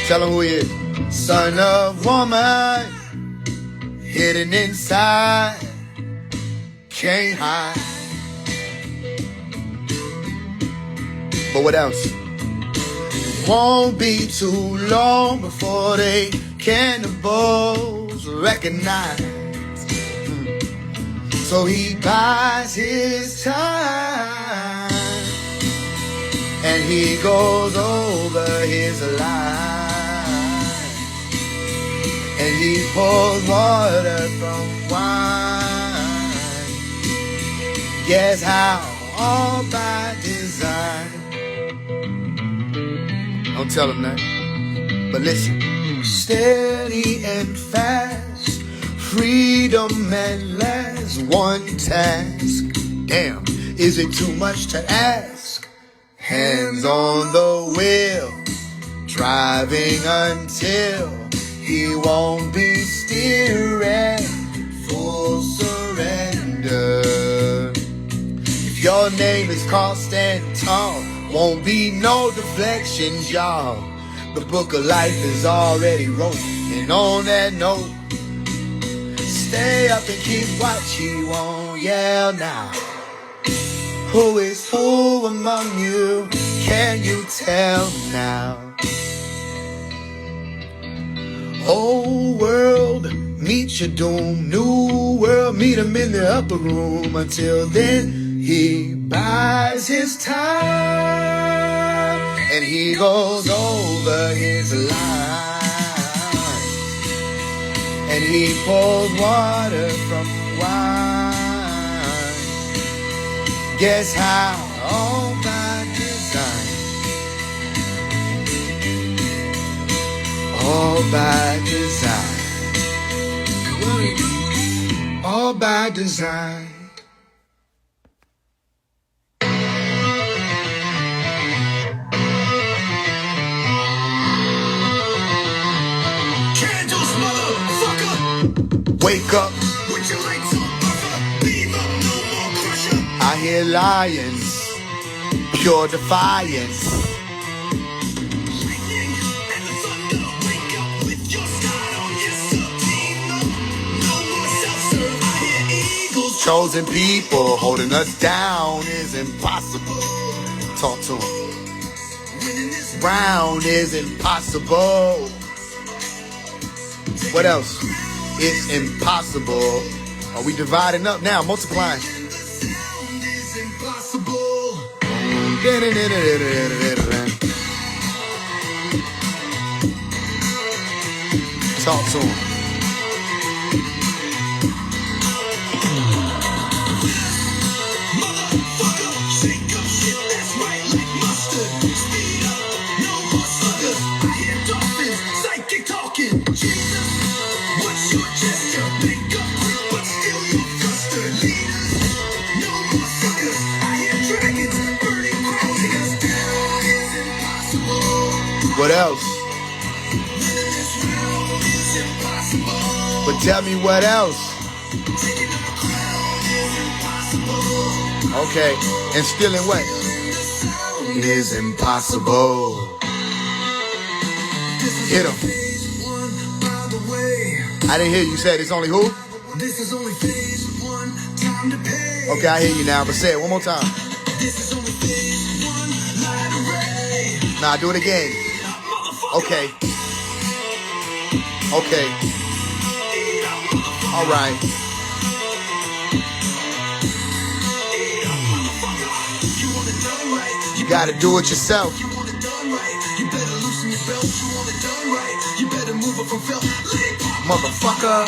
Tell him who he is. Son of woman, hidden inside, can't hide. But what else? It won't be too long before they cannibals recognize. So he buys his time and he goes over his life and he pours water from wine. Guess how? All by design. Don't tell him that. But listen. Steady and fast, freedom at last, one task. Damn, is it too much to ask? Hands on the wheel, driving until he won't be steering. Full surrender. If your name is called Stand Tall, won't be no deflections, y'all. The book of life is already wrote. And on that note, stay up and keep watch. He won't yell now. Who is who among you? Can you tell now? Whole world meet your doom. New world, meet him in the upper room. Until then, he buys his time. And he goes over his line. And he pours water from wine. Guess how? All by design. All by design. All by design. Candles, motherfucker. Wake up. Put your lights on, buffer. Leave up, no more crusher. I hear lions. Pure defiance. Lightning and the thunder. Wake up with your start on. Yes, sir, team up. No more self-serve. I hear eagles. Chosen people holding us down is impossible. Talk to him. Winning this Round is impossible. What else? It's impossible. Are we dividing up now? Multiplying. sound is impossible. Talk to him. Motherfucker, shake up shit that's right like mustard. Speed up, no more sluggers. I hear dolphins, psychic talking. Jesus, what's your gesture? Pick up quick, but still you're flustered. Leaders, no more suckers. I hear dragons, burning crowns. Because down is impossible. What else? Winning this round is impossible. But tell me what else? Taking the crown is impossible. Okay. And stealing what? Is impossible. Hit him. Phase one, by the way. I didn't hear you said it's only who? This is only phase one, time to pay. Okay, I hear you now, but say it one more time. This is only phase one, light array. Nah, do it again. Okay. Okay. All right. You want it done right. You gotta do it yourself. You want it done right. You better loosen your belt. You want it done right. You better move it from felt. Motherfucker.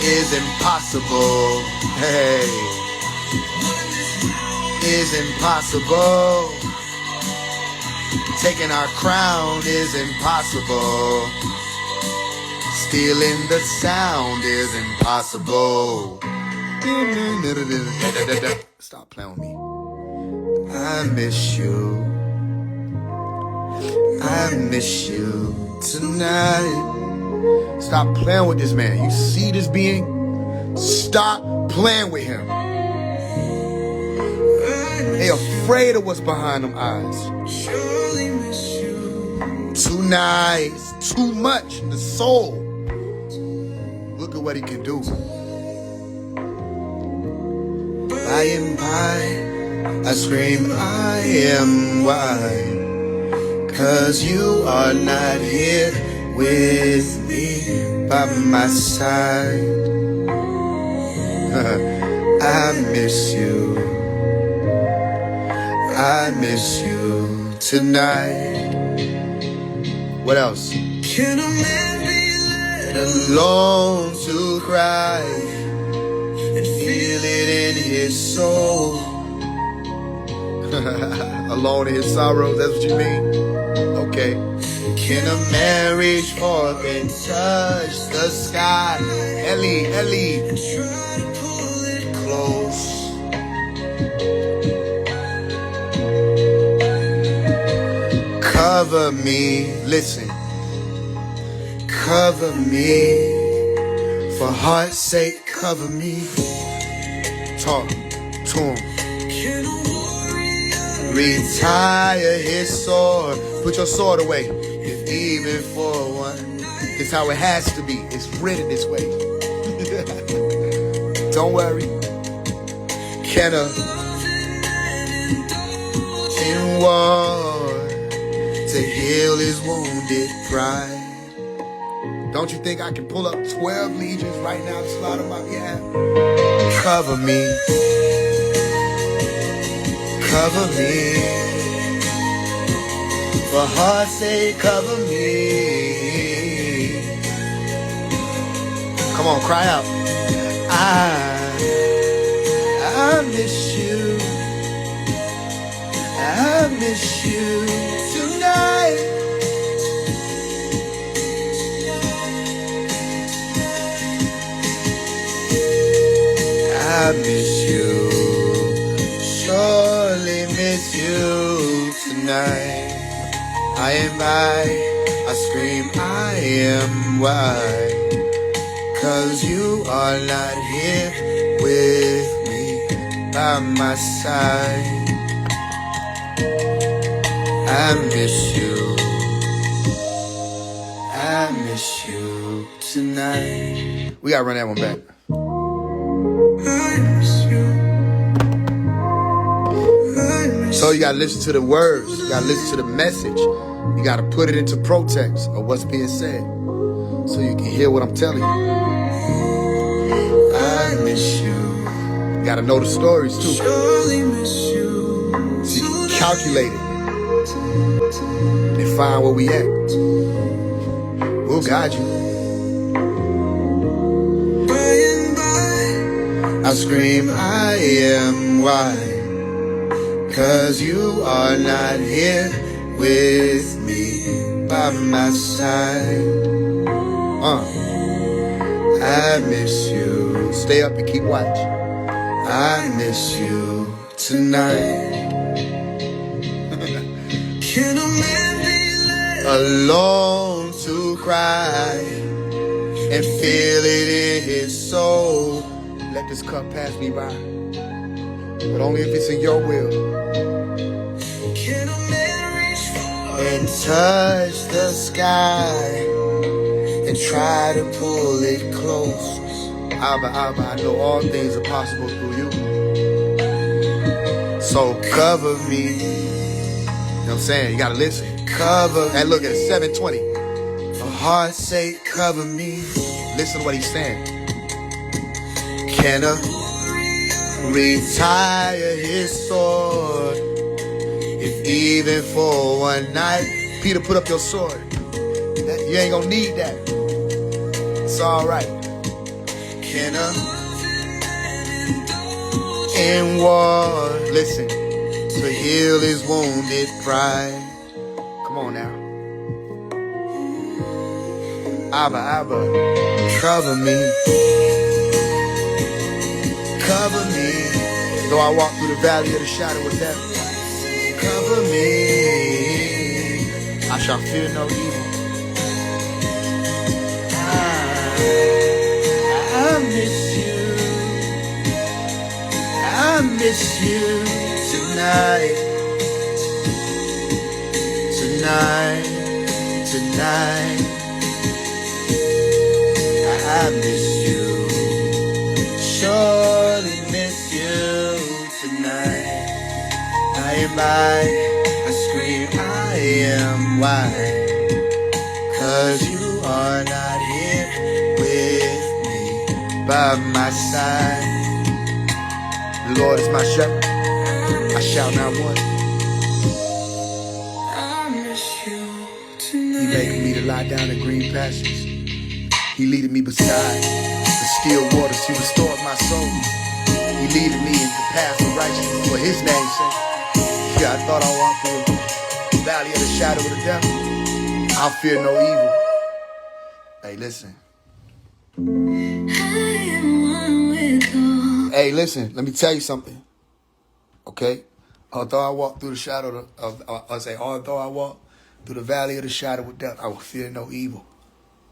Is impossible. Hey. Is impossible. Taking our crown is impossible. Stealing the sound is impossible. Stop playing with me. I miss you. I miss you tonight. Stop playing with this man. You see this being? Stop playing with him. They afraid of what's behind them eyes. Surely miss you. Too nice, too much. The soul. Look at what he can do. By and by, I scream, I am why. 'Cause you are not here with me by my side. I miss you. I miss you tonight. What else? Can a man be let Alone to cry and feel it in his soul. Alone in his sorrows, that's what you mean? Okay. Can a marriage fork and touch the sky? Ellie, try to pull it close. Cover me, listen. Cover me, for heart's sake, cover me. Talk to him. Can a warrior Retire his sword. Put your sword away. If even for one. It's how it has to be. It's written this way. Don't worry. Can a in war to heal his wounded pride? Don't you think I can pull up 12 legions right now to slaughter my behalf? Cover me. Cover me. For heart's sake, cover me. Come on, cry out. I miss you. I miss you tonight. I miss you. Surely miss you tonight. I am I scream I am why. 'Cause you are not here with me by my side. I miss you. I miss you tonight. We gotta run that one back. I miss you. So you gotta listen to the words. You gotta listen to the message. You gotta put it into protext of what's being said, so you can hear what I'm telling you. I miss you. You gotta know the stories too. Surely miss you. So you can calculate it and find where we at. We'll guide you. By and by, I scream I am why. 'Cause you are not here with me by my side. I miss you. Stay up and keep watch. I miss you tonight. Can a man be left alone to cry and feel it in his soul? Let this cup pass me by, but only if it's in your will. Can a man reach for and touch the sky and try to pull it close? Abba, Abba, I know all things are possible through you. So cover me. You know what I'm saying? You gotta listen. Cover. And look at 720. For heart's sake, cover me. Listen to what he's saying. Can a retire his sword if even for one night? Peter, put up your sword. You ain't gonna need that. It's all right. Can a in war listen to heal his wounded pride? Come on now. Abba, Abba, cover me. Cover me. Though I walk through the valley of the shadow of death, cover me. I shall fear no evil. I miss you. I miss you tonight. Tonight. Tonight. I miss you. Surely miss you tonight. I am I scream I am why. 'Cause you are not here with me by my side. The Lord is my shepherd, I shall not want. I miss you tonight. He making me to lie down in green pastures. He leading me beside the still waters. He restored my soul. He leading me in the path of righteousness for his name's sake. Yeah, I thought I walked through the valley of the shadow of the devil. I'll fear no evil. Hey, listen. Hey, listen, let me tell you something. Okay? Although I walk through the shadow although I walk through the valley of the shadow of death, I will fear no evil.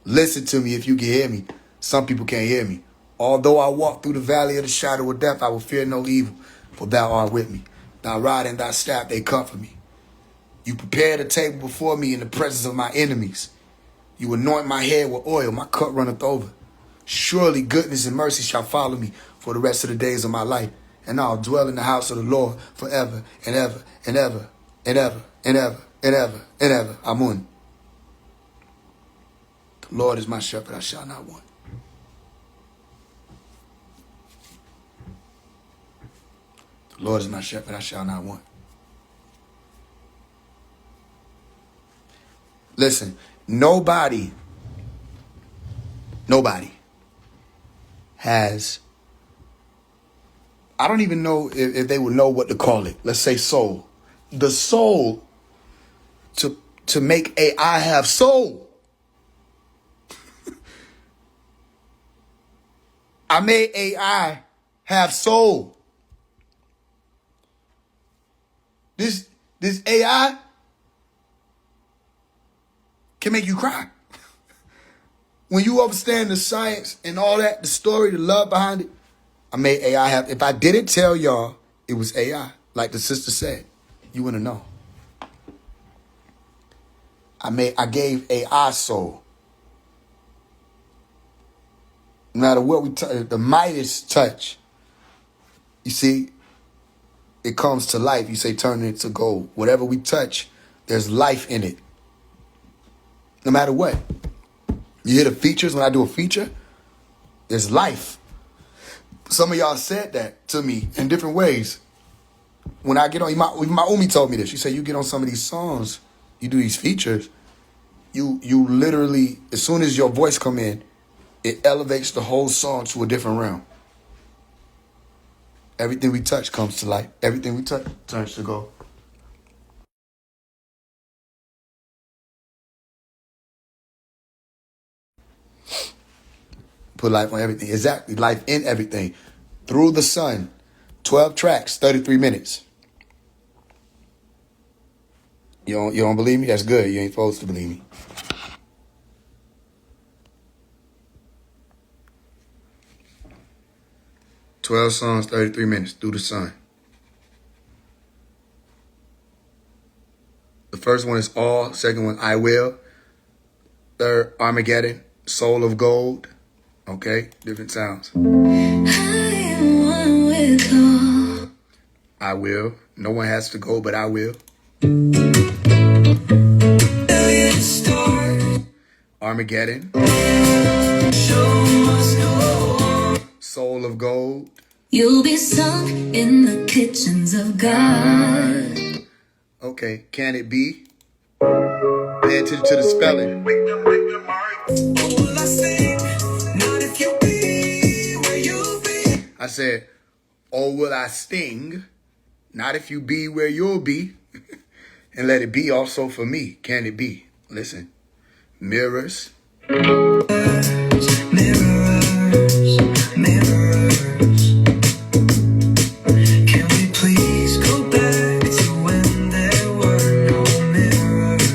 Listen to me if you can hear me. Some people can't hear me. Although I walk through the valley of the shadow of death, I will fear no evil, for thou art with me. Thy rod and thy staff, they comfort me. You prepare the table before me in the presence of my enemies. You anoint my head with oil, my cup runneth over. Surely goodness and mercy shall follow me for the rest of the days of my life, and I'll dwell in the house of the Lord forever and ever and ever and ever and ever and ever and ever. Amun. The Lord is my shepherd, I shall not want. The Lord is my shepherd, I shall not want. Listen, nobody has, I don't even know if they would know what to call it. Let's say soul. The soul to make AI have soul. I made AI have soul. This AI can make you cry. When you understand the science and all that, the story, the love behind it, I made AI have. If I didn't tell y'all it was AI, like the sister said, you wouldn't know. I gave AI soul. No matter what we touch, the Midas touch, you see, it comes to life. You say turn it to gold. Whatever we touch, there's life in it. No matter what. You hear the features when I do a feature? There's life. Some of y'all said that to me in different ways. When I get on, my Umi told me this. She said, you get on some of these songs, you do these features, you literally, as soon as your voice come in, it elevates the whole song to a different realm. Everything we touch comes to life. Everything we touch turns to gold. Put life on everything. Exactly. Life in everything. Through the Sun. 12 tracks, 33 minutes. You don't believe me? That's good. You ain't supposed to believe me. "12 songs, 33 minutes, Through the Sun." The first one is All. Second one, I Will. Third, Armageddon. Soul of Gold. Okay, different sounds. I am one with all. I will. No one has to go, but I will. Armageddon. Soul of Gold. You'll be sunk in the kitchens of God. Okay, Can It Be? Pay attention to the spelling. I said, oh, will I sting? Not if you be where you'll be. And let it be also for me. Can it be? Listen. Mirrors. Mirrors. Can we please go back to when there were no mirrors?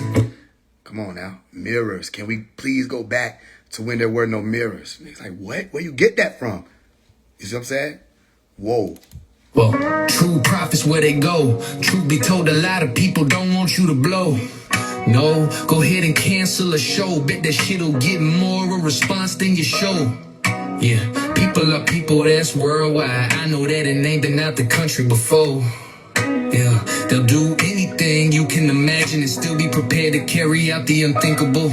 Come on now. Mirrors. Can we please go back to when there were no mirrors? And he's like, what? Where you get that from? You see what I'm saying? Whoa. Well, true prophets where they go. Truth be told, a lot of people don't want you to blow. No, go ahead and cancel a show. Bet that shit'll get more of a response than your show. Yeah, people are people, that's worldwide. I know that and ain't been out the country before. Yeah, they'll do anything you can imagine and still be prepared to carry out the unthinkable.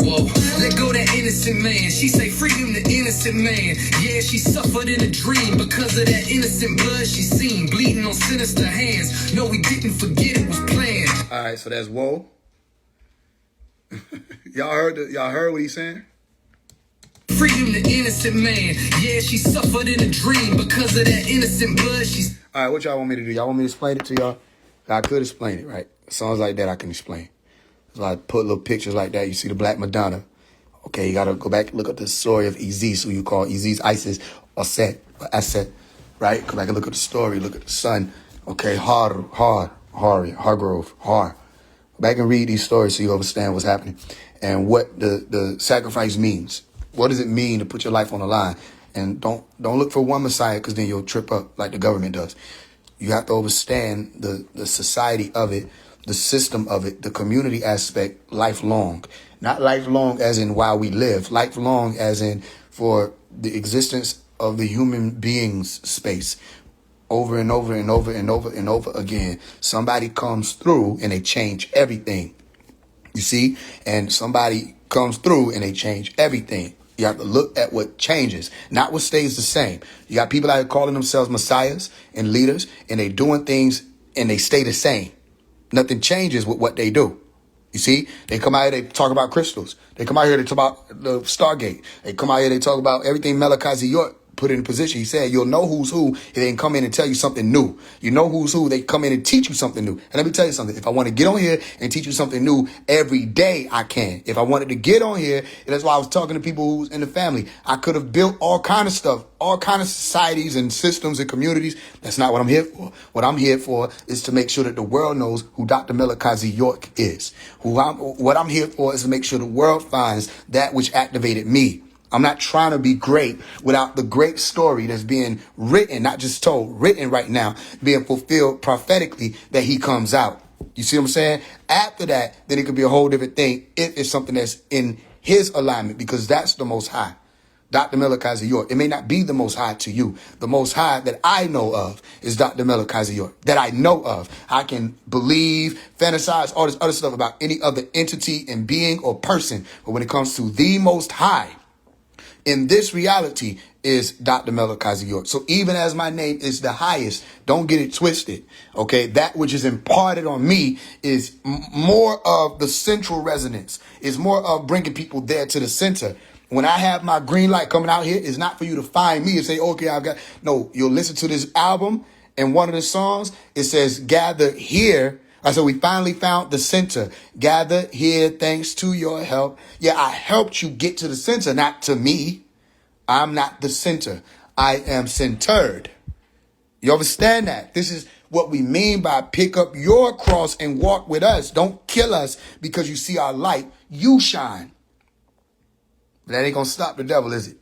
Whoa, let go that innocent man. She say freedom the innocent man. Yeah, she suffered in a dream because of that innocent blood she seen bleeding on sinister hands. No, we didn't forget it was planned. All right, so that's whoa. Y'all heard what he's saying? Freedom the innocent man. Yeah, she suffered in a dream because of that innocent blood she's. All right, what y'all want me to do? Y'all want me to explain it to y'all? I could explain it, right? Songs like that I can explain. So I put little pictures like that. You see the Black Madonna. Okay, you got to go back and look at the story of Isis, who you call Isis, Isis, or Set, or Aset, right? Go back and look at the story, look at the sun. Okay, Hargrove. Go back and read these stories so you understand what's happening and what the sacrifice means. What does it mean to put your life on the line? And don't look for one Messiah, because then you'll trip up like the government does. You have to understand the society of it, the system of it, the community aspect, lifelong. Not lifelong as in while we live, lifelong as in for the existence of the human being's space. Over and over and over and over and over again. Somebody comes through and they change everything. You see? And somebody comes through and they change everything. You have to look at what changes, not what stays the same. You got people out calling themselves messiahs and leaders, and they doing things and they stay the same. Nothing changes with what they do. You see, they come out here, they talk about crystals. They come out here, they talk about the Stargate. They come out here, they talk about everything Malachi York put in position. He said, you'll know who's who if they can come in and tell you something new. You know who's who, they come in and teach you something new. And let me tell you something. If I want to get on here and teach you something new every day, I can. If I wanted to get on here, and that's why I was talking to people who's in the family, I could have built all kind of stuff, all kind of societies and systems and communities. That's not what I'm here for. What I'm here for is to make sure that the world knows who Dr. Malachi York is. What I'm here for is to make sure the world finds that which activated me. I'm not trying to be great without the great story that's being written, not just told, written right now, being fulfilled prophetically, that he comes out. You see what I'm saying? After that, then it could be a whole different thing if it's something that's in his alignment, because that's the Most High. Dr. Malachi York. It may not be the Most High to you. The Most High that I know of is Dr. Malachi York, that I know of. I can believe, fantasize, all this other stuff about any other entity and being or person. But when it comes to the Most High, in this reality, is Dr. Malachi York. So even as my name is the highest, don't get it twisted. Okay, that which is imparted on me is more of the central resonance, is more of bringing people there to the center. When I have my green light coming out here, it's not for you to find me and say, okay, I've got, no, you'll listen to this album, and one of the songs, it says, gather here. I said, we finally found the center. Gather here thanks to your help. Yeah, I helped you get to the center, not to me. I'm not the center. I am centered. You understand that? This is what we mean by pick up your cross and walk with us. Don't kill us because you see our light. You shine. But that ain't going to stop the devil, is it?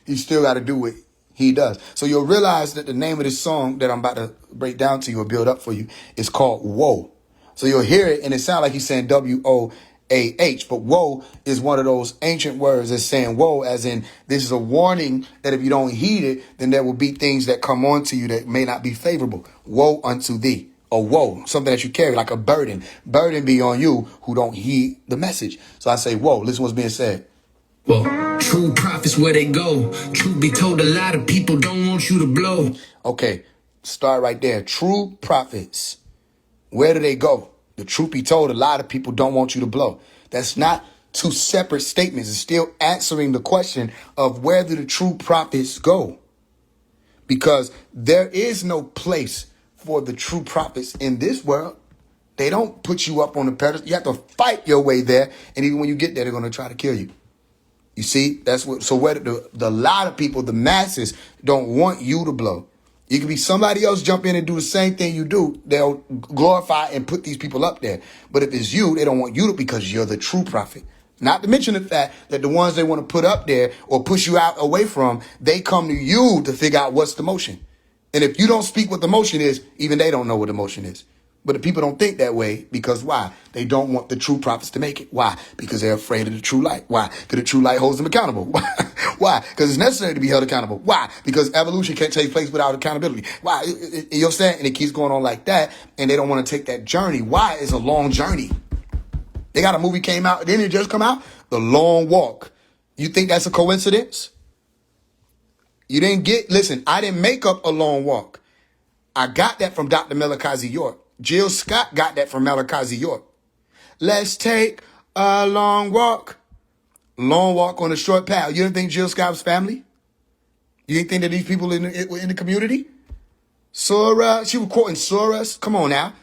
He still got to do what he does. So you'll realize that the name of this song that I'm about to break down to you or build up for you is called Woe. So you'll hear it and it sounds like he's saying W-O-A-H. But woe is one of those ancient words that's saying woe, as in this is a warning that if you don't heed it, then there will be things that come on to you that may not be favorable. Woe unto thee. Or woe, something that you carry like a burden. Burden be on you who don't heed the message. So I say, whoa, listen what's being said. Well, true prophets where they go. Truth be told, a lot of people don't want you to blow. Okay, start right there. True prophets, where do they go? The truth be told, a lot of people don't want you to blow. That's not two separate statements. It's still answering the question of where do the true prophets go? Because there is no place for the true prophets in this world. They don't put you up on the pedestal. You have to fight your way there. And even when you get there, they're going to try to kill you. You see, that's what, so where the lot of people, the masses, don't want you to blow. You can be somebody else jump in and do the same thing you do. They'll glorify and put these people up there. But if it's you, they don't want you to, because you're the true prophet. Not to mention the fact that the ones they want to put up there or push you out away from, they come to you to figure out what's the motion. And if you don't speak what the motion is, even they don't know what the motion is. But the people don't think that way because why? They don't want the true prophets to make it. Why? Because they're afraid of the true light. Why? Because the true light holds them accountable. Why? Because it's necessary to be held accountable. Why? Because evolution can't take place without accountability. Why? You understand? And it keeps going on like that. And they don't want to take that journey. Why? It's a long journey. They got a movie came out. Didn't it just come out? The Long Walk. You think that's a coincidence? You didn't listen, I didn't make up A Long Walk. I got that from Dr. Malachi York. Jill Scott got that from Malachi York. Let's take a long walk. Long walk on a short path. You didn't think Jill Scott was family? You didn't think that these people were in the community? Surah, she was quoting surahs. Come on now.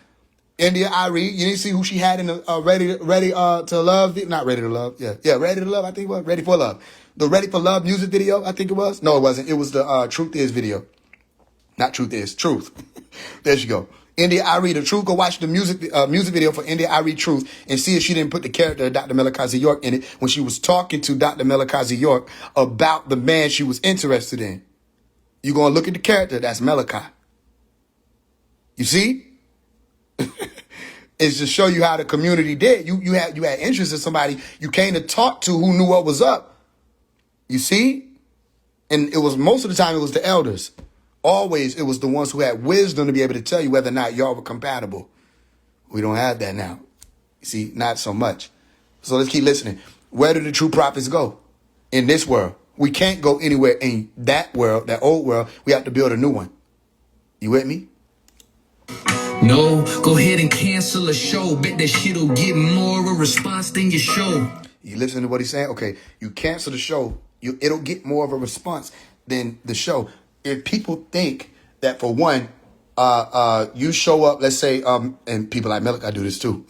India Irie, you didn't see who she had in the Ready to Love, not Ready to Love, yeah, Ready to Love, I think it was, Ready for Love. The Ready for Love music video, I think it was. No, it wasn't. It was the Truth Is video. Not Truth Is, Truth. There you go. India Irie, the Truth. Go watch the music video for India Irie Truth and see if she didn't put the character of Dr. Malachi York in it when she was talking to Dr. Malachi York about the man she was interested in. You're going to look at the character, that's Malachi. You see? It's to show you how the community did. You had interest in somebody you came to talk to who knew what was up. You see? And it was most of the time it was the elders. Always it was the ones who had wisdom to be able to tell you whether or not y'all were compatible. We don't have that now. You see, not so much. So let's keep listening. Where do the true prophets go? In this world. We can't go anywhere in that world, that old world. We have to build a new one. You with me? No, go ahead and cancel a show. Bet that shit'll get more of a response than your show. You listen to what he's saying? Okay, you cancel the show, it'll get more of a response than the show. If people think that, for one, you show up, let's say, and people like Malik, I do this too.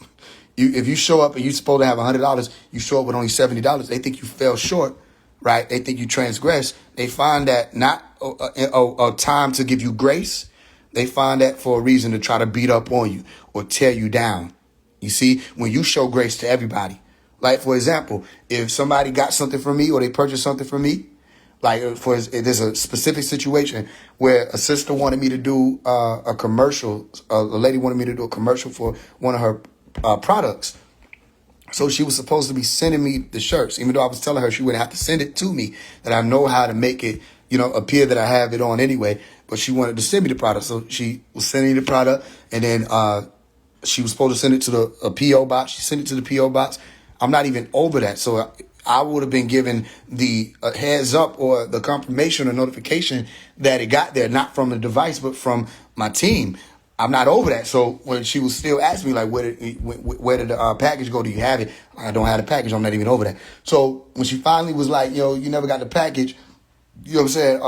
If you show up and you're supposed to have $100, you show up with only $70, they think you fell short, right? They think you transgressed. They find that not a time to give you grace. They find that for a reason to try to beat up on you or tear you down. You see, when you show grace to everybody, like, for example, if somebody got something from me or they purchased something from me, like, there's a specific situation where a sister wanted me to do a commercial. A lady wanted me to do a commercial for one of her products. So she was supposed to be sending me the shirts, even though I was telling her she wouldn't have to send it to me, that I know how to make it, appear that I have it on anyway. But she wanted to send me the product. So she was sending me the product, and then she was supposed to send it to a P.O. box. She sent it to the P.O. box. I'm not even over that. So I would have been given the heads up or the confirmation or notification that it got there, not from the device, but from my team. I'm not over that. So when she was still asking me, like, where did the package go? Do you have it? I don't have the package. I'm not even over that. So when she finally was like, you never got the package, you know what I'm saying?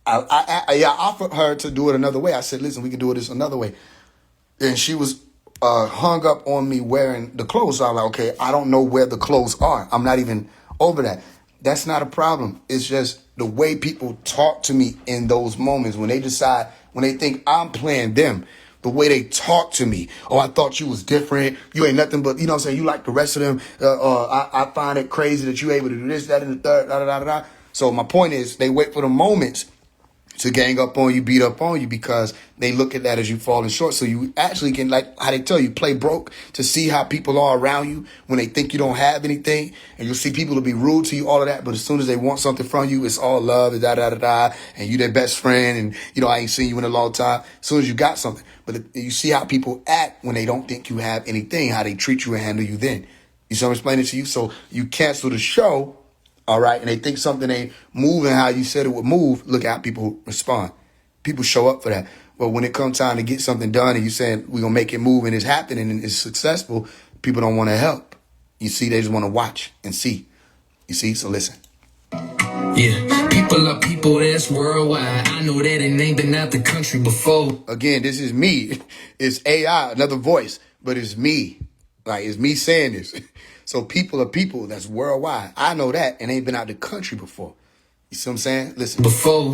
I offered her to do it another way. I said, listen, we can do it this another way. And she was hung up on me wearing the clothes. So I'm like, okay, I don't know where the clothes are. I'm not even over that. That's not a problem. It's just the way people talk to me in those moments when they decide, when they think I'm playing them, the way they talk to me. Oh, I thought you was different. You ain't nothing but, you know what I'm saying? You like the rest of them. I find it crazy that you able to do this, that, and the third, da, da, da, da. So my point is, they wait for the moments to gang up on you, beat up on you, because they look at that as you falling short. So you actually can, like how they tell you, play broke to see how people are around you when they think you don't have anything. And you'll see people will be rude to you, all of that. But as soon as they want something from you, it's all love and da da da da. And you their best friend. And, I ain't seen you in a long time. As soon as you got something. But you see how people act when they don't think you have anything, how they treat you and handle you then. You see what I'm explaining to you? So you cancel the show. All right. And they think something ain't moving how you said it would move. Look at how people respond. People show up for that. But when it comes time to get something done and you saying we're going to make it move and it's happening and it's successful, people don't want to help. You see, they just want to watch and see. You see? So listen. Yeah, people are people, that's worldwide. I know that and ain't been out the country before. Again, this is me. It's AI, another voice, but it's me. Like, it's me saying this. So people are people, that's worldwide. I know that and ain't been out the country before. You see what I'm saying? Listen. Before,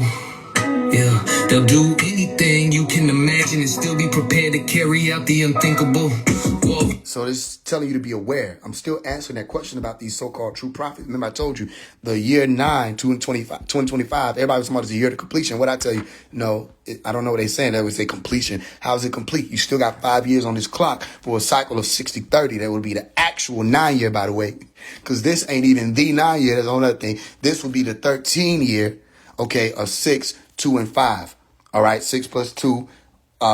yeah, they'll do anything you can imagine and still be prepared to carry out the unthinkable. Whoa. So this is telling you to be aware. I'm still answering that question about these so-called true prophets. Remember, I told you the year 2025, everybody was talking about it's a year to completion. What I tell you, no, I don't know what they're saying. They would say completion. How is it complete? You still got 5 years on this clock for a cycle of 60-30. That would be the actual 9 year, by the way, because this ain't even the 9 year. That's another thing. This would be the 13 year, okay, of 6, 2, and 5. All right, 6 plus 2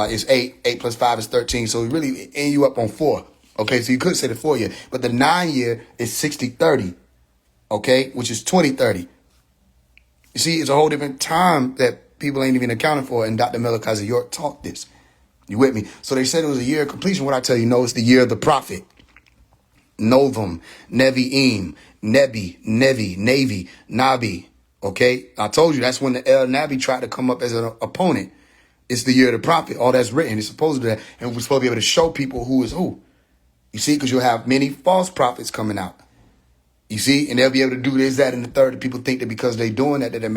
is 8. 8 plus 5 is 13. So it really end you up on 4. Okay, so you could say the 4 year. But the 9 year is 60-30. Okay, which is 20-30. You see, it's a whole different time that people ain't even accounting for. And Dr. Malachi York taught this. You with me? So they said it was a year of completion. What I tell you, no, it's the year of the prophet. Novum, Nevi'im, Nebi, Nevi, Navy, Nabi. Okay, I told you that's when the El Nabi tried to come up as an opponent. It's the year of the prophet. All that's written. It's supposed to be that. And we're supposed to be able to show people who is who. You see, because you'll have many false prophets coming out. You see, and they'll be able to do this, that, and the third. And people think that because they're doing that, that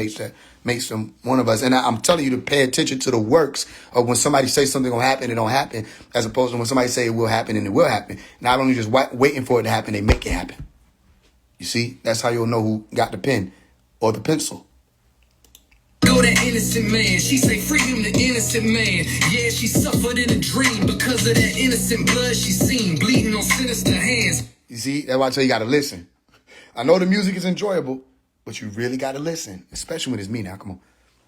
makes them one of us. And I'm telling you to pay attention to the works of when somebody says something gonna happen, it don't happen, as opposed to when somebody say it will happen and it will happen. Not only just waiting for it to happen, they make it happen. You see, that's how you'll know who got the pen or the pencil. Go that innocent man. She say freedom the innocent man. Yeah, she suffered in a dream because of that innocent blood she seen bleeding on sinister hands. You see, that's why I tell you gotta listen. I know the music is enjoyable, but you really gotta listen, especially when it's me now. Come on.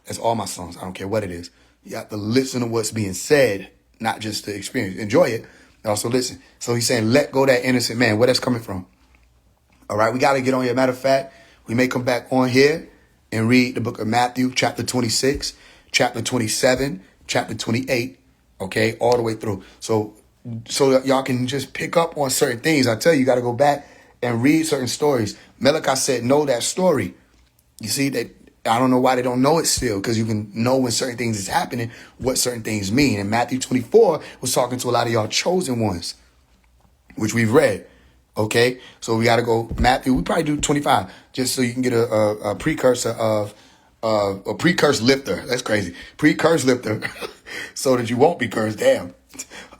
That's all my songs. I don't care what it is. You have to listen to what's being said, not just the experience. Enjoy it, and also listen. So he's saying, let go that innocent man. Where that's coming from? All right, we got to get on here. Matter of fact, we may come back on here and read the book of Matthew, chapter 26, chapter 27, chapter 28, okay, all the way through. So that y'all can just pick up on certain things. I tell you, you got to go back and read certain stories. Malachi said, know that story. You see, that I don't know why they don't know it still, because you can know when certain things is happening, what certain things mean. And Matthew 24 was talking to a lot of y'all chosen ones, which we've read. Okay, so we got to go Matthew. We probably do 25 just so you can get a precursor of a precursor lifter. That's crazy. Precursor lifter so that you won't be cursed. Damn.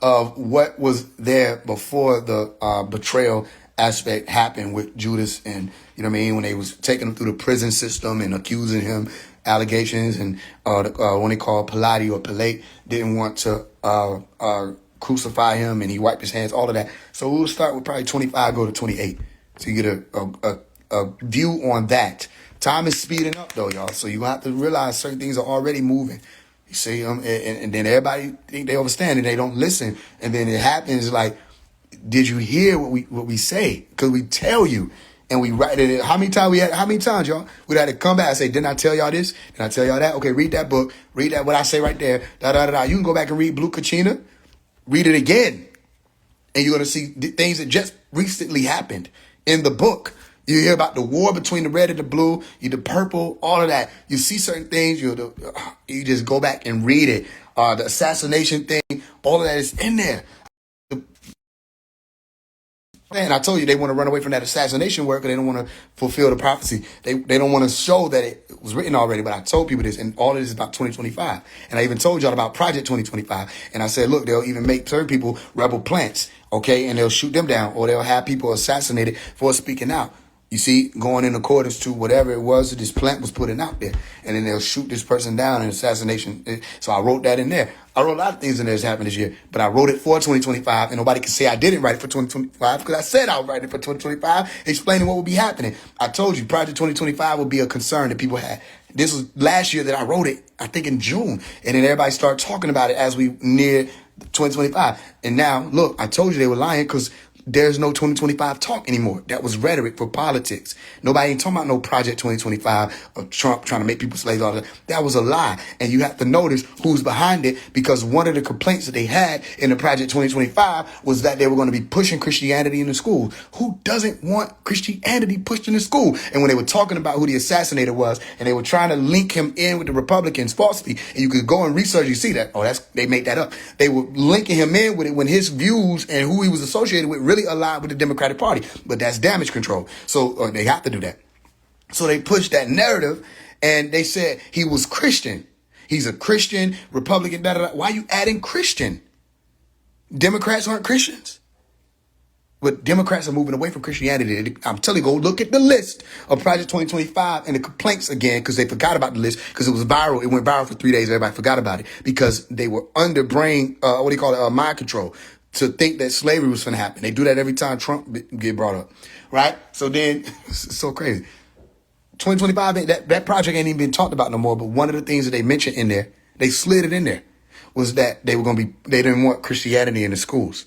Of what was there before the betrayal aspect happened with Judas, and you know what I mean, when they was taking him through the prison system and accusing him allegations, and when they called Pilate didn't want to crucify him, and he wiped his hands, all of that. So we'll start with probably 25, go to 28. So you get a view on that. Time is speeding up though, y'all. So you have to realize certain things are already moving. You see, and then everybody think they understand and they don't listen. And then it happens like, did you hear what we say? Because we tell you and we write it. How many times, y'all? We had to come back and say, didn't I tell y'all this? Didn't I tell y'all that? Okay, read that book. Read that, what I say right there. Da, da, da, da. You can go back and read Blue Kachina. Read it again, and you're going to see things that just recently happened in the book. You hear about the war between the red and the blue, the purple, all of that. You see certain things, you just go back and read it. The assassination thing, all of that is in there. And I told you they want to run away from that assassination work, because they don't want to fulfill the prophecy. They don't want to show that it was written already. But I told people this, and all of this is about 2025. And I even told y'all about Project 2025. And I said, look, they'll even make certain people rebel plants, okay? And they'll shoot them down, or they'll have people assassinated for speaking out. You see, going in accordance to whatever it was that this plant was putting out there. And then they'll shoot this person down in assassination. So I wrote that in there. I wrote a lot of things in there that's happened this year, but I wrote it for 2025, and nobody can say I didn't write it for 2025, because I said I would write it for 2025, explaining what would be happening. I told you Project 2025 would be a concern that people had. This was last year that I wrote it, I think in June, and then everybody started talking about it as we near 2025. And now, look, I told you they were lying, because there's no 2025 talk anymore. That was rhetoric for politics. Nobody ain't talking about no Project 2025 of Trump trying to make people slaves. All that. That was a lie. And you have to notice who's behind it, because one of the complaints that they had in the Project 2025 was that they were going to be pushing Christianity in the school. Who doesn't want Christianity pushed in the school? And when they were talking about who the assassinator was, and they were trying to link him in with the Republicans falsely, and you could go and research, you see that. Oh, they made that up. They were linking him in with it when his views and who he was associated with really aligned with the Democratic Party. But that's damage control. So they have to do that. So they pushed that narrative, and they said he was Christian. He's a Christian, Republican, da, da, da. Why are you adding Christian? Democrats aren't Christians. But Democrats are moving away from Christianity. I'm telling you, go look at the list of Project 2025 and the complaints again, because they forgot about the list, because it was viral. It went viral for 3 days. Everybody forgot about it because they were under brain, mind control, to think that slavery was going to happen. They do that every time Trump get brought up, right? So then, it's so crazy. 2025, that project ain't even been talked about no more, but one of the things that they mentioned in there, they slid it in there, was that they didn't want Christianity in the schools.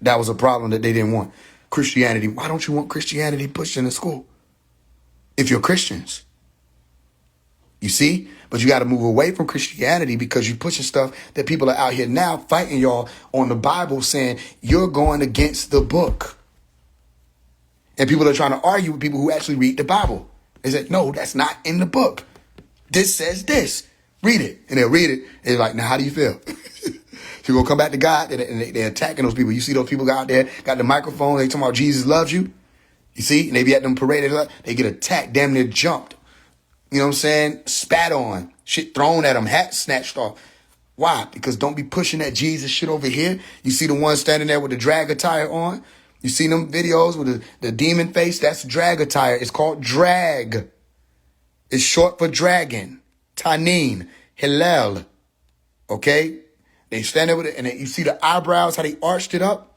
That was a problem that they didn't want. Christianity. Why don't you want Christianity pushed in the school if you're Christians? You see? But you got to move away from Christianity, because you're pushing stuff that people are out here now fighting y'all on the Bible, saying you're going against the book. And people are trying to argue with people who actually read the Bible. They say, no, that's not in the book. This says this. Read it. And they'll read it. And they're like, now, how do you feel? You're going to come back to God, and they're attacking those people. You see those people out there, got the microphone, they talking about Jesus loves you. You see? And they be at them parades, they get attacked, damn near jumped. You know what I'm saying? Spat on, shit thrown at them, hats snatched off. Why? Because don't be pushing that Jesus shit over here. You see the one standing there with the drag attire on? You seen them videos with the demon face? That's drag attire. It's called drag. It's short for dragon. Tanin. Hillel. Okay? They stand there with it, and you see the eyebrows, how they arched it up?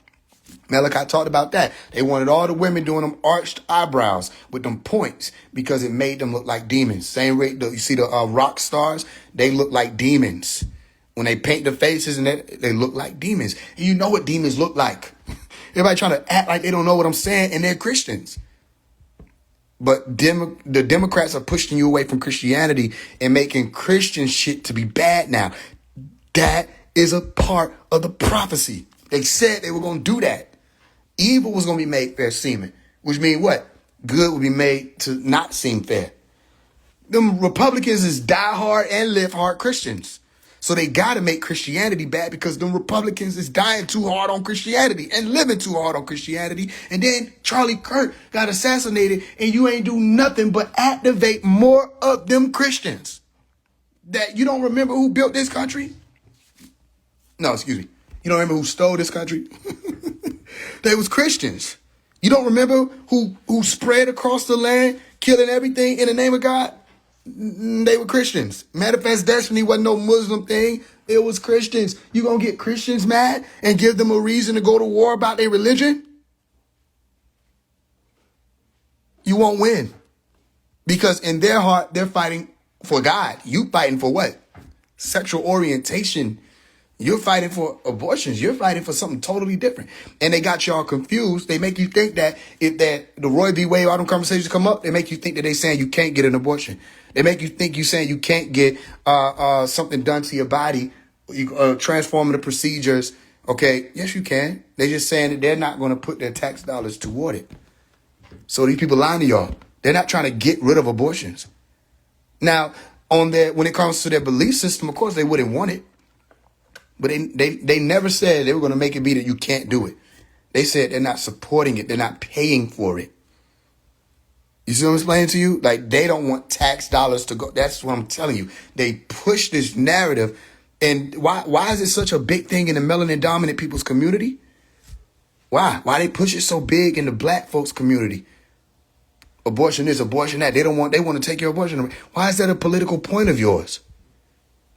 Malachi talked about that. They wanted all the women doing them arched eyebrows with them points, because it made them look like demons. Same rate, you see the rock stars? They look like demons. When they paint the faces, and they look like demons. And you know what demons look like. Everybody trying to act like they don't know what I'm saying, and they're Christians. But the Democrats are pushing you away from Christianity and making Christian shit to be bad now. That is a part of the prophecy. They said they were going to do that. Evil was going to be made fair seeming, which means what? Good would be made to not seem fair. Them Republicans is diehard and live hard Christians. So they got to make Christianity bad because them Republicans is dying too hard on Christianity and living too hard on Christianity. And then Charlie Kirk got assassinated and you ain't do nothing but activate more of them Christians. That you don't remember who built this country? No, excuse me. You don't remember who stole this country? They was Christians. You don't remember who spread across the land, killing everything in the name of God? They were Christians. Manifest Destiny wasn't no Muslim thing. It was Christians. You gonna get Christians mad and give them a reason to go to war about their religion? You won't win. Because in their heart, they're fighting for God. You fighting for what? Sexual orientation. You're fighting for abortions. You're fighting for something totally different. And they got y'all confused. They make you think that if that the Roy v. Wade, all them conversations come up, they make you think that they saying you can't get an abortion. They make you think you saying you can't get something done to your body, transformative procedures. Okay, yes, you can. They're just saying that they're not going to put their tax dollars toward it. So these people lying to y'all. They're not trying to get rid of abortions. Now, when it comes to their belief system, of course, they wouldn't want it. But they never said they were going to make it be that you can't do it. They said they're not supporting it. They're not paying for it. You see what I'm explaining to you? Like, they don't want tax dollars to go. That's what I'm telling you. They push this narrative. And why is it such a big thing in the melanin dominant people's community? Why? Why they push it so big in the black folks community? Abortion this, abortion that. They want to take your abortion. Why is that a political point of yours?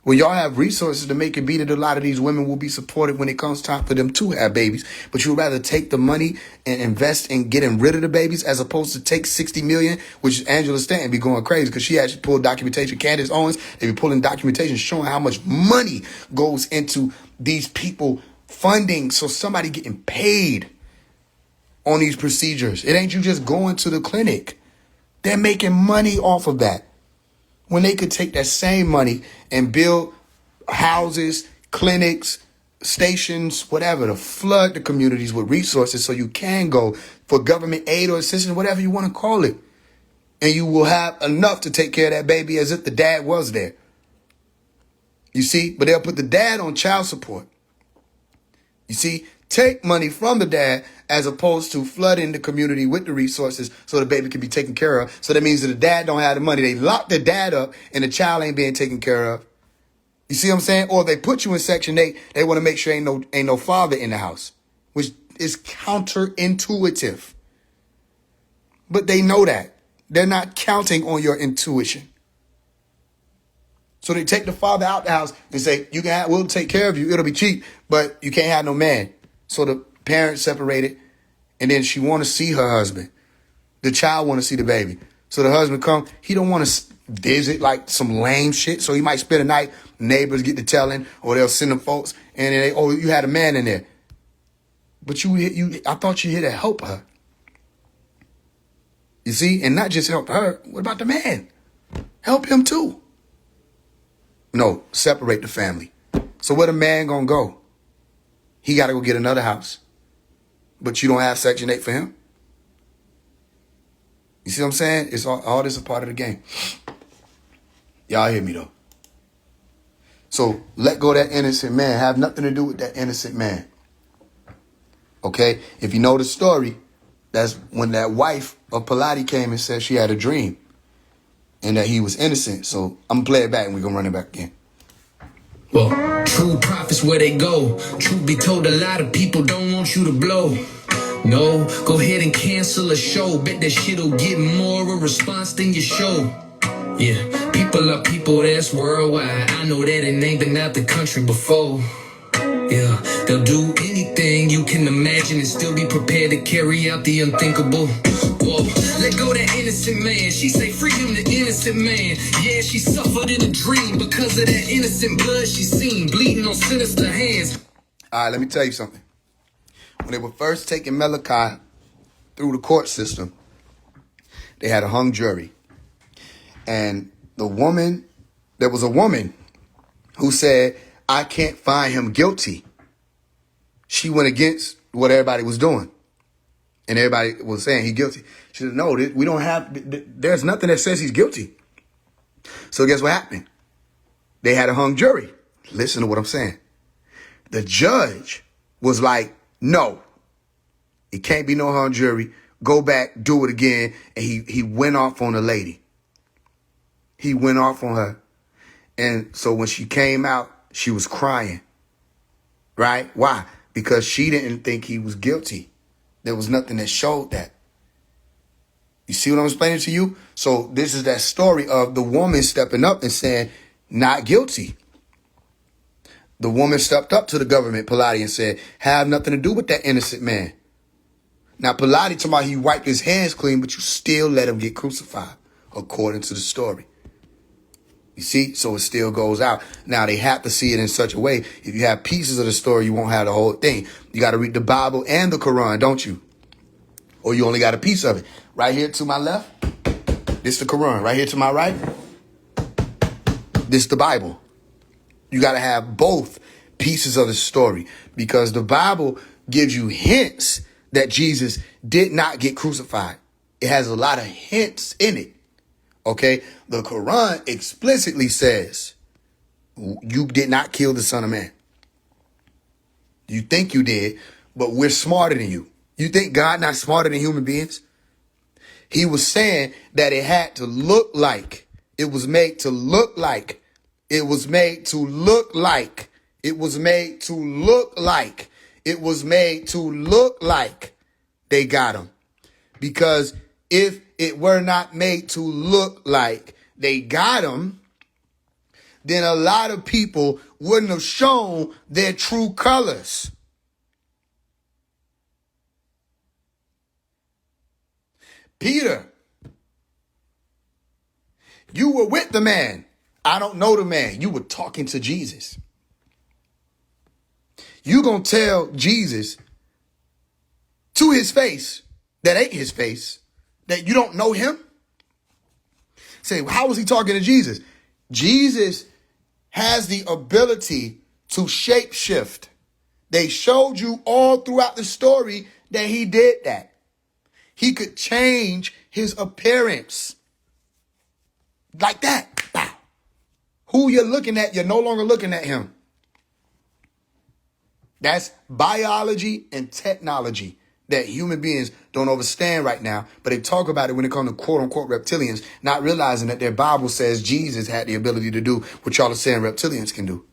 Well, y'all have resources to make it be that a lot of these women will be supported when it comes time for them to have babies. But you'd rather take the money and invest in getting rid of the babies as opposed to take $60 million, which Angela Stanton be going crazy because she actually pulled documentation. Candace Owens, they be pulling documentation showing how much money goes into these people funding. So somebody getting paid on these procedures. It ain't you just going to the clinic. They're making money off of that. When they could take that same money and build houses, clinics, stations, whatever, to flood the communities with resources so you can go for government aid or assistance, whatever you want to call it. And you will have enough to take care of that baby as if the dad was there. You see? But they'll put the dad on child support. You see? Take money from the dad as opposed to flooding the community with the resources so the baby can be taken care of. So that means that the dad don't have the money. They lock the dad up and the child ain't being taken care of. You see what I'm saying? Or they put you in Section 8. They want to make sure ain't no father in the house, which is counterintuitive. But they know that. They're not counting on your intuition. So they take the father out the house and say, we'll take care of you. It'll be cheap, but you can't have no man. So the parents separated, and then she want to see her husband. The child want to see the baby. So the husband come. He don't want to visit like some lame shit. So he might spend a night. Neighbors get to telling, or they'll send them folks, and then you had a man in there. But I thought you here to help her. You see, and not just help her. What about the man? Help him too. No, separate the family. So where the man gonna go? He got to go get another house. But you don't have Section 8 for him? You see what I'm saying? It's all this a part of the game. Y'all hear me, though. So let go of that innocent man. Have nothing to do with that innocent man. Okay? If you know the story, that's when that wife of Pilate came and said she had a dream. And that he was innocent. So I'm going to play it back and we're going to run it back again. Well, true prophets where they go. Truth be told, a lot of people don't want you to blow. No, go ahead and cancel a show. Bet that shit'll get more a response than your show. Yeah, people are people, that's worldwide. I know that it ain't been out the country before. Yeah, they'll do anything you can imagine and still be prepared to carry out the unthinkable. Whoa, let go that innocent man. She say freedom the innocent man. Yeah, she suffered in a dream because of that innocent blood she seen bleeding on sinister hands. All right, let me tell you something. When they were first taking Malachi through the court system, they had a hung jury. And there was a woman who said, I can't find him guilty. She went against what everybody was doing. And everybody was saying he's guilty. She said, no, there's nothing that says he's guilty. So guess what happened? They had a hung jury. Listen to what I'm saying. The judge was like, no, it can't be no hung jury. Go back, do it again. And he went off on the lady. He went off on her. And so when she came out, she was crying. Right? Why? Because she didn't think he was guilty. There was nothing that showed that. You see what I'm explaining to you? So this is that story of the woman stepping up and saying, not guilty. The woman stepped up to the government, Pilate, and said, have nothing to do with that innocent man. Now, Pilate talking about he wiped his hands clean, but you still let him get crucified, according to the story. You see? So it still goes out. Now, they have to see it in such a way. If you have pieces of the story, you won't have the whole thing. You got to read the Bible and the Quran, don't you? Or you only got a piece of it. Right here to my left, this the Quran. Right here to my right, this the Bible. You got to have both pieces of the story, because the Bible gives you hints that Jesus did not get crucified. It has a lot of hints in it. Okay, the Quran explicitly says you did not kill the Son of Man. You think you did, but we're smarter than you. You think God not smarter than human beings? He was saying that it had to look like, it was made to look like, it was made to look like, it was made to look like, it was made to look like they got him. Because if it were not made to look like they got him, then a lot of people wouldn't have shown their true colors. Peter, you were with the man. I don't know the man. You were talking to Jesus. You gonna tell Jesus to his face, that ain't his face, that you don't know him? Say, how was he talking to Jesus? Jesus has the ability to shape shift. They showed you all throughout the story that he did that. He could change his appearance like that. Bow. Who you're looking at, you're no longer looking at him. That's biology and technology that human beings don't understand right now, but they talk about it when it comes to quote unquote reptilians, not realizing that their Bible says Jesus had the ability to do what y'all are saying reptilians can do.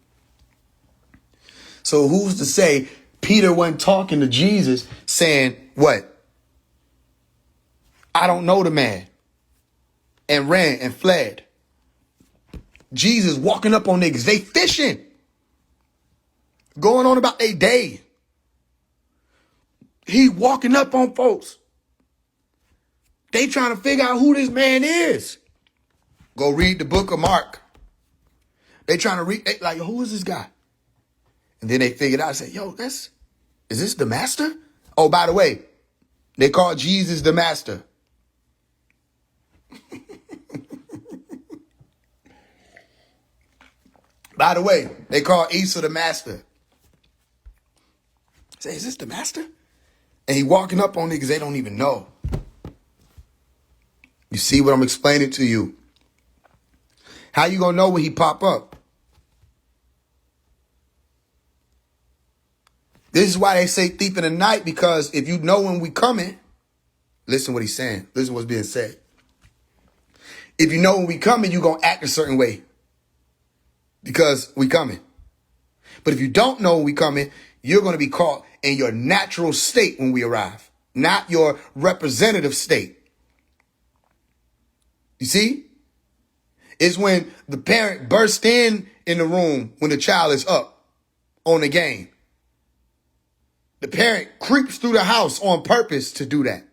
So who's to say Peter wasn't talking to Jesus saying what? I don't know the man, and ran and fled. Jesus walking up on niggas, they fishing, going on about their day. He walking up on folks. They trying to figure out who this man is. Go read the book of Mark. They trying to read, like, who is this guy? And then they figured out, say, yo, is this the master? Oh, by the way, they call Jesus the master. By the way, they call Isa the master. Say, is this the master? And he walking up on niggas they don't even know. You see what I'm explaining to you? How you gonna know when he pop up? This is why they say thief in the night, because if you know when we coming, listen what he's saying. Listen what's being said. If you know when we coming, you gonna act a certain way because we coming. But if you don't know when we coming, you're gonna be caught in your natural state when we arrive, not your representative state. You see? It's when the parent bursts in the room when the child is up on the game. The parent creeps through the house on purpose to do that.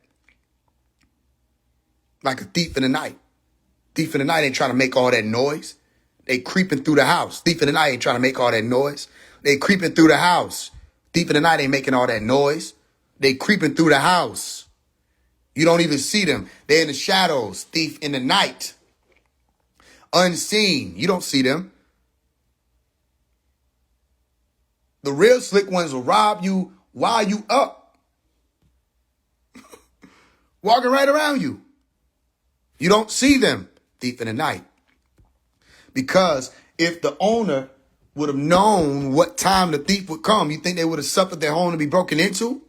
Like a thief in the night. Thief in the night ain't trying to make all that noise. They creeping through the house. Thief in the night ain't trying to make all that noise. They creeping through the house. Thief in the night ain't making all that noise. They creeping through the house. You don't even see them. They're in the shadows. Thief in the night. Unseen. You don't see them. The real slick ones will rob you while you up. Walking right around you. You don't see them. Thief in the night. Because if the owner would have known what time the thief would come, you think they would have suffered their home to be broken into?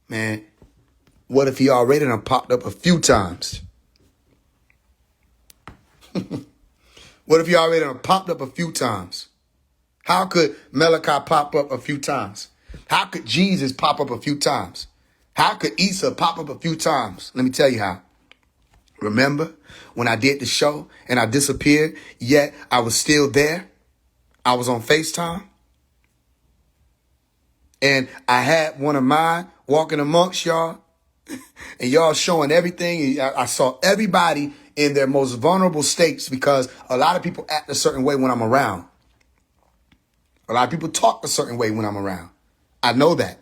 Man, what if he already done popped up a few times? What if he already done popped up a few times? How could Malachi pop up a few times? How could Jesus pop up a few times? How could Isa pop up a few times? Let me tell you how. Remember when I did the show and I disappeared, yet I was still there? I was on FaceTime. And I had one of mine walking amongst y'all. And y'all showing everything. I saw everybody in their most vulnerable states because a lot of people act a certain way when I'm around. A lot of people talk a certain way when I'm around. I know that.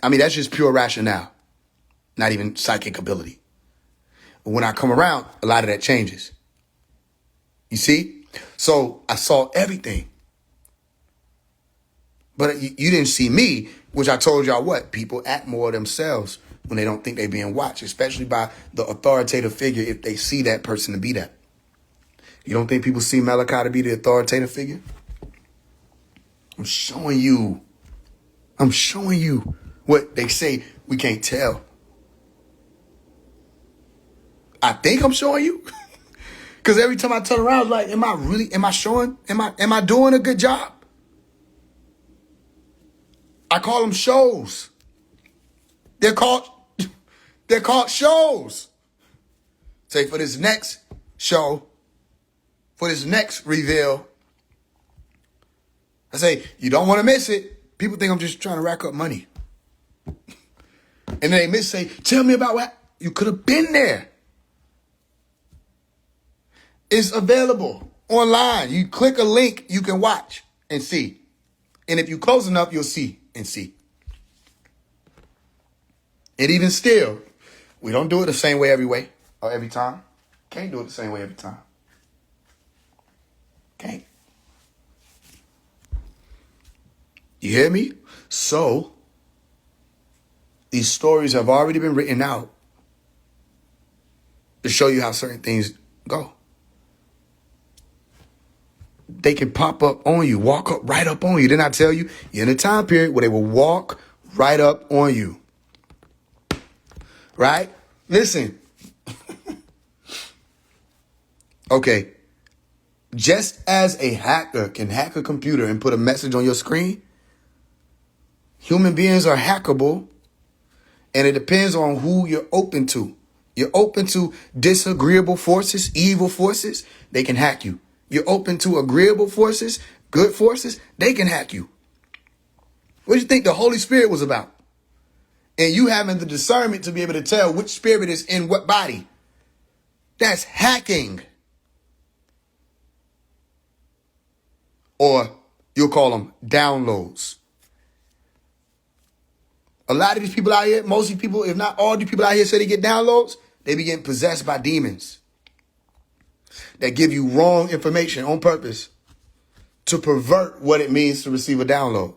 I mean, that's just pure rationale. Not even psychic ability. But when I come around, a lot of that changes. You see? So I saw everything. But you didn't see me, which I told y'all what? People act more themselves when they don't think they're being watched, especially by the authoritative figure if they see that person to be that. You don't think people see Malachi to be the authoritative figure? I'm showing you. I'm showing you what they say we can't tell. I think I'm showing you. Because every time I turn around, I'm like, am I showing? Am I doing a good job? I call them shows. They're called shows. Say for this next show, for this next reveal, I say, you don't want to miss it. People think I'm just trying to rack up money. And then they say, tell me about what you could have been there. It's available online. You click a link, you can watch and see. And if you're close enough, you'll see and see. And even still, we don't do it the same way every time. Can't do it the same way every time. Can't. You hear me? So, these stories have already been written out to show you how certain things go. They can pop up on you, walk up right up on you. Didn't I tell you? You're in a time period where they will walk right up on you. Right? Listen. Okay. Just as a hacker can hack a computer and put a message on your screen, human beings are hackable, and it depends on who you're open to. You're open to disagreeable forces, evil forces, they can hack you. You're open to agreeable forces, good forces, they can hack you. What do you think the Holy Spirit was about? And you having the discernment to be able to tell which spirit is in what body. That's hacking. Or you'll call them downloads. A lot of these people out here, most of these people, if not all the people out here say they get downloads, they be getting possessed by demons that give you wrong information on purpose to pervert what it means to receive a download.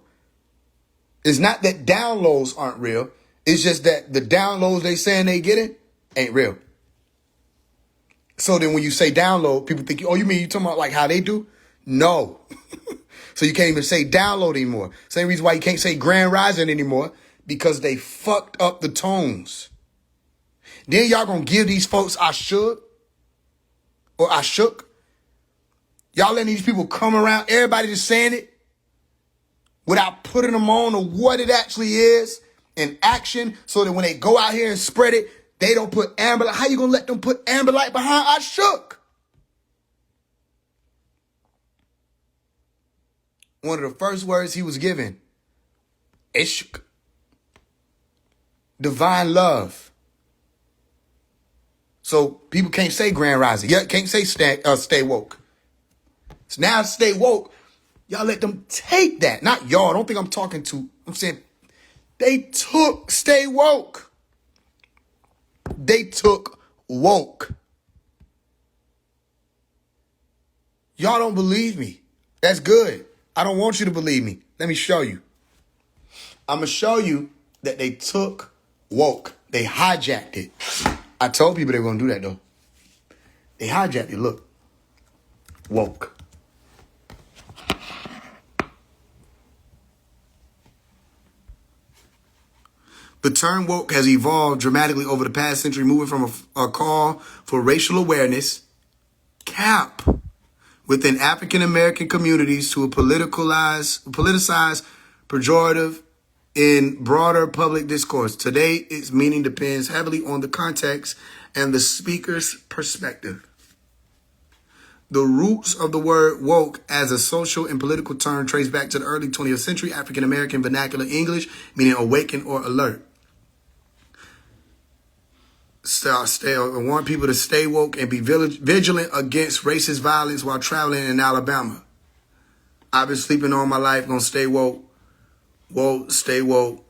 It's not that downloads aren't real. It's just that the downloads they saying they getting ain't real. So then when you say download, people think, oh, you mean you talking about like how they do? No. So you can't even say download anymore. Same reason why you can't say grand rising anymore, because they fucked up the tones. Then y'all gonna give these folks I should or I shook. Y'all letting these people come around, everybody just saying it without putting them on to what it actually is in action, so that when they go out here and spread it, they don't put amber light. How you gonna let them put amber light behind I shook? One of the first words he was given, ishq, divine love. So people can't say grand rising. Yeah, can't say stay woke. So now stay woke Y'all let them take that. Not y'all. I don't think I'm talking to. I'm saying they took stay woke. They took woke. Y'all don't believe me. That's good. I don't want you to believe me. Let me show you. I'm going to show you that they took woke. They hijacked it. I told people they were going to do that, though. They hijacked it. Look. Woke. The term woke has evolved dramatically over the past century, moving from a call for racial awareness, CAP, within African American communities to a politicized, pejorative in broader public discourse. Today, its meaning depends heavily on the context and the speaker's perspective. The roots of the word woke as a social and political term trace back to the early 20th century African American vernacular English, meaning awaken or alert. I want people to stay woke and be vigilant against racist violence while traveling in Alabama. I've been sleeping all my life, gonna stay woke. Woke, stay woke.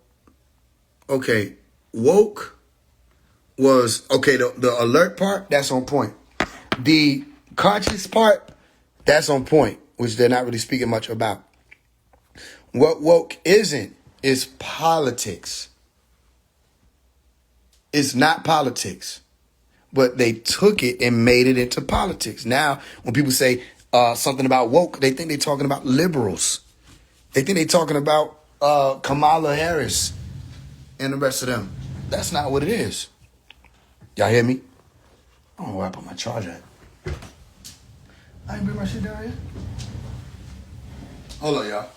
Okay, woke was, okay, the alert part, that's on point. The conscious part, that's on point, which they're not really speaking much about. What woke isn't is politics. It's not politics, but they took it and made it into politics. Now, when people say something about woke, they think they're talking about liberals. They think they're talking about Kamala Harris and the rest of them. That's not what it is. Y'all hear me? I don't know where I put my charger at. I didn't bring my shit down here. Hold on, y'all.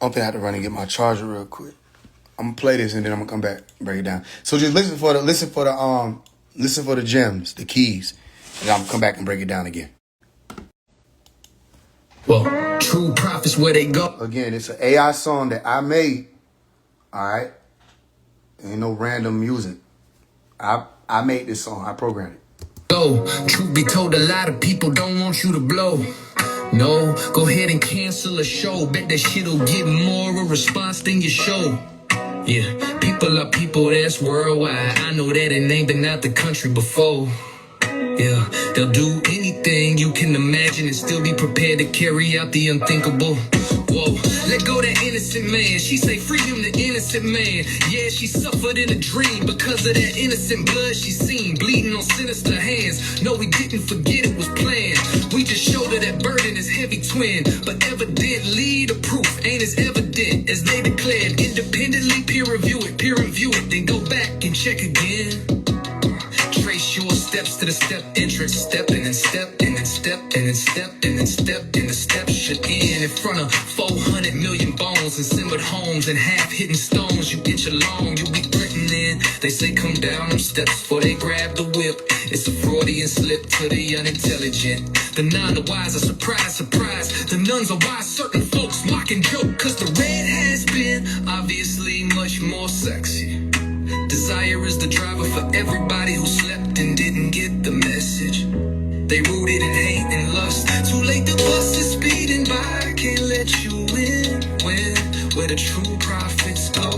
I don't think I have to run and get my charger real quick. I'm gonna play this and then I'm gonna come back and break it down. So just listen for the gems, the keys, and I'm gonna come back and break it down again. Well, true prophets where they go. Again, it's an AI song that I made. All right, ain't no random music. I made this song. I programmed it. Go. Truth be told, a lot of people don't want you to blow. No, go ahead and cancel a show. Bet that shit'll get more of a response than your show. Yeah, people are people, that's worldwide. I know that it ain't been out the country before. Yeah, they'll do anything you can imagine and still be prepared to carry out the unthinkable. Whoa, let go that innocent man. She say freedom the innocent man. Yeah, she suffered in a dream because of that innocent blood she seen bleeding on sinister hands. No, we didn't forget it was planned. We just showed her that burden is heavy twin. But evidently the proof ain't as evident as they declared. Independently peer review it, then go back and check again. Trace your steps to the step entrance, step and then step and then step and then step and then step and the step should end in front of 400 million bones and simmered homes and half hidden stones. You inch along, you'll be threatened in. They say come down them steps before they grab the whip. It's a Freudian slip to the unintelligent. The none the wise are surprise. The nuns are wise, certain folks mock and joke, cause the red has been obviously much more sexy. Desire is the driver for everybody who slept and didn't get the message. They rooted in hate and lust. Too late, the bus is speeding by. Can't let you in when where the true prophets go.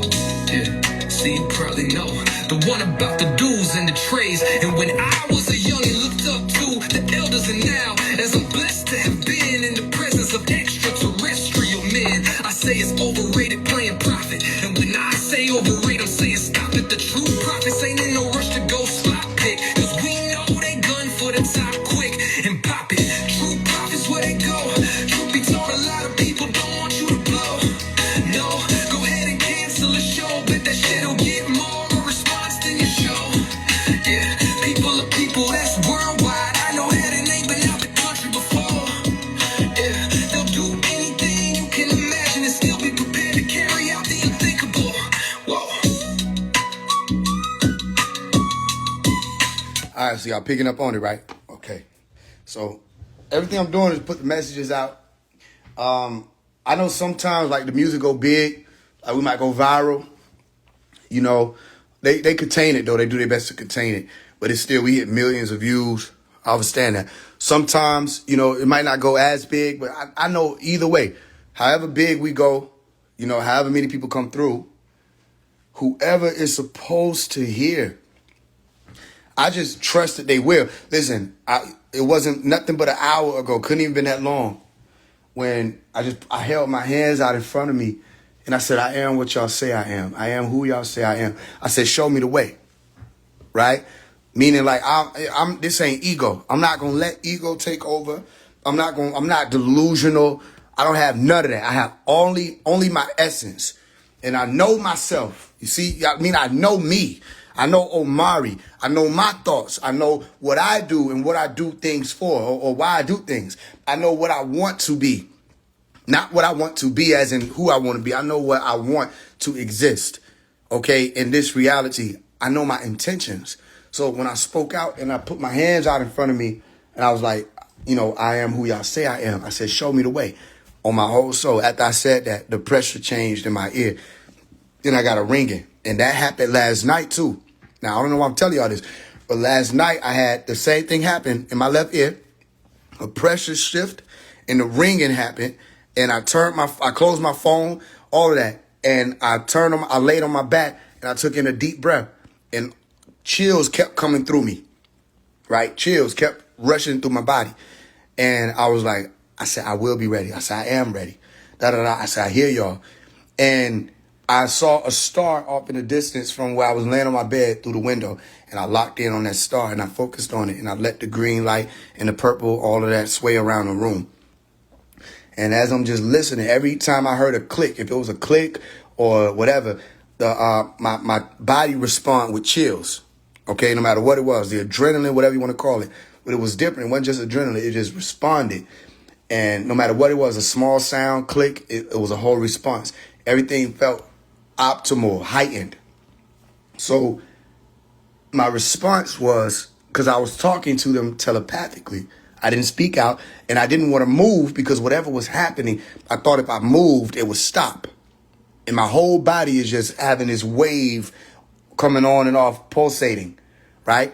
Yeah, see, you probably know the one about the do's and the trays. And when I was a youngin', looked up to the elders, and now as I'm blessed to have been in the presence of extraterrestrial men, I say it's overrated playing prophet. And when I say overrated, I'm saying stop it. The true prophets ain't in no rush to go slop pick, cause we know they gun for the top quick and pop it. True prophets where they go. Truth be told, a lot of people don't want you to blow. No, go ahead and cancel the show. Bet that shit'll get more of a response than your show. Yeah, people are people, that's worldwide. I know that it ain't been out the country before. Yeah, they'll do anything you can imagine and still be prepared to carry out the unthinkable. Whoa. All right, so y'all picking up on it, right? Okay. So everything I'm doing is put the messages out. I know sometimes like the music go big, like we might go viral. You know, they contain it though. They do their best to contain it, but it's still we hit millions of views. I understand that. Sometimes, you know, it might not go as big, but I know either way, however big we go, you know, however many people come through, whoever is supposed to hear, I just trust that they will. Listen, it wasn't nothing but an hour ago, couldn't even been that long, when I held my hands out in front of me and I said, I am what y'all say I am. I am who y'all say I am. I said, show me the way, right? Meaning like I'm this ain't ego. I'm not gonna let ego take over. I'm not delusional. I don't have none of that. I have only my essence. And I know myself. You see, I mean, I know me. I know Omari. I know my thoughts. I know what I do and what I do things for, or why I do things. I know what I want to be. Not what I want to be as in who I want to be. I know what I want to exist. Okay, in this reality, I know my intentions. So when I spoke out and I put my hands out in front of me and I was like, you know, I am who y'all say I am. I said, show me the way on my whole soul. After I said that, the pressure changed in my ear. Then I got a ringing. And that happened last night too. Now, I don't know why I'm telling y'all this, but last night I had the same thing happen in my left ear, a pressure shift, and the ringing happened. And I closed my phone, all of that. And I laid on my back and I took in a deep breath. And chills kept coming through me, right? Chills kept rushing through my body. And I was like, I said, I will be ready. I said, I am ready. I said, I hear y'all. And I saw a star off in the distance from where I was laying on my bed through the window. And I locked in on that star and I focused on it. And I let the green light and the purple, all of that sway around the room. And as I'm just listening, every time I heard a click, if it was a click or whatever, my body respond with chills. Okay, no matter what it was, the adrenaline, whatever you want to call it. But it was different. It wasn't just adrenaline. It just responded. And no matter what it was, a small sound, click, it was a whole response. Everything felt optimal, heightened. So my response was, because I was talking to them telepathically, I didn't speak out, and I didn't want to move because whatever was happening, I thought if I moved, it would stop. And my whole body is just having this wave coming on and off, pulsating, right?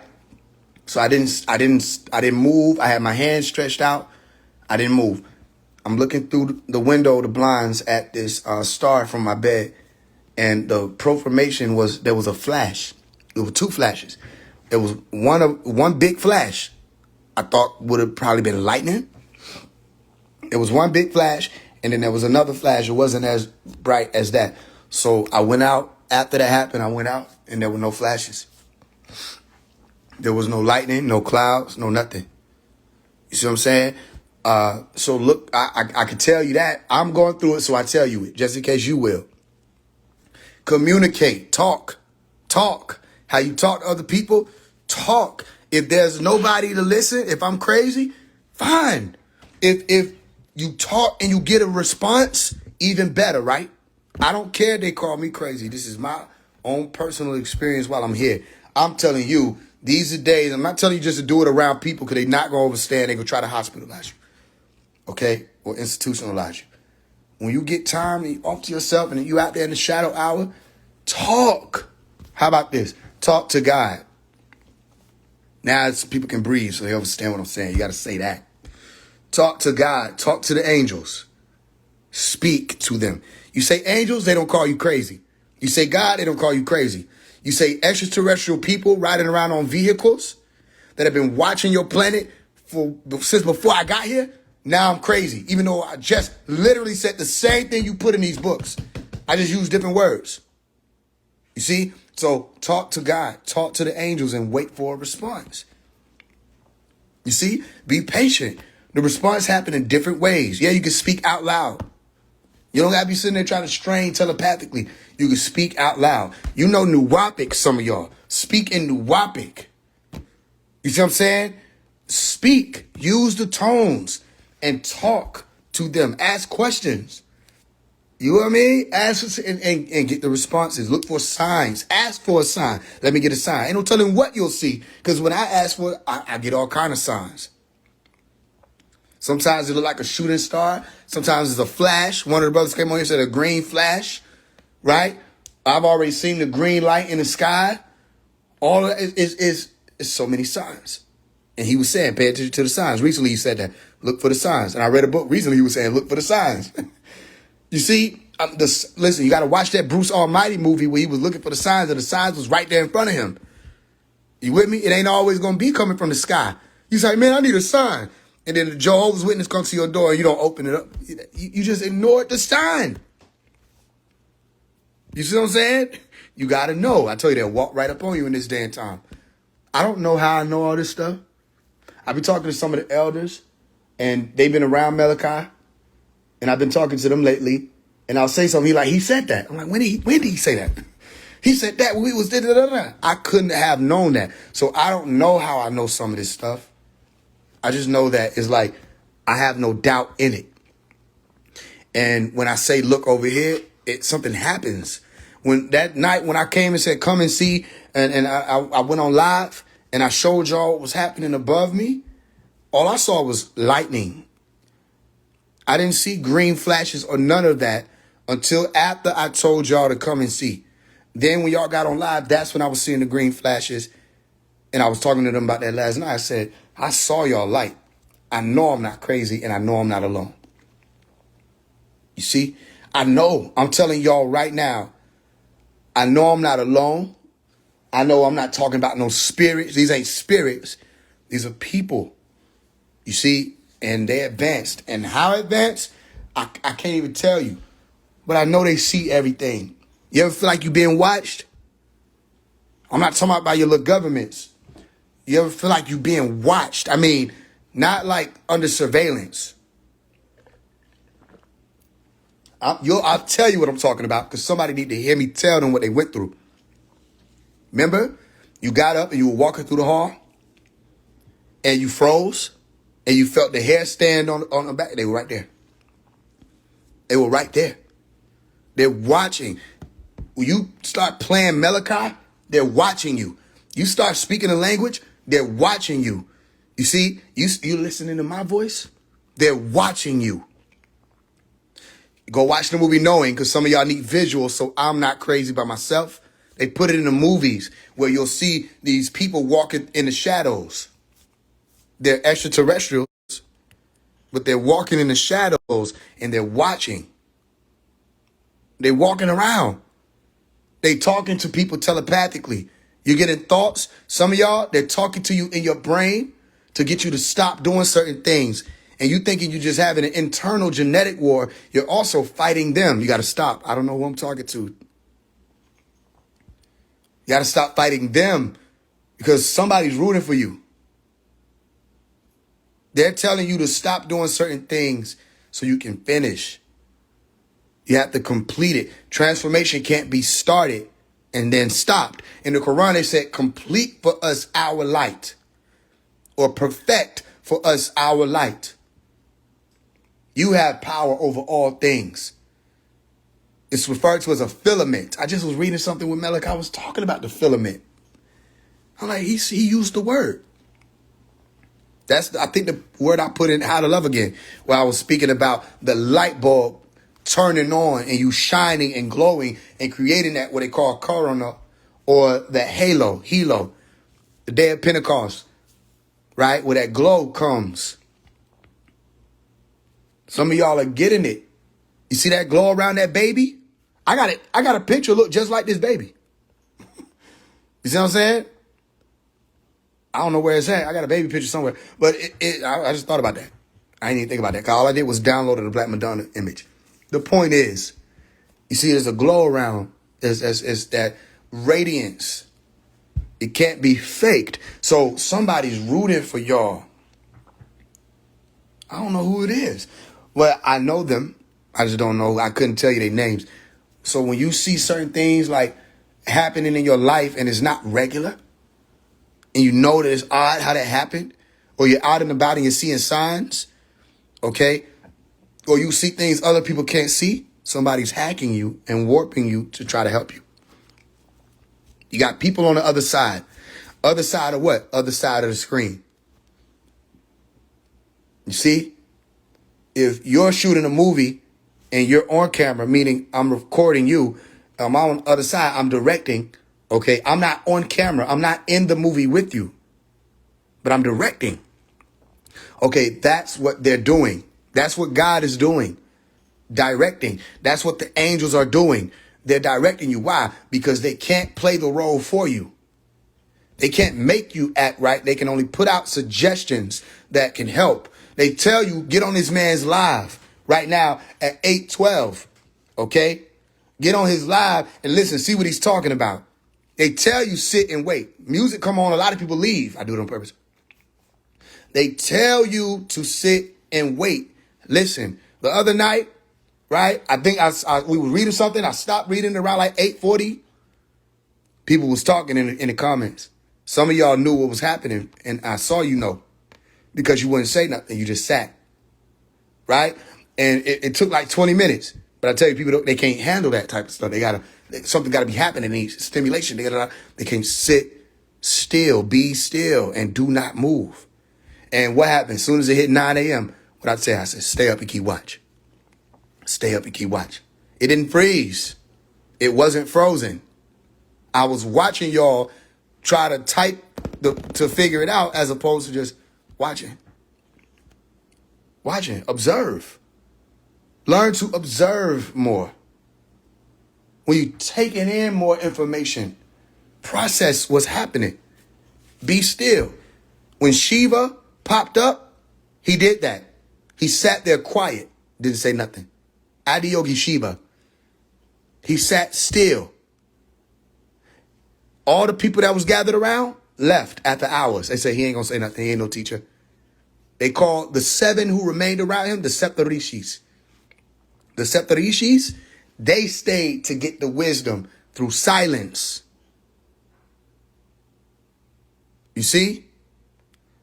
So I didn't move. I had my hands stretched out. I didn't move. I'm looking through the window, the blinds at this star from my bed, and the profirmation there was a flash. There were two flashes. There was one big flash. I thought would have probably been lightning. It was one big flash, and then there was another flash. It wasn't as bright as that. So I went out. After that happened, I went out, and there were no flashes. There was no lightning, no clouds, no nothing. You see what I'm saying? So look, I can tell you that. I'm going through it, so I tell you it, just in case you will. Communicate, talk. How you talk to other people, talk. If there's nobody to listen, if I'm crazy, fine. If you talk and you get a response, even better, right? I don't care if they call me crazy. This is my own personal experience while I'm here. I'm telling you, these are days, I'm not telling you just to do it around people because they're not going to understand. They're going to try to hospitalize you, okay, or institutionalize you. When you get time and you off to yourself and you out there in the shadow hour, talk. How about this? Talk to God. Now people can breathe so they understand what I'm saying. You got to say that. Talk to God. Talk to the angels. Speak to them. You say angels, they don't call you crazy. You say God, they don't call you crazy. You say extraterrestrial people riding around on vehicles that have been watching your planet since before I got here. Now I'm crazy, even though I just literally said the same thing you put in these books. I just use different words. You see? So talk to God, talk to the angels, and wait for a response. You see? Be patient. The response happens in different ways. Yeah, you can speak out loud. You don't got to be sitting there trying to strain telepathically. You can speak out loud. You know Nuwapic, some of y'all. Speak in Nuwapic. You see what I'm saying? Speak. Use the tones and talk to them. Ask questions. You know what I mean? Ask and get the responses. Look for signs. Ask for a sign. Let me get a sign. Ain't no telling what you'll see. Because when I ask for it, I get all kind of signs. Sometimes it look like a shooting star. Sometimes it's a flash. One of the brothers came on here and said a green flash, right? I've already seen the green light in the sky. All of it is so many signs. And he was saying, pay attention to the signs. Recently he said that, look for the signs. And I read a book recently, he was saying, look for the signs. You see, listen, you got to watch that Bruce Almighty movie where he was looking for the signs and the signs was right there in front of him. You with me? It ain't always going to be coming from the sky. You say, man, I need a sign. And then the Jehovah's Witness comes to your door and you don't open it up. You just ignored the sign. You see what I'm saying? You got to know. I tell you, they'll walk right up on you in this day and time. I don't know how I know all this stuff. I've been talking to some of the elders, and they've been around Malachi, and I've been talking to them lately, and I'll say something, he said that. I'm like, when did he say that? He said that when we was da-da-da-da. I couldn't have known that. So I don't know how I know some of this stuff. I just know that it's like, I have no doubt in it. And when I say, look over here, something happens. When that night when I came and said, come and see, and I went on live, and I showed y'all what was happening above me, all I saw was lightning. I didn't see green flashes or none of that until after I told y'all to come and see. Then when y'all got on live, that's when I was seeing the green flashes. And I was talking to them about that last night. I said, I saw y'all light. I know I'm not crazy and I know I'm not alone. You see, I know, I'm telling y'all right now, I know I'm not alone. I know I'm not talking about no spirits. These ain't spirits. These are people. You see, and they advanced. And how advanced, I can't even tell you. But I know they see everything. You ever feel like you're being watched? I'm not talking about by your little governments. You ever feel like you're being watched? I mean, not like under surveillance. I'll tell you what I'm talking about because somebody need to hear me tell them what they went through. Remember, you got up and you were walking through the hall and you froze and you felt the hair stand on the back. They were right there. They were right there. They're watching. When you start playing Malachi, they're watching you. You start speaking a language, they're watching you. You see, you listening to my voice, they're watching you. Go watch the movie Knowing because some of y'all need visuals, so I'm not crazy by myself. They put it in the movies where you'll see these people walking in the shadows. They're extraterrestrials, but they're walking in the shadows and they're watching. They're walking around. They talking to people telepathically. You're getting thoughts. Some of y'all, they're talking to you in your brain to get you to stop doing certain things. And you thinking you're just having an internal genetic war. You're also fighting them. You got to stop. I don't know who I'm talking to. You got to stop fighting them because somebody's rooting for you. They're telling you to stop doing certain things so you can finish. You have to complete it. Transformation can't be started and then stopped. In the Quran, they said, complete for us our light or perfect for us our light. You have power over all things. It's referred to as a filament. I just was reading something with Malachi. I was talking about the filament. I'm like, he used the word. I think the word I put in How to Love Again, where I was speaking about the light bulb turning on and you shining and glowing and creating that what they call corona or the halo, the day of Pentecost, right? Where that glow comes. Some of y'all are getting it. You see that glow around that baby? I got a picture look just like this baby. You see what I'm saying? I don't know where it's at. I got a baby picture somewhere. But I just thought about that. I didn't even think about that. All I did was download the Black Madonna image. The point is, you see there's a glow around. It's that radiance. It can't be faked. So somebody's rooting for y'all. I don't know who it is. Well, I know them. I just don't know. I couldn't tell you their names. So when you see certain things like happening in your life and it's not regular, and you know that it's odd how that happened, or you're out and about and you're seeing signs, okay? Or you see things other people can't see, somebody's hacking you and warping you to try to help you. You got people on the other side. Other side of what? Other side of the screen. You see? if you're shooting a movie and you're on camera, meaning I'm recording you, I'm on the other side, I'm directing, okay? I'm not on camera. I'm not in the movie with you, but I'm directing. Okay, that's what they're doing. That's what God is doing, directing. That's what the angels are doing. They're directing you. Why? Because they can't play the role for you. They can't make you act right. They can only put out suggestions that can help. They tell you, get on this man's live right now at 8:12. Okay? Get on his live and listen, see what he's talking about. They tell you sit and wait. Music come on, a lot of people leave. I do it on purpose. They tell you to sit and wait. Listen, the other night, right? I think we were reading something. I stopped reading around like 8:40. People was talking in the comments. Some of y'all knew what was happening, and I saw you know, because you wouldn't say nothing. You just sat, right? And it took like 20 minutes. But I tell you, people, they can't handle that type of stuff. Something got to be happening. They need stimulation. They can't sit still, be still, and do not move. And what happened? As soon as it hit 9 a.m., what I said, stay up and keep watch. Stay up and keep watch. It didn't freeze. It wasn't frozen. I was watching y'all try to type to figure it out as opposed to just watching. Watching. Observe. Learn to observe more. When you're taking in more information, process what's happening. Be still. When Shiva popped up, he did that. He sat there quiet, didn't say nothing. Adiyogi Shiva. He sat still. All the people that was gathered around left after hours. They said he ain't gonna say nothing. He ain't no teacher. They called the 7 who remained around him the Septarishis. The Septarishis, they stayed to get the wisdom through silence. You see?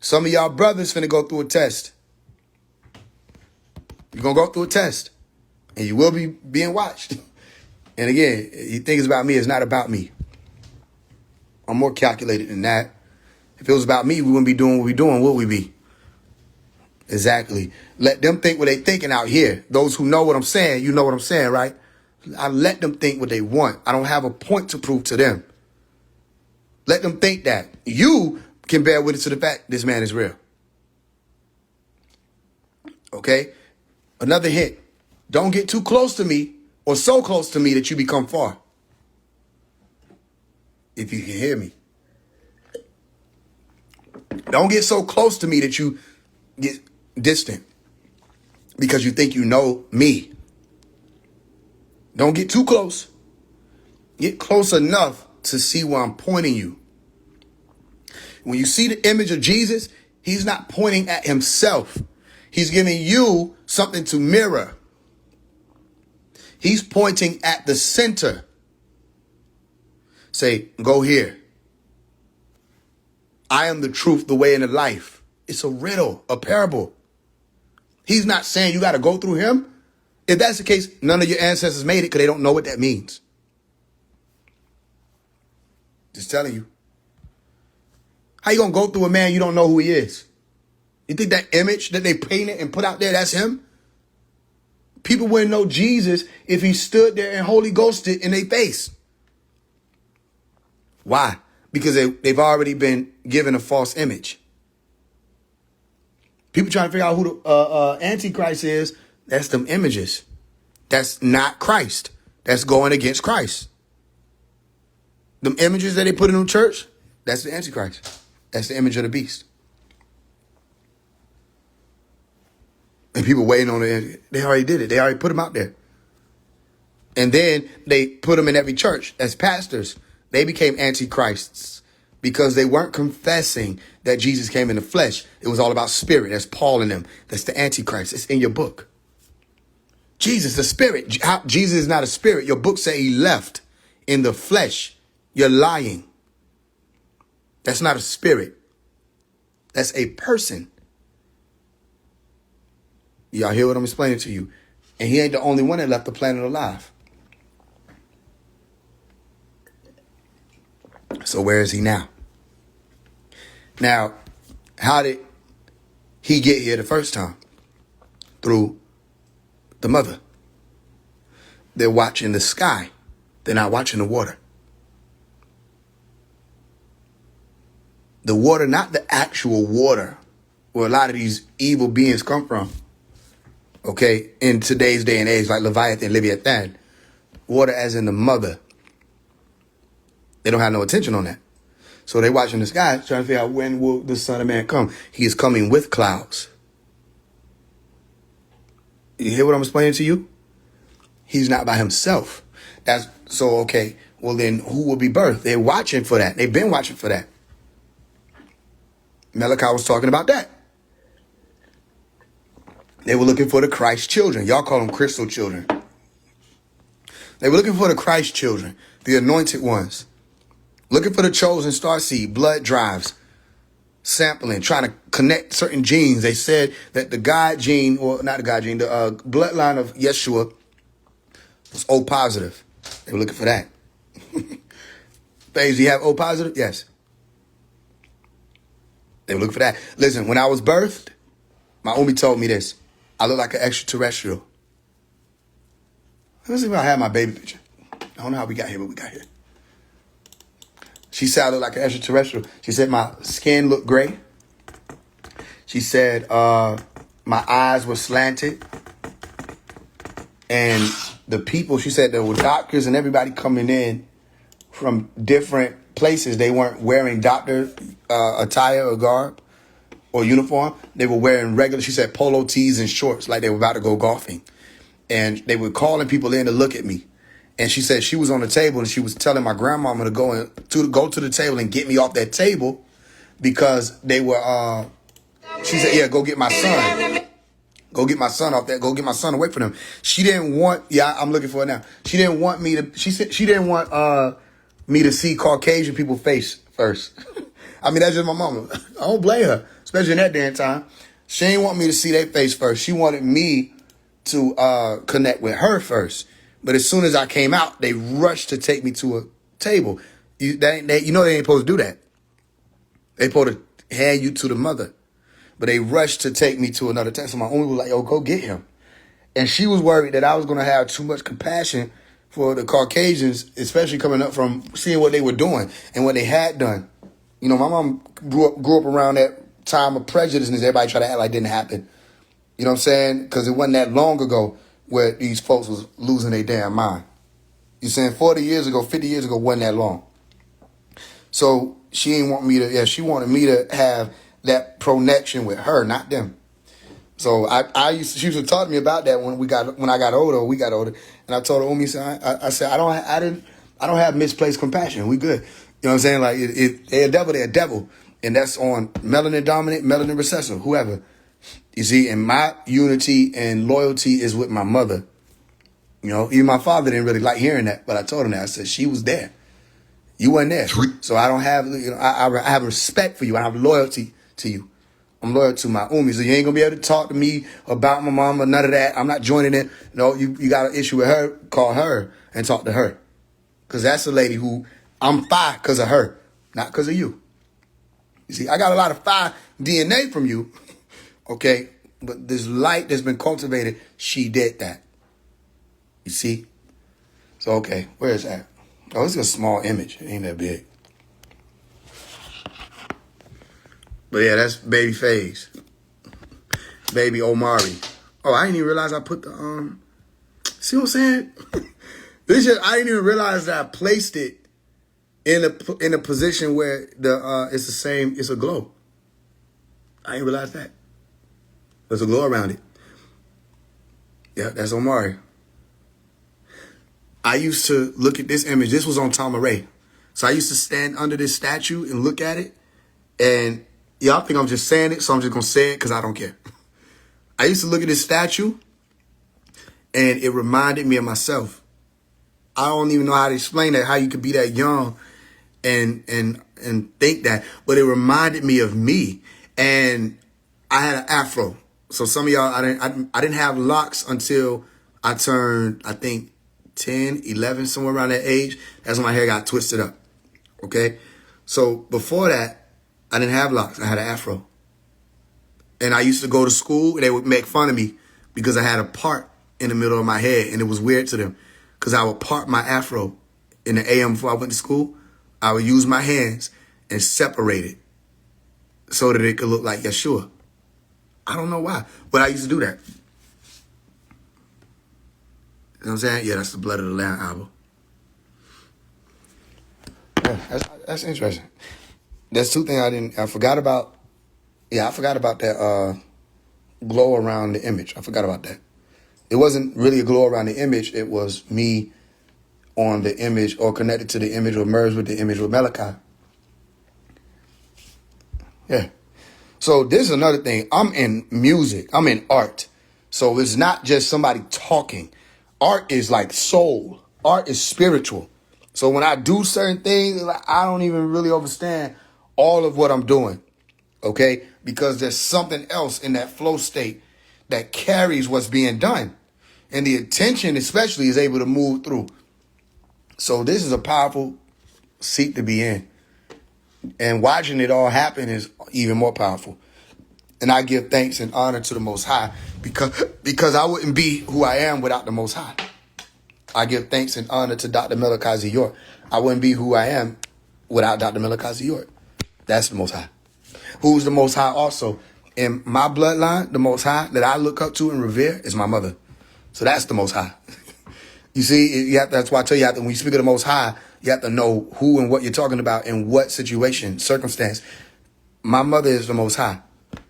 Some of y'all brothers finna go through a test. You're gonna go through a test. And you will be being watched. And again, you think it's about me, it's not about me. I'm more calculated than that. If it was about me, we wouldn't be doing what we're doing, would we be? Exactly. Let them think what they thinking out here. Those who know what I'm saying, you know what I'm saying, right? I let them think what they want. I don't have a point to prove to them. Let them think that. You can bear witness to the fact this man is real. Okay? Another hint. Don't get too close to me or so close to me that you become far. If you can hear me. Don't get so close to me that you get distant because you think you know me. Don't get too close. Get close enough to see where I'm pointing you. When you see the image of Jesus, he's not pointing at himself. He's giving you something to mirror. He's pointing at the center. Say, go here. I am the truth, the way, and the life. It's a riddle, a parable. He's not saying you got to go through him. If that's the case, none of your ancestors made it because they don't know what that means. Just telling you. How you going to go through a man you don't know who he is? You think that image that they painted and put out there, that's him? People wouldn't know Jesus if he stood there and Holy Ghosted in their face. Why? Because they've already been given a false image. People trying to figure out who the Antichrist is. That's them images. That's not Christ. That's going against Christ. Them images that they put in the church, that's the Antichrist. That's the image of the beast. And people waiting on it. They already did it. They already put them out there. And then they put them in every church as pastors. They became antichrists because they weren't confessing that Jesus came in the flesh. It was all about spirit. That's Paul and them. That's the Antichrist. It's in your book. Jesus, the spirit. Jesus is not a spirit. Your book say he left in the flesh. You're lying. That's not a spirit. That's a person. Y'all hear what I'm explaining to you? And he ain't the only one that left the planet alive. So where is he now? Now, how did he get here the first time? Through the mother. They're watching the sky. They're not watching the water. The water, not the actual water where a lot of these evil beings come from. Okay, in today's day and age, like Leviathan, Leviathan. Water as in the mother. They don't have no attention on that. So they watching the sky, trying to figure out when will the Son of Man come. He is coming with clouds. You hear what I'm explaining to you? He's not by himself. That's so okay. Well, then who will be birthed? They're watching for that. They've been watching for that. Malachi was talking about that. They were looking for the Christ children. Y'all call them crystal children. They were looking for the Christ children, the anointed ones. Looking for the chosen star seed, blood drives, sampling, trying to connect certain genes. They said that the God gene, or not the God gene, the bloodline of Yeshua was O positive. They were looking for that. Faise, do you have O positive? Yes. They were looking for that. Listen, when I was birthed, my Umi told me this. I look like an extraterrestrial. Let me see if I have my baby picture. I don't know how we got here, but we got here. She said I look like an extraterrestrial. She said my skin looked gray. She said my eyes were slanted. And the people, she said there were doctors and everybody coming in from different places. They weren't wearing doctor attire or garb or uniform. They were wearing regular, she said, polo tees and shorts like they were about to go golfing. And they were calling people in to look at me. And she said she was on the table and she was telling my grandmama to go to the table and get me off that table because they were, she said, yeah, go get my son. Go get my son off that. Go get my son away from them. She didn't want, yeah, I'm looking for it now. She didn't want me to, she said she didn't want me to see Caucasian people's face first. I mean, that's just my mama. I don't blame her, especially in that damn time. She didn't want me to see their face first. She wanted me to connect with her first. But as soon as I came out, they rushed to take me to a table. You know they ain't supposed to do that. They supposed to hand you to the mother. But they rushed to take me to another table. So my Umi was like, yo, go get him. And she was worried that I was going to have too much compassion for the Caucasians, especially coming up from seeing what they were doing and what they had done. You know, my mom grew up around that time of prejudice and everybody tried to act like it didn't happen. You know what I'm saying? Because it wasn't that long ago where these folks was losing their damn mind. You saying 40 years ago, 50 years ago wasn't that long. So she didn't want me to, she wanted me to have that connection with her, not them. So she used to talk to me about that when I got older, we got older. And I told her, Umi, I said, I don't have misplaced compassion. We good. You know what I'm saying? Like they're a devil. And that's on melanin dominant, melanin recessive, whoever. You see, and my unity and loyalty is with my mother. You know, even my father didn't really like hearing that, but I told him that. I said, she was there. You weren't there. So I don't have, I have respect for you. I have loyalty to you. I'm loyal to my Umi. So you ain't going to be able to talk to me about my mama, none of that. I'm not joining it. No, you got an issue with her, call her and talk to her. Because that's a lady who I'm fire because of her, not because of you. You see, I got a lot of fire DNA from you. Okay, but this light that's been cultivated, she did that. You see? So, okay, where is that? Oh, it's a small image. It ain't that big. But yeah, that's baby Faise. Baby Omari. Oh, I didn't even realize I put the, see what I'm saying? I didn't even realize that I placed it in a position where it's the same, it's a glow. I didn't realize that. There's a glow around it. Yeah, that's Omari. I used to look at this image. This was on Tamaray. So I used to stand under this statue and look at it. And y'all think I'm just saying it, so I'm just going to say it because I don't care. I used to look at this statue, and it reminded me of myself. I don't even know how to explain that, how you could be that young and think that. But it reminded me of me. And I had an afro. So some of y'all, I didn't have locks until I turned, I think, 10, 11, somewhere around that age. That's when my hair got twisted up. Okay? So before that, I didn't have locks. I had an afro. And I used to go to school, and they would make fun of me because I had a part in the middle of my head, and it was weird to them because I would part my afro in the AM before I went to school. I would use my hands and separate it so that it could look like Yeshua. I don't know why, but I used to do that. You know what I'm saying? Yeah, that's the Blood of the Lamb album. Yeah, that's interesting. There's two things I forgot about. Yeah, I forgot about that glow around the image. I forgot about that. It wasn't really a glow around the image. It was me on the image or connected to the image or merged with the image with Malachi. Yeah. So this is another thing. I'm in music. I'm in art. So it's not just somebody talking. Art is like soul. Art is spiritual. So when I do certain things, I don't even really understand all of what I'm doing. Okay? Because there's something else in that flow state that carries what's being done. And the attention especially is able to move through. So this is a powerful seat to be in. And watching it all happen is even more powerful. And I give thanks and honor to the Most High because I wouldn't be who I am without the Most High. I give thanks and honor to Dr. Malachi York. I wouldn't be who I am without Dr. Malachi York. That's the Most High. Who's the Most High also? In my bloodline, the Most High that I look up to and revere is my mother. So that's the Most High. You see, that's why I tell you, when you speak of the Most High, you have to know who and what you're talking about in what situation, circumstance. My mother is the Most High.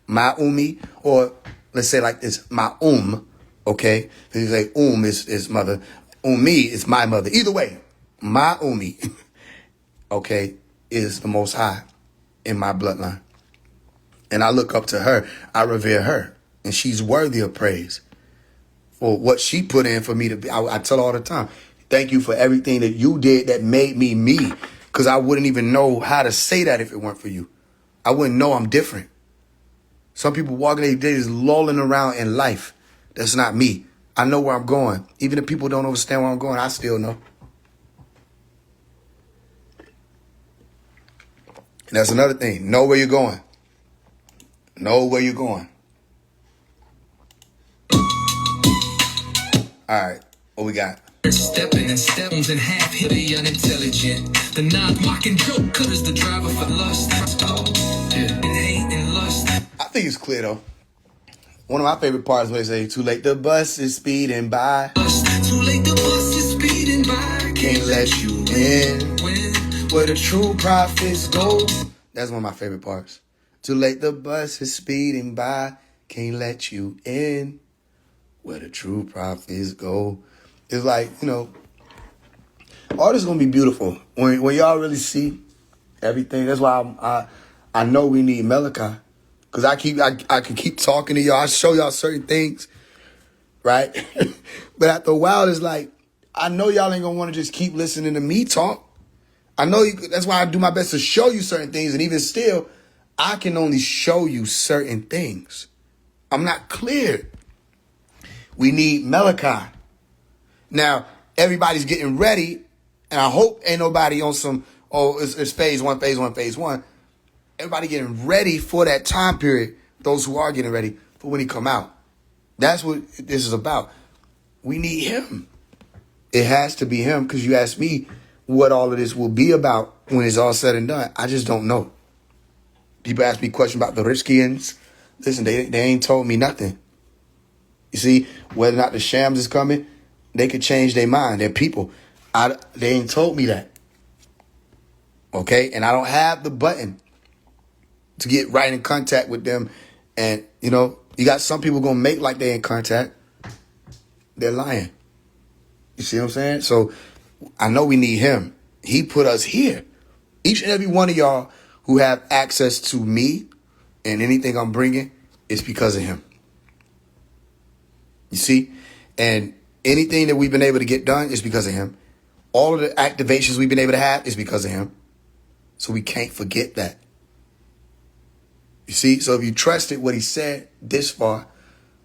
My Umi, or let's say like this, my okay? You say is mother. Umi is my mother. Either way, my Umi, okay, is the Most High in my bloodline. And I look up to her. I revere her. And she's worthy of praise for what she put in for me to be. I tell her all the time, thank you for everything that you did that made me me. Because I wouldn't even know how to say that if it weren't for you. I wouldn't know I'm different. Some people walking their days lolling around in life. That's not me. I know where I'm going. Even if people don't understand where I'm going, I still know. And that's another thing. Know where you're going. Know where you're going. All right. What we got? Stepping and steps in half hit the unintelligent. The non-mocking joke cutters the driver for lust. Yeah. And hate and lust. I think it's clear though. One of my favorite parts where they say, too late the bus is speeding by. Too late the bus is speeding by. Can't let you in. Where the true prophets go. That's one of my favorite parts. Too late the bus is speeding by. Can't let you in. Where the true prophets go. It's like, all this is going to be beautiful. When y'all really see everything. That's why I know we need Malachi. Because I can keep talking to y'all. I show y'all certain things. Right? But after a while, it's like, I know y'all ain't going to want to just keep listening to me talk. I know that's why I do my best to show you certain things. And even still, I can only show you certain things. I'm not clear. We need Malachi. Now, everybody's getting ready. And I hope ain't nobody on some, it's phase one. Everybody getting ready for that time period. Those who are getting ready for when he come out. That's what this is about. We need him. It has to be him because you asked me what all of this will be about when it's all said and done. I just don't know. People ask me questions about the Richkians. Listen, they ain't told me nothing. You see, whether or not the Shams is coming, they could change their mind. They're people. They ain't told me that. Okay? And I don't have the button to get right in contact with them. And, you got some people going to make like they in contact. They're lying. You see what I'm saying? So I know we need him. He put us here. Each and every one of y'all who have access to me and anything I'm bringing, it's because of him. You see? And anything that we've been able to get done is because of him. All of the activations we've been able to have is because of him. So we can't forget that. You see? So if you trusted what he said this far,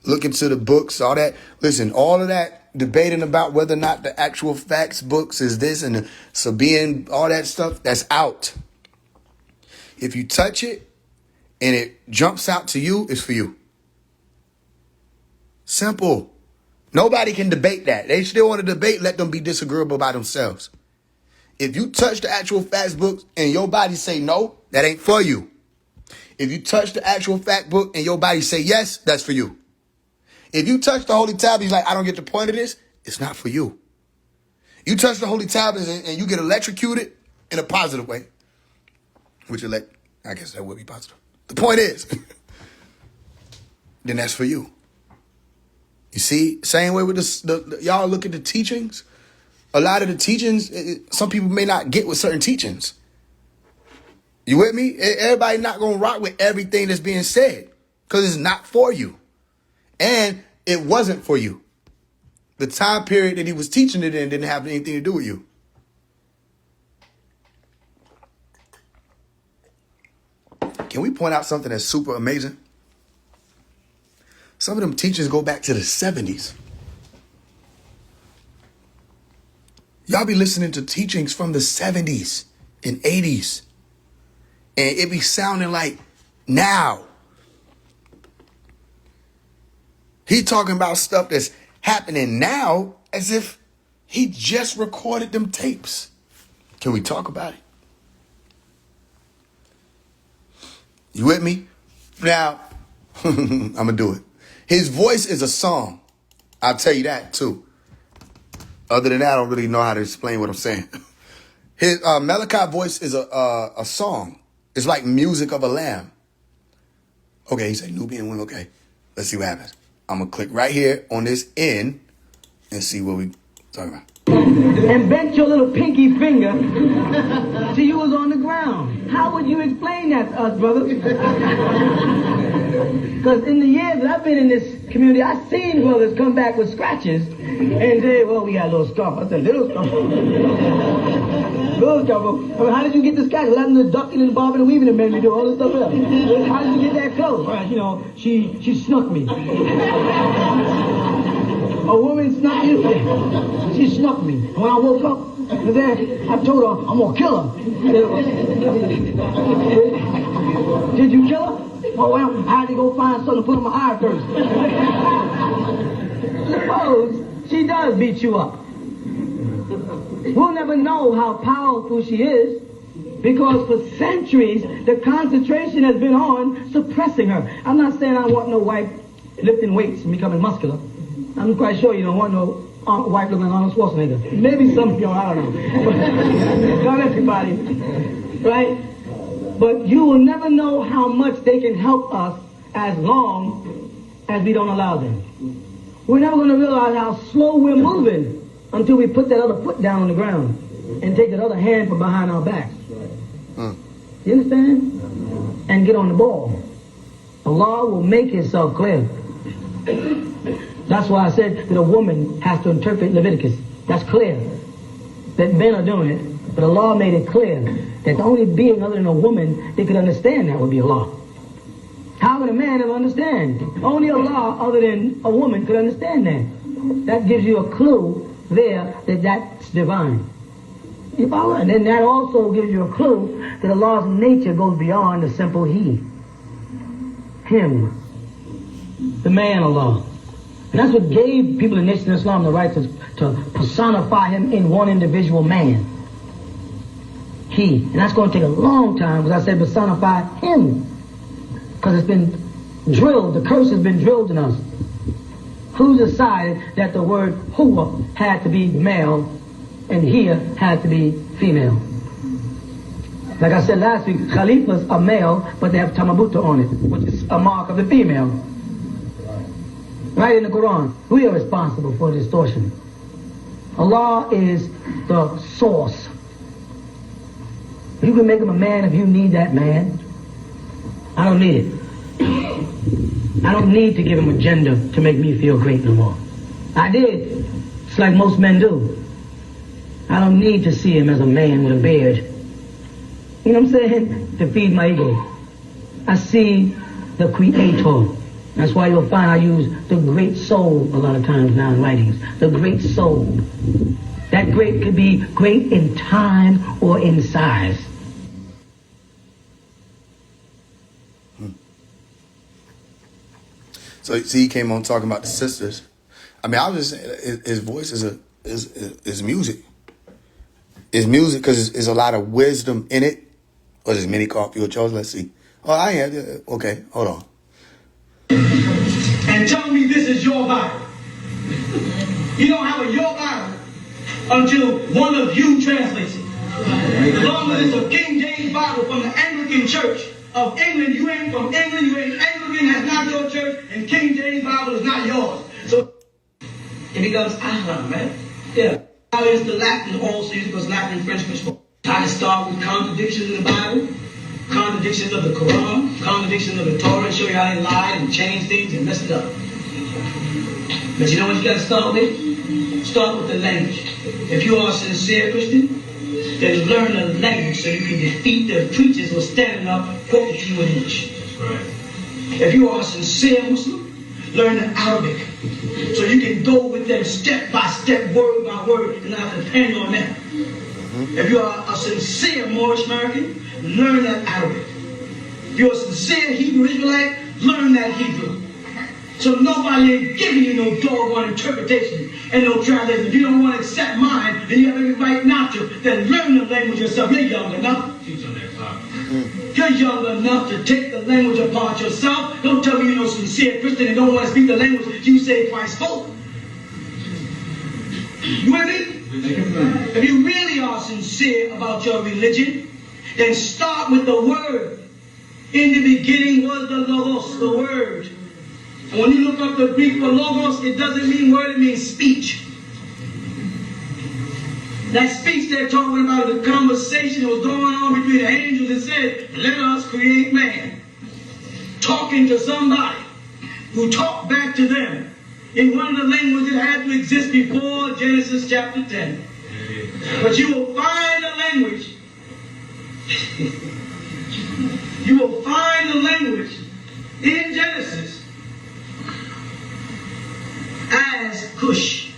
look into the books, all that. Listen, all of that debating about whether or not the actual facts books is this and the Sabian, all that stuff, that's out. If you touch it and it jumps out to you, it's for you. Simple. Nobody can debate that. They still want to debate, let them be disagreeable by themselves. If you touch the actual facts book and your body say no, that ain't for you. If you touch the actual fact book and your body say yes, that's for you. If you touch the holy tablets, like, I don't get the point of this, it's not for you. You touch the holy tablets and you get electrocuted in a positive way, which I guess that would be positive. The point is, then that's for you. You see, same way with y'all look at the teachings. A lot of the teachings, some people may not get with certain teachings. You with me? Everybody not going to rock with everything that's being said because it's not for you. And it wasn't for you. The time period that he was teaching it in didn't have anything to do with you. Can we point out something that's super amazing? Some of them teachings go back to the 70s. Y'all be listening to teachings from the 70s and 80s. And it be sounding like now. He talking about stuff that's happening now as if he just recorded them tapes. Can we talk about it? You with me? Now, I'm going to do it. His voice is a song. I'll tell you that too. Other than that, I don't really know how to explain what I'm saying. His Malachi voice is a song. It's like music of a lamb. Okay, he said Nubian women. Okay, let's see what happens. I'm going to click right here on this end and see what we talking about. And bent your little pinky finger till you was on the ground. How would you explain that to us, brother? Because in the years that I've been in this community, I've seen brothers come back with scratches and say, well, we got a little scarf. I said, little scarf? Little scarf. I mean, how did you get the scratch? Well, I'm the ducking and bobbing and weaving and made me do all this stuff else. How did you get that close? Well, you know, she snuck me. A woman snuck you? She snuck me. And when I woke up, I told her, I'm going to kill her. Did you kill her? Oh, well, I had to go find something to put in my eye first. Suppose she does beat you up. We'll never know how powerful she is because for centuries, the concentration has been on suppressing her. I'm not saying I want no wife lifting weights and becoming muscular. I'm quite sure you don't want no wife looking like Arnold Schwarzenegger. Maybe some of y'all, I don't know. Not everybody, right? But you will never know how much they can help us as long as we don't allow them. We're never going to realize how slow we're moving until we put that other foot down on the ground and take that other hand from behind our backs. You understand? And get on the ball. Allah will make himself clear. That's why I said that a woman has to interpret Leviticus. That's clear. That men are doing it. But Allah made it clear that the only being other than a woman that could understand that would be Allah. How would a man ever understand? Only Allah other than a woman could understand that. That gives you a clue there that that's divine. You follow? And then that also gives you a clue that Allah's nature goes beyond the simple he. Him. The man Allah. And that's what gave people in Nation of Islam the right to personify him in one individual man. He. And that's going to take a long time, because I said personify him. Because it's been drilled, the curse has been drilled in us. Who decided that the word huwa had to be male and here had to be female? Like I said last week, khalifas are male, but they have tamabuta on it, which is a mark of the female. Right in the Quran, we are responsible for distortion. Allah is the source. You can make him a man if you need that man. I don't need it. I don't need to give him a gender to make me feel great no more. I did. It's like most men do. I don't need to see him as a man with a beard. You know what I'm saying? To feed my ego. I see the Creator. That's why you'll find I use the great soul a lot of times now in writings. The great soul. That great could be great in time or in size. So see, he came on talking about the sisters. I mean, I was just saying, his voice is music. It's music because there's a lot of wisdom in it. Or there's many cartfield chose. Let's see. Oh, I am. Okay, hold on. And tell me this is your Bible. You don't have a your Bible until one of you translates it. As long as it's a King James Bible from the Anglican Church of England, you ain't from England, you ain't Anglican, that's not your church, and King James Bible is not yours. So it becomes Ahram, right? Yeah. Now is the Latin also used because Latin and French was I start with contradictions in the Bible, contradictions of the Quran, contradictions of the Torah, and show you how they lied and changed things and messed it up. But you know what you got to start with? Start with the language. If you are a sincere Christian, then learn the language so you can defeat the preachers who are standing up quoting to you in English. Right. If you are a sincere Muslim, learn the Arabic so you can go with them step by step, word by word, and not depend on them. If you are a sincere Moorish American, learn that Arabic. If you're a sincere Hebrew Israelite, learn that Hebrew. So nobody ain't giving you no doggone interpretation and no translation. If you don't want to accept mine, and you have every right not to, then learn the language yourself. You're young enough. You're young enough to take the language apart yourself. Don't tell me you're no sincere Christian and don't want to speak the language you say Christ spoke. You with me? If you really are sincere about your religion, then start with the word. In the beginning was the Logos, the word. And when you look up the Greek for Logos, it doesn't mean word, it means speech. That speech they're talking about, the conversation that was going on between the angels, it said, let us create man. Talking to somebody who talked back to them in one of the languages that had to exist before Genesis chapter 10. But you will find a language, you will find a language in Genesis as Cush.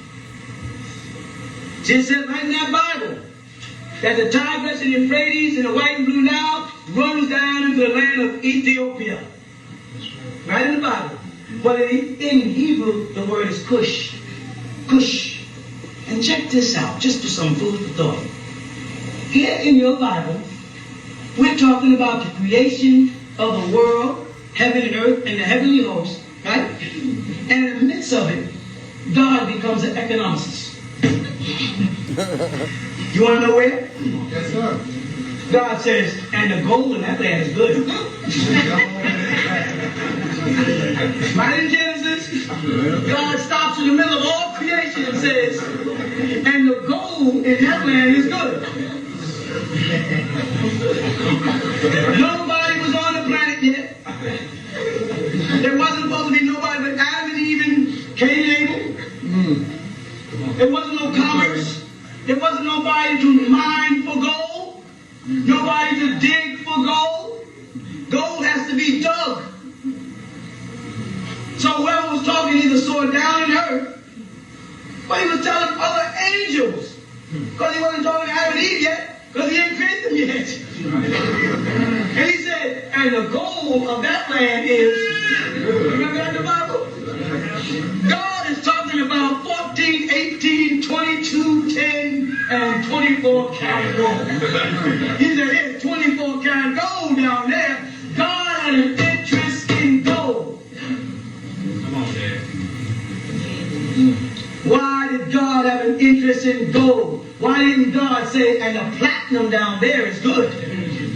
It says right in that Bible that the Tigris and Euphrates and the White and Blue Nile runs down into the land of Ethiopia. Right in the Bible. But in Hebrew, the word is Cush. Cush. And check this out, just for some food for thought. Here in your Bible, we're talking about the creation of the world, heaven and earth, and the heavenly host, right? And in the midst of it, God becomes an economicist. You want to know where? Yes, sir. God says, and the gold in that land is good. Right in Genesis, God stops in the middle of all creation and says, and the gold in that land is good. Nobody was on the planet yet. There wasn't supposed to be nobody but Adam and Eve and Cain and Abel. There wasn't no commerce. There wasn't nobody to mine for gold. Nobody to dig for gold. Gold has to be dug. So whoever was talking either saw it down in earth, but he was telling other angels. Because he wasn't talking to Adam and Eve yet, because he ain't created them yet. And he said, and the goal of that land is, remember that in the Bible? God is talking about 14, 18, 22, 10, and 24 karat gold. He said, here's 24 karat gold down there. God had an interest in gold. Come on, Dad. Why did God have an interest in gold? Why didn't God say, and the platinum down there is good?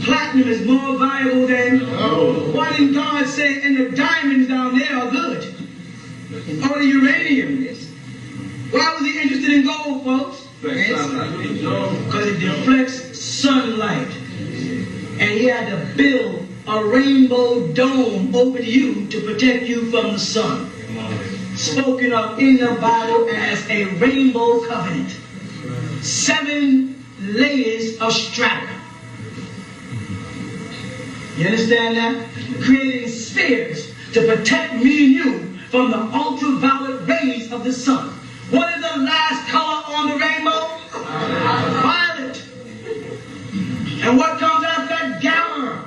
Platinum is more valuable than gold. Why didn't God say, and the diamonds down there are good? Or the uranium is? Why was he interested in gold, folks? Because it deflects sunlight. And he had to build a rainbow dome over you to protect you from the sun. Spoken of in the Bible as a rainbow covenant. 7 layers of strata. You understand that? Creating spheres to protect me and you from the ultraviolet rays of the sun. What is the last color on the rainbow? Violet. And what comes out that gamma?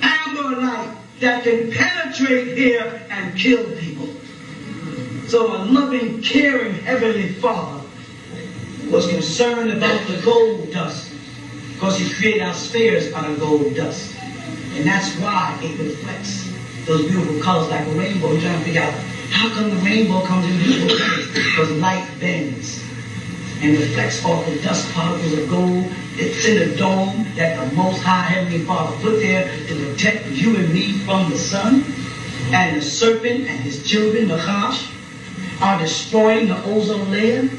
Amber light that can penetrate here and kill people. So a loving, caring Heavenly Father was concerned about the gold dust because He created our spheres out of gold dust. And that's why it reflects those beautiful colors like a rainbow. You're trying to figure out how come the rainbow comes in beautiful colors? Because light bends and reflects off the dust particles of gold. It's in the dome that the Most High Heavenly Father put there to protect you and me from the sun. And the serpent and his children, the Chash, are destroying the ozone layer.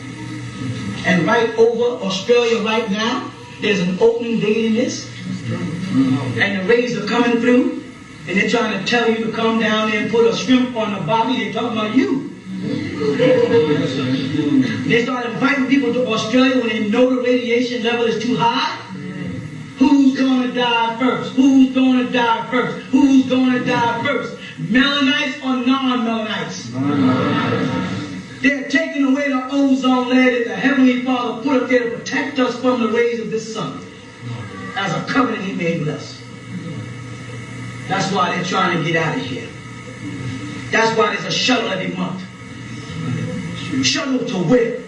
And right over Australia right now, there's an opening bigger than this. And the rays are coming through. And they're trying to tell you to come down there and put a shrimp on the barbie. They're talking about you. They start inviting people to Australia when they know the radiation level is too high. Who's going to die first? Who's going to die first? Who's going to die first? Melanites or non-melanites? They're taking away the ozone layer that the Heavenly Father put up there to protect us from the rays of this sun as a covenant He made with us. That's why they're trying to get out of here. That's why there's a shuttle every month. Shuttle to where?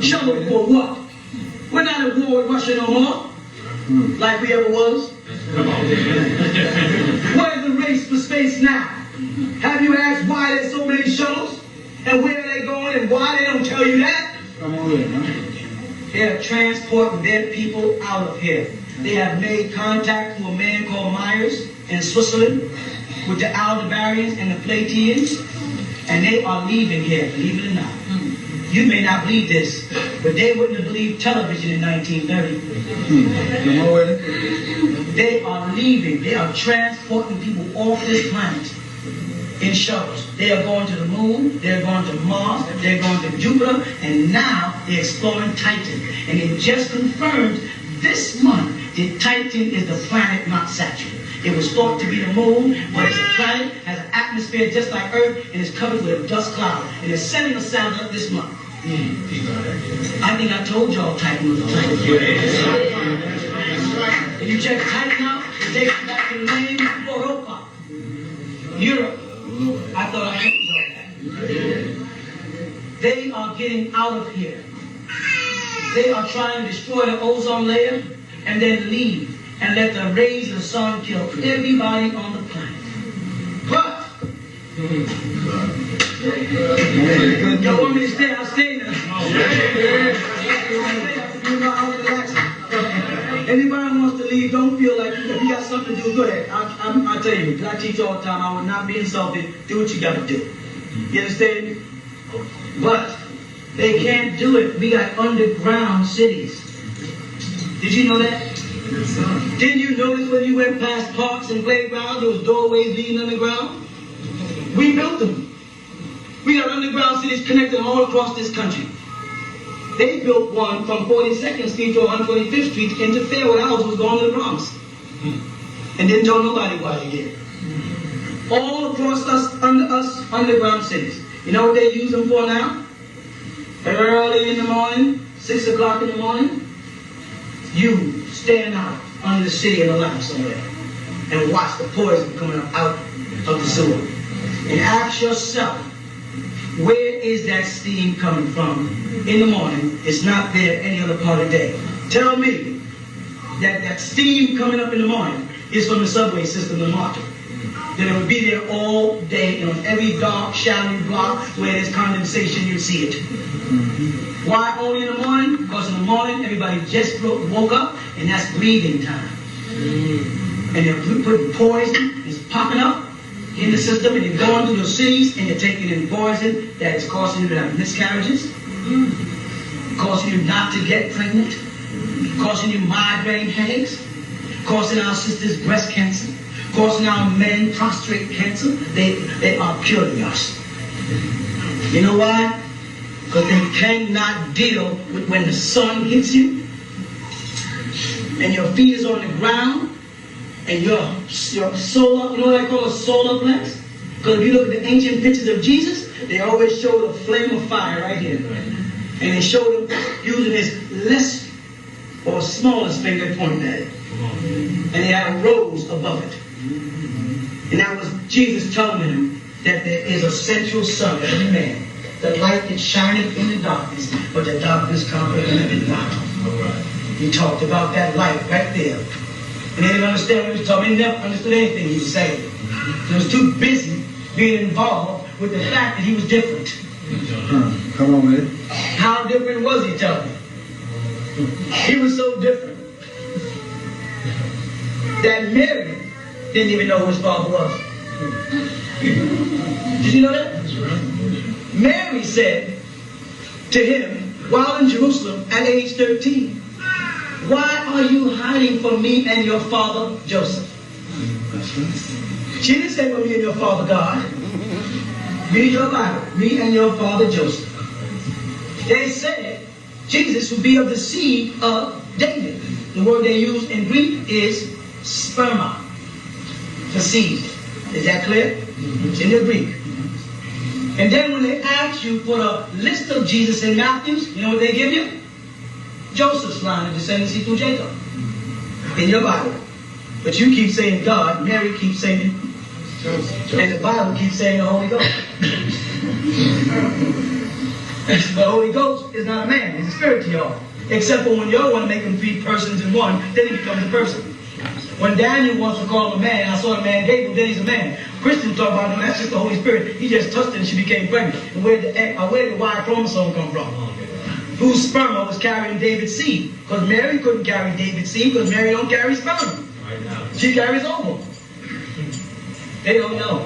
Shuttle for what? We're not at war with Russia no more, like we ever was. What is the race for space now? Have you asked why there's so many shuttles? And where are they going and why they don't tell you that? They're transporting their people out of here. They have made contact with a man called Myers in Switzerland with the Aldebarans and the Platians, and they are leaving here, believe it or not. You may not believe this, but they wouldn't have believed television in 1930. They are leaving. They are transporting people off this planet in shuttles. They are going to the moon, they're going to Mars, they're going to Jupiter, and now they're exploring Titan. And it just confirmed this month that Titan is the planet not Saturn. It was thought to be the moon, but it's a planet, has an atmosphere just like Earth, and is covered with a dust cloud. And it's sending a satellite this month. I think I told y'all Titan was a planet. If you check Titan out, it takes you back to the name Europa. Europe. I thought I told y'all that. They are getting out of here. They are trying to destroy the ozone layer and then leave and let the rays of the sun kill everybody on the planet. But y'all want me to stay? I'll stay now. I'll relax. Anybody wants to leave, don't feel like if you got something to do, go ahead. I'll tell you, I teach all the time, I will not be insulted. Do what you got to do. You understand? But they can't do it. We got underground cities. Did you know that? Didn't you notice when you went past parks and playgrounds, there was doorways leading underground? We built them. We got underground cities connected all across this country. They built one from 42nd Street to 125th Street to interfere with ours was going to the Bronx. And didn't tell nobody why they did. All across us underground cities. You know what they use them for now? Early in the morning, 6 o'clock in the morning, you stand out under the city in a lamp somewhere and watch the poison coming out of the sewer. And ask yourself, where is that steam coming from in the morning? It's not there any other part of the day. Tell me that steam coming up in the morning is from the subway system in Markham. Then it would be there all day, and on every dark, shadowy block where there's condensation, you'd see it. Why only in the morning? Because in the morning, everybody just woke up, and that's breathing time. And they're putting poison, it's popping up in the system, and you're going through the cities, and you're taking in poison that is causing you to have miscarriages, causing you not to get pregnant, causing you migraine headaches, causing our sisters breast cancer, causing our men prostate cancer. They are killing us. You know why? Because they cannot deal with when the sun hits you, and your feet is on the ground, and your solar, you know what I call a solar plex? Because if you look at the ancient pictures of Jesus, they always show the flame of fire right here. And they show them using his less or smallest finger pointing at it. And they had a rose above it. And that was Jesus telling them that there is a central sun in every man. the light that shineth in the darkness, but the darkness comprehended it not. He talked about that light right there. And they didn't understand what he was talking. They never understood anything he was saying. He was too busy being involved with the fact that he was different. Come on, man. How different was he, tell me? He was so different that Mary didn't even know who his father was. Did you know that? Mary said to him while in Jerusalem at age 13, "Why are you hiding from me and your father Joseph?" She didn't say, "For me and your father God." Read your Bible. Me and your father Joseph. They said Jesus would be of the seed of David. The word they use in Greek is sperma, for seed. Is that clear? It's in the Greek. And then when they ask you for a list of Jesus in Matthew, you know what they give you? Joseph's line of descendancy through Jacob. In your Bible. But you keep saying God, Mary keeps saying Joseph. And the Bible keeps saying the Holy Ghost. The Holy Ghost is not a man, it's a spirit to y'all. Except for when y'all want to make him 3 persons in one, then he becomes a person. When Daniel wants to call him a man, I saw the man Gabriel, then he's a man. Christians talk about, no, that's just the Holy Spirit. He just touched it and she became pregnant. And where did the Y chromosome come from? Whose sperma was carrying David's seed? Because Mary couldn't carry David's seed because Mary don't carry sperma. She carries ovum. They don't know.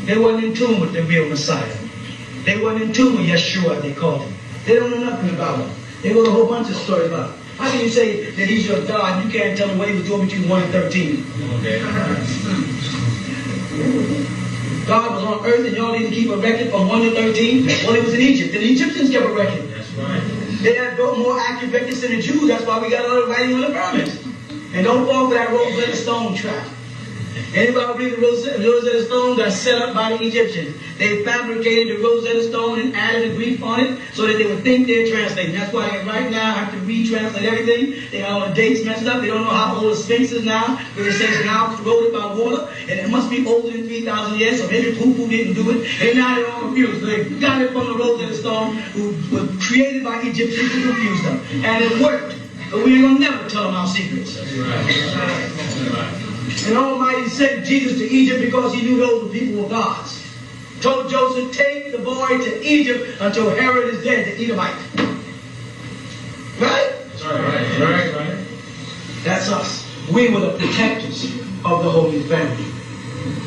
They wasn't in tune with the real Messiah. They wasn't in tune with Yeshua, they called him. They don't know nothing about him. They wrote a whole bunch of stories about him. How can you say that he's your God and you can't tell him what he was doing between 1 and 13? Okay. God was on earth and y'all didn't keep a record from 1 to 13? Well, he was in Egypt. And the Egyptians kept a record. That's right. They had more accurate records than the Jews. That's why we got all the writing on the pyramids. And don't fall for that Rosetta Stone trap. Anybody read the Rosetta Stone that's set up by the Egyptians? They fabricated the Rosetta Stone and added a Greek on it so that they would think they're translating. That's why they right now have to retranslate everything. They got all the dates messed up. They don't know how old the Sphinx is now. Because it says now it's eroded by water. And it must be older than 3,000 years. So maybe Khufu didn't do it. And now they're all confused. So they got it from the Rosetta Stone, who was created by Egyptians to confuse them. And it worked. But we ain't going to never tell them our secrets. That's right. And Almighty sent Jesus to Egypt because he knew those people were gods. Told Joseph, take the boy to Egypt until Herod is dead, the Edomite. Right? That's right. That's us. We were the protectors of the Holy Family.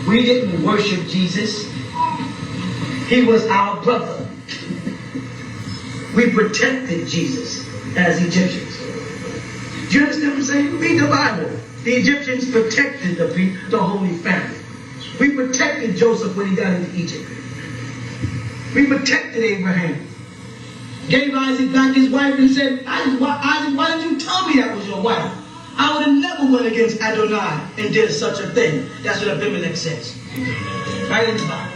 We didn't worship Jesus. He was our brother. We protected Jesus as Egyptians. Do you understand what I'm saying? Read the Bible. The Egyptians protected the Holy Family. We protected Joseph when he got into Egypt. We protected Abraham. Gave Isaac back his wife and said, Isaac, why did you tell me that was your wife? I would have never went against Adonai and did such a thing. That's what Abimelech says. Right in the Bible.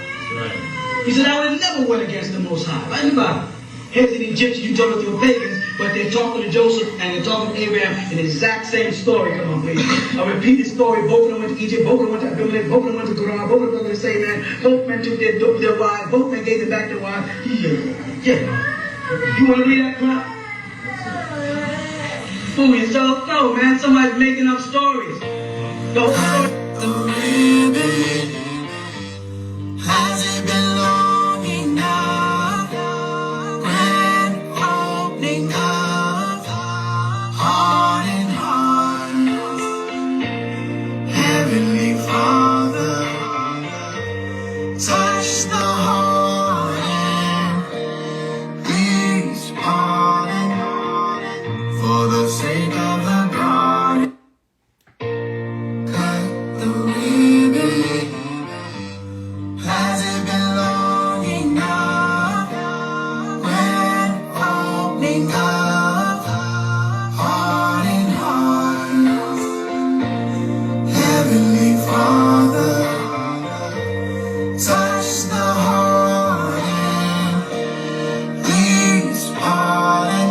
He said, I would have never went against the Most High. Right in the Bible. Here's the Egyptians, you told us they were pagans, but they're talking to Joseph and they're talking to Abraham in the exact same story. Come on, please. I'll repeat the story. Both of them went to Egypt, both of them went to Abimelech, both of them went to Gerar, both of them went to the same man, both men took their wives, both men gave them back their wives. Yeah. You want to read that crap? Fool yourself? No, man. Somebody's making up stories. The whole story. Has it been long enough? Grand opening of heart and heart. Heavenly Father, touch the heart and please pardon for the sake of the garden. Cut the ribbon. Has it been long enough? When opening up heart and heart. Heavenly Father, touch the heart and please pardon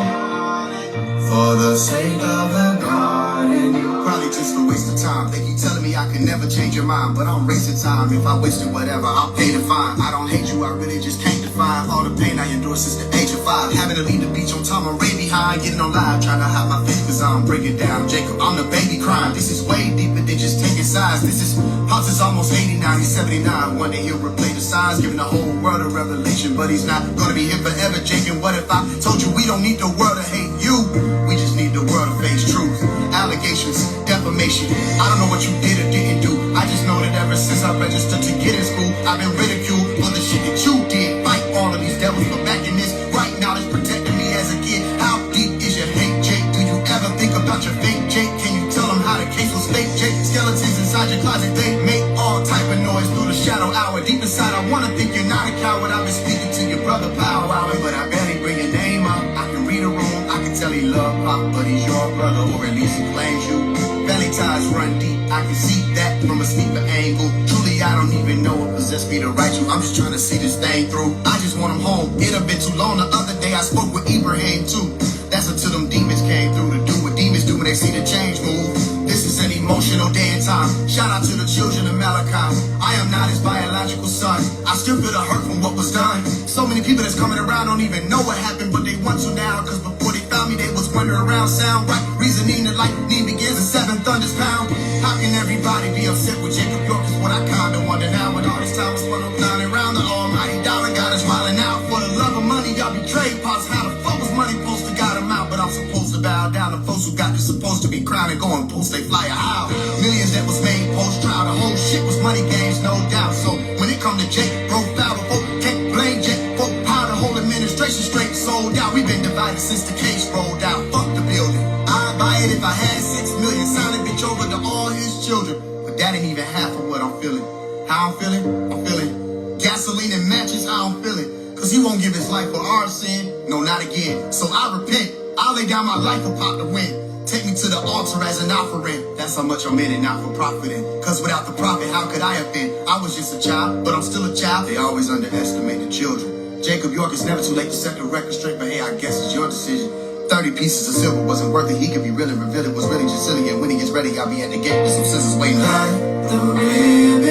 for the sake of the garden. Probably just a waste of time. They keep telling me I can never change your mind, but I'm wasting time. If I wasted whatever, I'll pay the fine. I don't hate you, I really just can't define all the endure since the age of 5. Having to leave the beach on time, I'm way behind. Getting on live, trying to hide my face cause I'm breaking down. Jacob, I'm the baby crying. This is way deeper than just taking sides. This is, Pops is almost 89, he's 79. One day he'll replay the signs, giving the whole world a revelation. But he's not gonna be here forever, Jacob. What if I told you we don't need the world to hate you? We just need the world to face truth. Allegations, defamation. I don't know what you did or didn't do. I just know that ever since I registered to get in school, I've been ridiculed for the shit that you did. Fight all of these devils for back in this right now that's protecting me as a kid. How deep is your hate, Jake? Do you ever think about your fake, Jake? Can you tell them how the case was fake, Jake? Skeletons inside your closet, they make all type of noise through the shadow hour. Deep inside, I wanna think you're not a coward. I've been speaking to your brother Pow Wow, but I barely bring your name up. I can read a room, I can tell he love Pop, but he's your brother, or at least he claims you. Family ties run deep, I can see that from a sneaker angle. Truly, I don't even know what possessed me to write you. I'm just trying to see this thing through. I just want him home, it have been too long. The other day I spoke with Ibrahim too. That's until them demons came through to do what demons do when they see the change move. This is an emotional day and time. Shout out to the children of Malachi. I am not his biological son. I still feel the hurt from what was done. So many people that's coming around don't even know what happened, but they want to now. Cause before they found me, they was wandering around sound right. Reasoning that lightning begins at 7 thunders pound. How can everybody be upset with Jacob York is what I kinda wonder now. When all this time was spun up flying around, the almighty dollar got us smiling out. For the love of money, y'all betrayed Pops. How the fuck was money supposed to got him out? But I'm supposed to bow down to folks who got this supposed to be crowned and going post they fly out. Millions that was made post trial. The whole shit was money games, no doubt. So when it come to Jake, profile before can't blame Jake. For how the whole administration straight sold out. We've been divided since the case rolled out. Fuck the building. I'd buy it if I had 6 million. Sign a bitch over to all his children. But that ain't even half of what I'm feeling. How I'm feeling? I'm feeling gasoline and matches. How I'm feeling. Cause he won't give his life for our sin. No, not again. So I repent. I'll lay down my life for Pop to win. Take me to the altar as an offering. That's how much I'm in it, not for profiting. Cause without the profit, how could I have been? I was just a child, but I'm still a child. They always underestimate the children. Jacob York, it's never too late to set the record straight, but hey, I guess it's your decision. 30 pieces of silver wasn't worth it. He could be really revealed. It was really just silly. And when he gets ready, I'll be at the gate with some scissors waiting. The real